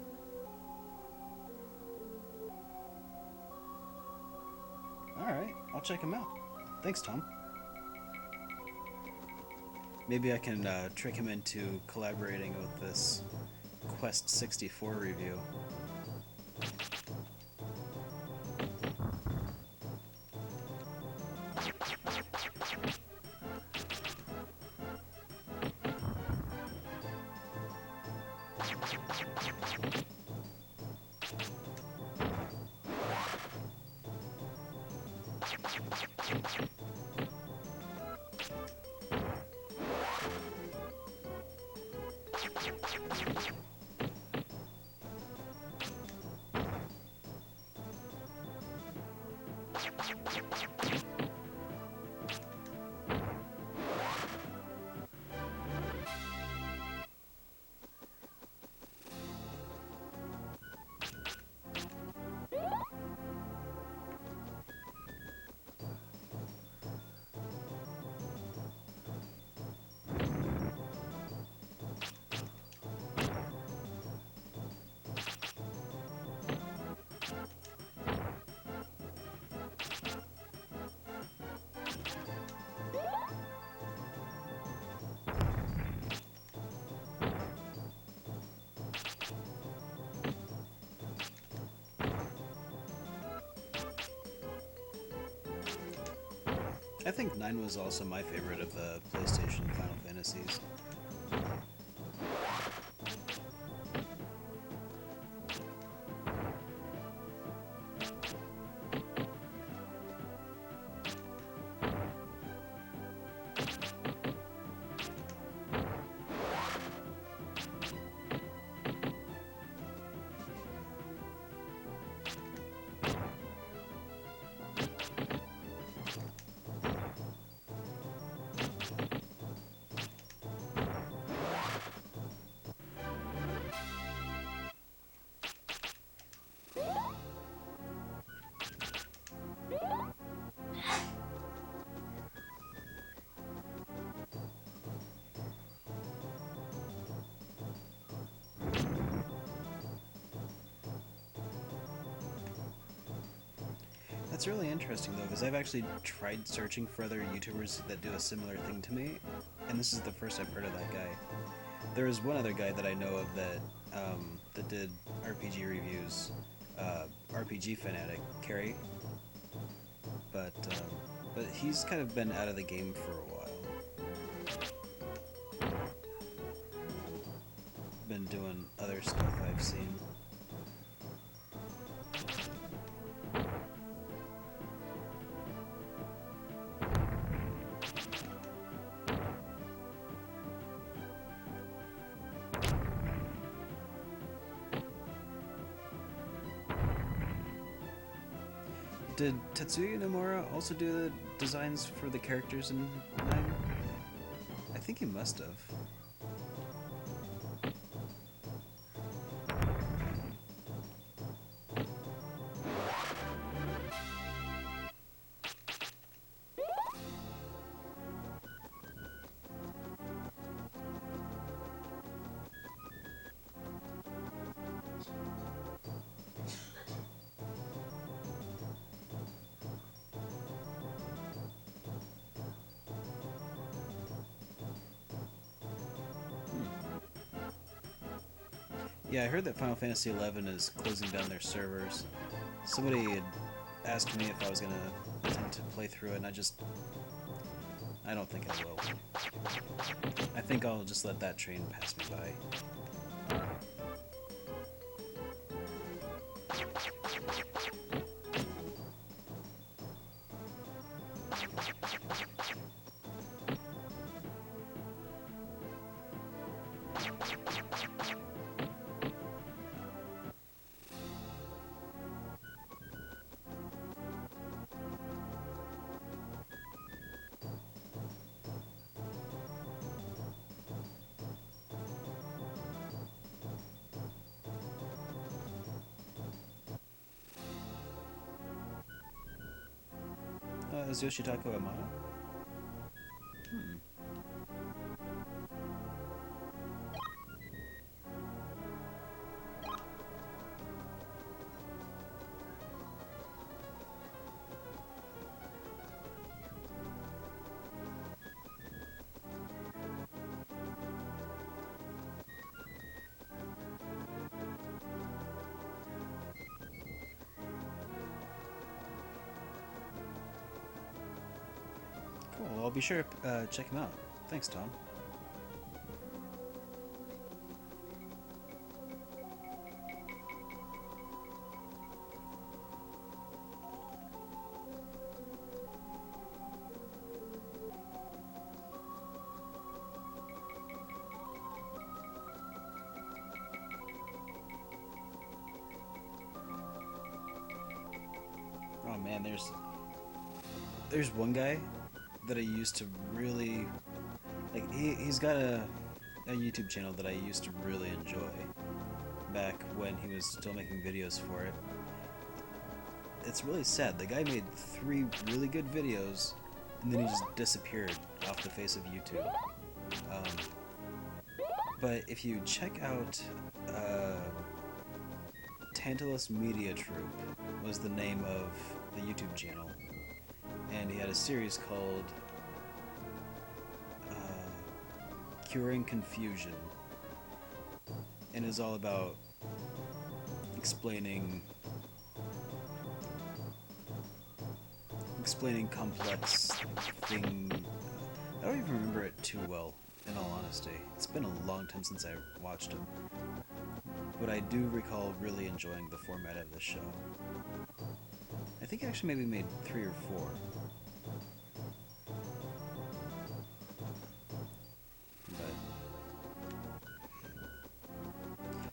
Alright, I'll check him out. Thanks, Tom. Maybe I can trick him into collaborating with this Quest 64 review. I think 9 was also my favorite of the PlayStation Final Fantasies. That's really interesting though, because I've actually tried searching for other YouTubers that do a similar thing to me, and this is the first I've heard of that guy. There is one other guy that I know of that that did RPG reviews, RPG Fanatic, Carrie, but he's kind of been out of the game for a while. Been doing other stuff I've seen. Did Tetsuya Nomura also do the designs for the characters in 9? I think he must have. Yeah, I heard that Final Fantasy XI is closing down their servers. Somebody had asked me if I was going to attempt to play through it, and I don't think I will. I think I'll just let that train pass me by. Is Yoshitaka Amada? Cool. Well, I'll be sure to check him out. Thanks, Tom. Oh man, there's one guy that I used to really like. He's got a YouTube channel that I used to really enjoy back when he was still making videos for it. It's really sad. The guy made 3 really good videos, and then he just disappeared off the face of YouTube. But if you check out Tantalus Media Troupe was the name of the YouTube channel, and he had a series called Curing Confusion, and is all about explaining complex thing. I don't even remember it too well, in all honesty. It's been a long time since I watched him, but I do recall really enjoying the format of this show. I think he actually maybe made 3 or 4.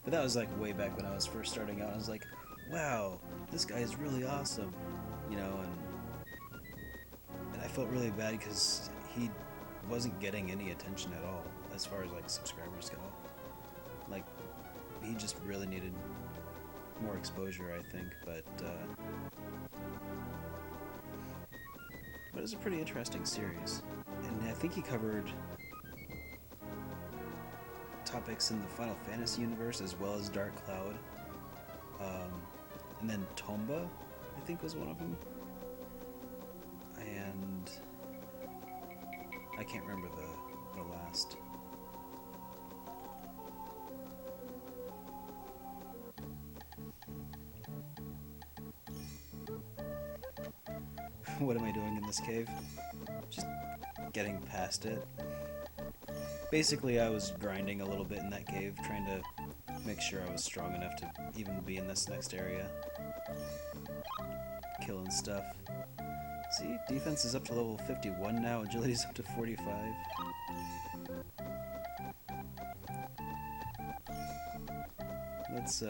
But that was like way back when I was first starting out. I was like, wow, this guy is really awesome, you know, and I felt really bad because he wasn't getting any attention at all as far as like subscribers go. Like, he just really needed more exposure, I think, but it was a pretty interesting series, and I think he covered topics in the Final Fantasy universe as well as Dark Cloud, and then Tomba, I think, was one of them, and I can't remember the last. What am I doing in this cave? Just getting past it. Basically, I was grinding a little bit in that cave, trying to make sure I was strong enough to even be in this next area. Killing stuff. See, defense is up to level 51 now, agility's up to 45. Let's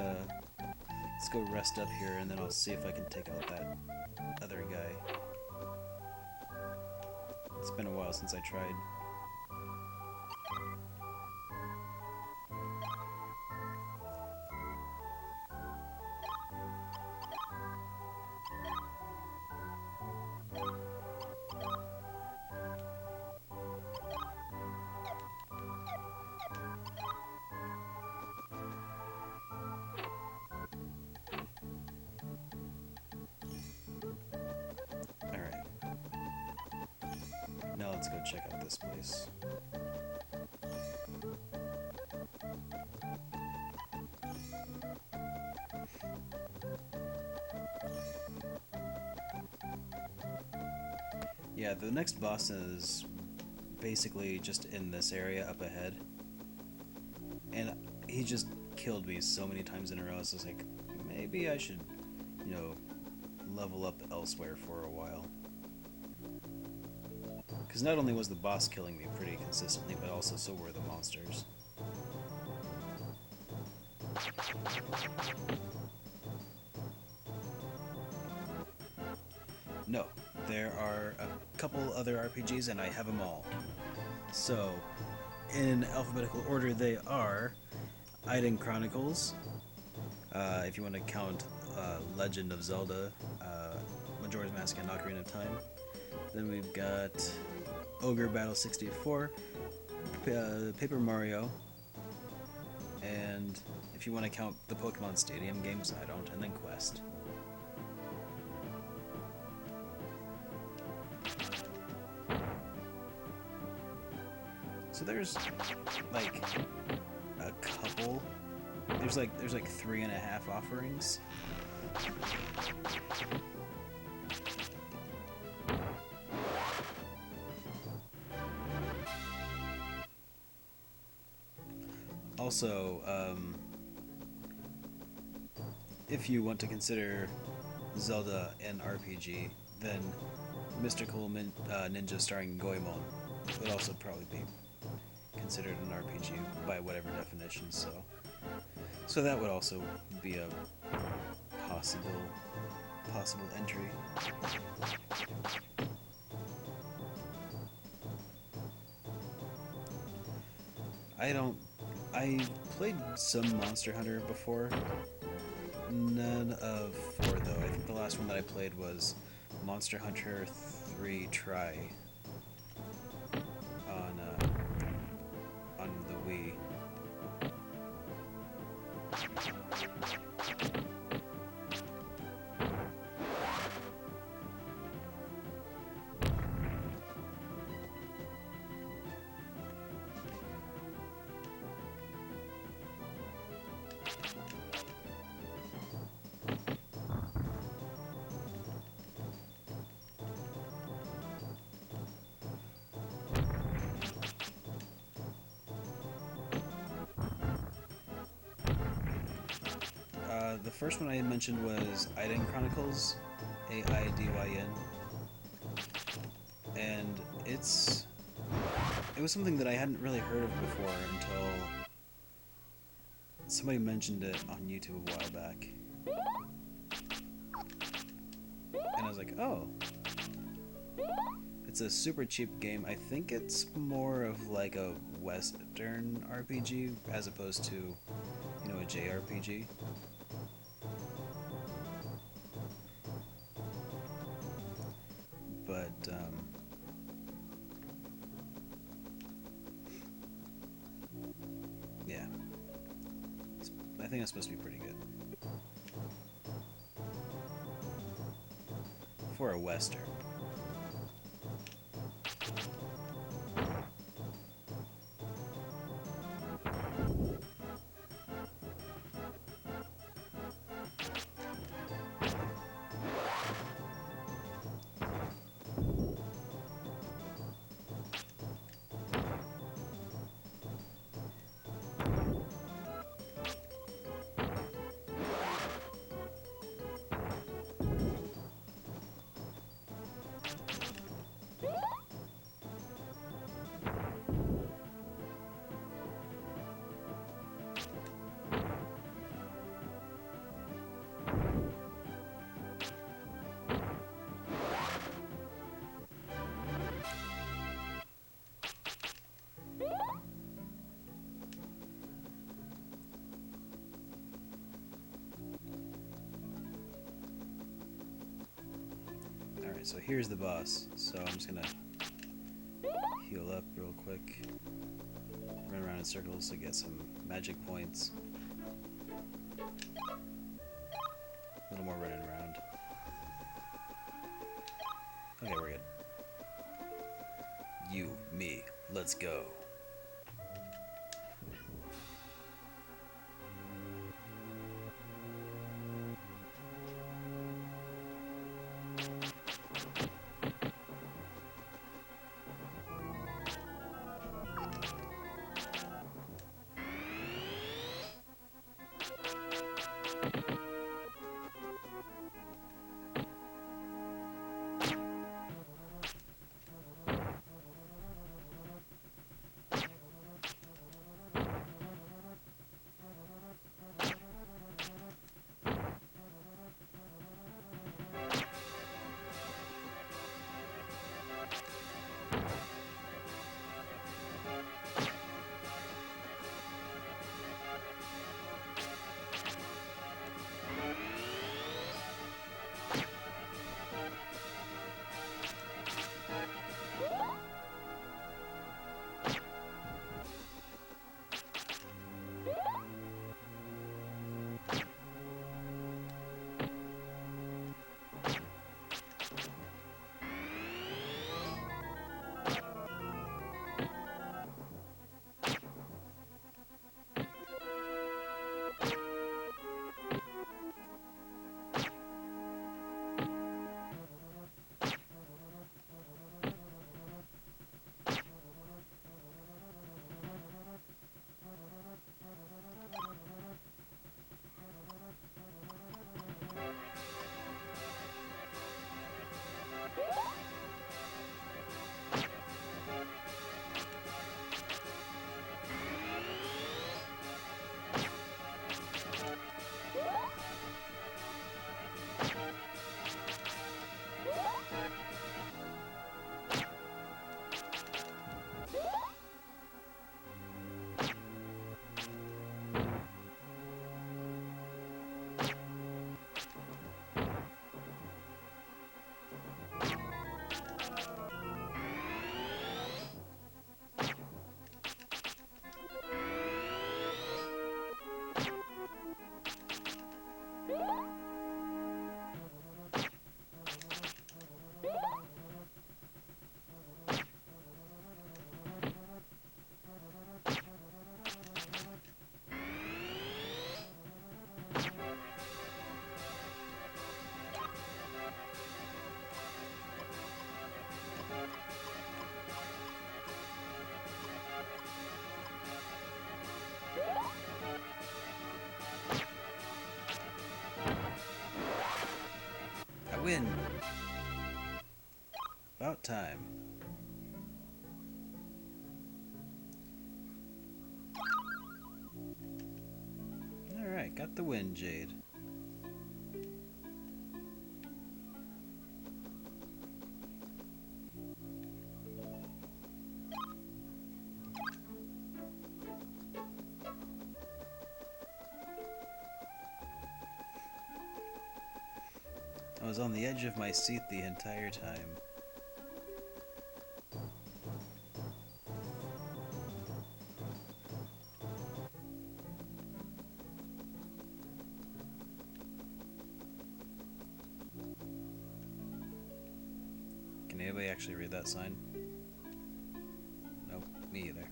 go rest up here, and then I'll see if I can take out that other guy. It's been a while since I tried. Now let's go check out this place. Yeah, the next boss is basically just in this area up ahead. And he just killed me so many times in a row. So it's like, maybe I should, you know, level up elsewhere for a while. Because not only was the boss killing me pretty consistently, but also so were the monsters. No, there are a couple other RPGs and I have them all. So, in alphabetical order they are Eiden Chronicles, if you want to count Legend of Zelda, Majora's Mask and Ocarina of Time. Then we've got Ogre Battle 64, Paper Mario, and if you want to count the Pokemon Stadium games, I don't, and then Quest. So there's like a couple. There's like 3.5 offerings. Also, if you want to consider Zelda an RPG, then Mystical Ninja starring Goemon would also probably be considered an RPG by whatever definition. So that would also be a possible entry. I played some Monster Hunter before. None of 4 though. I think the last one that I played was Monster Hunter 3 Try on the Wii. The first one I had mentioned was Aiden Chronicles, Aidyn, and it was something that I hadn't really heard of before until somebody mentioned it on YouTube a while back, and I was like, oh, it's a super cheap game. I think it's more of like a Western RPG as opposed to, a JRPG. But yeah, I think it's supposed to be pretty good for a Western. Alright, so here's the boss. So I'm just gonna heal up real quick. Run around in circles to get some magic points. A little more running around. Okay, we're good. You, me, let's go. win! About time. Alright, got the win, Jade. I was on the edge of my seat the entire time. Can anybody actually read that sign? Nope, me either.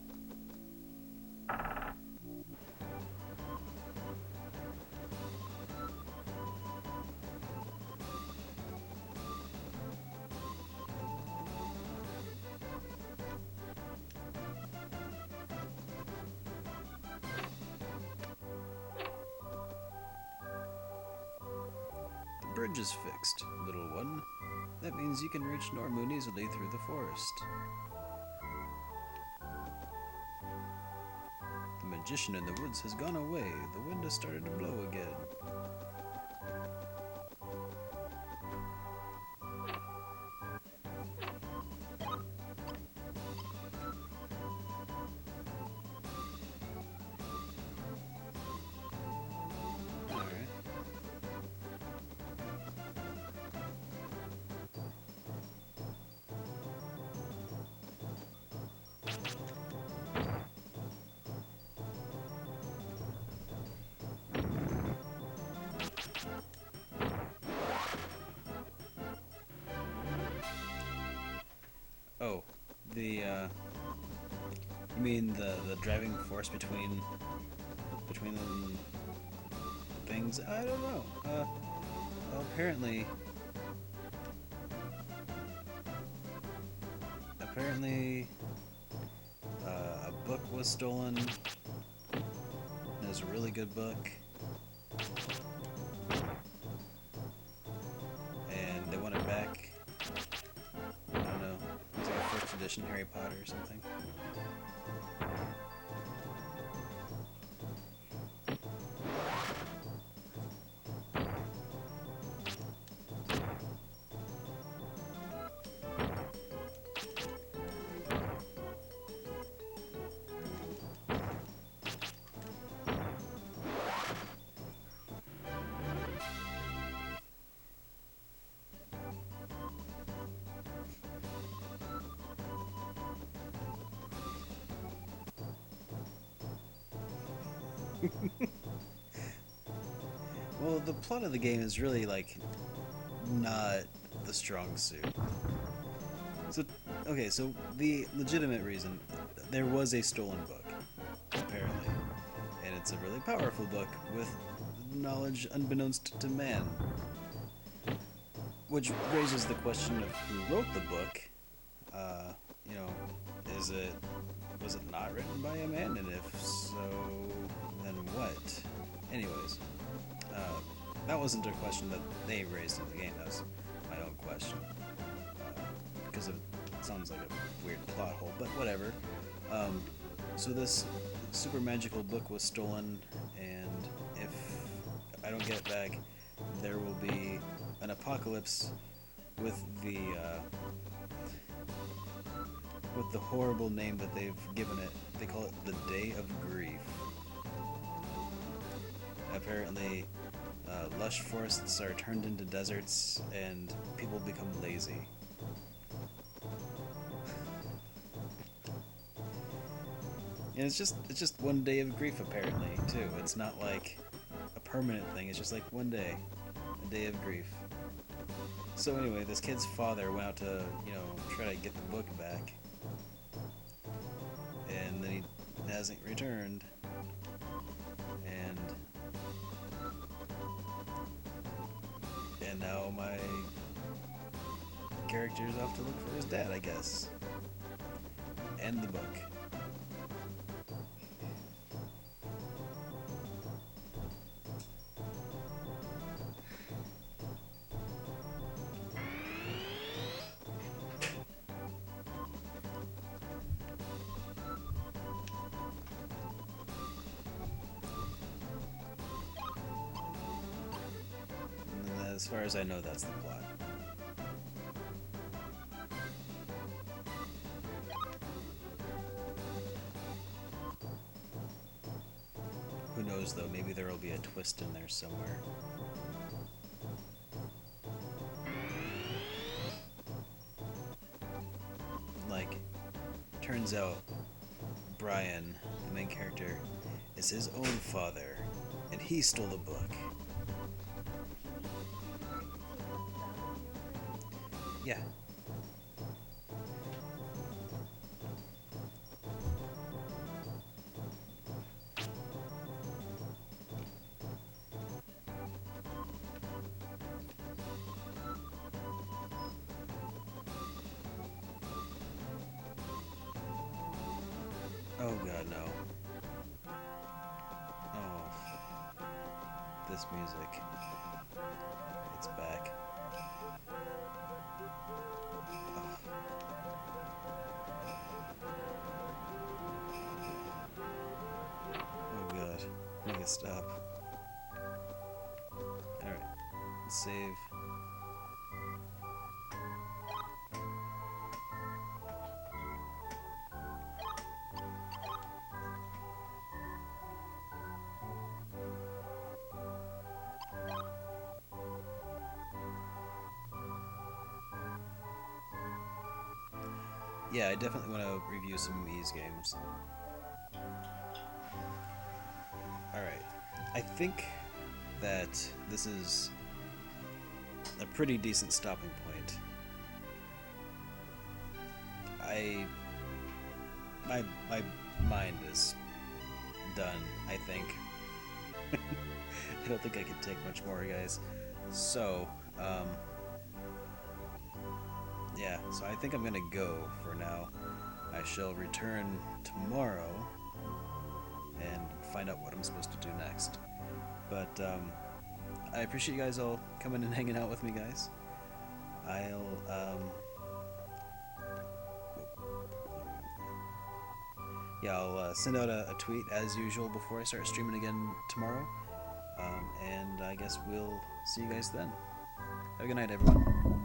The bridge is fixed, little one. That means you can reach Normoon easily through the forest. The magician in the woods has gone away. The wind has started to blow again. Alright. Oh, you mean the driving force between the things? I don't know. Well, apparently, a book was stolen. It was a really good book, and they want it back. I don't know. It's like a first edition Harry Potter or something. Well, the plot of the game is really, like, not the strong suit. So, okay, so the legitimate reason, there was a stolen book, apparently. And it's a really powerful book with knowledge unbeknownst to man. Which raises the question of who wrote the book. You know, was it not written by a man? And if so, then what? Anyways, that wasn't a question that they raised in the game. That was my own question. Because it sounds like a weird plot hole, but whatever. So this super magical book was stolen, and if I don't get it back, there will be an apocalypse with the horrible name that they've given it. They call it the Day of Grief. Apparently, lush forests are turned into deserts, and people become lazy. And it's just one day of grief, apparently, too. It's not like a permanent thing. It's just like one day, a day of grief. So anyway, this kid's father went out to, try to get the book back. And then he hasn't returned. And now my character's off to look for his dad, I guess. And the book. As far as I know, that's the plot. Who knows, though? Maybe there will be a twist in there somewhere. Like, turns out Brian, the main character, is his own father, and he stole the book. Yeah. Oh god, no. Oh. This music. It's back. Oh. Oh god. Make it stop. Alright. Save. Yeah, I definitely want to review some of these games. Alright. I think that this is a pretty decent stopping point. My mind is done, I think. I don't think I can take much more, guys. So, yeah, so I think I'm gonna go for now. I shall return tomorrow and find out what I'm supposed to do next. But, I appreciate you guys all coming and hanging out with me, guys. I'll send out a tweet as usual before I start streaming again tomorrow. And I guess we'll see you guys then. Have a good night, everyone.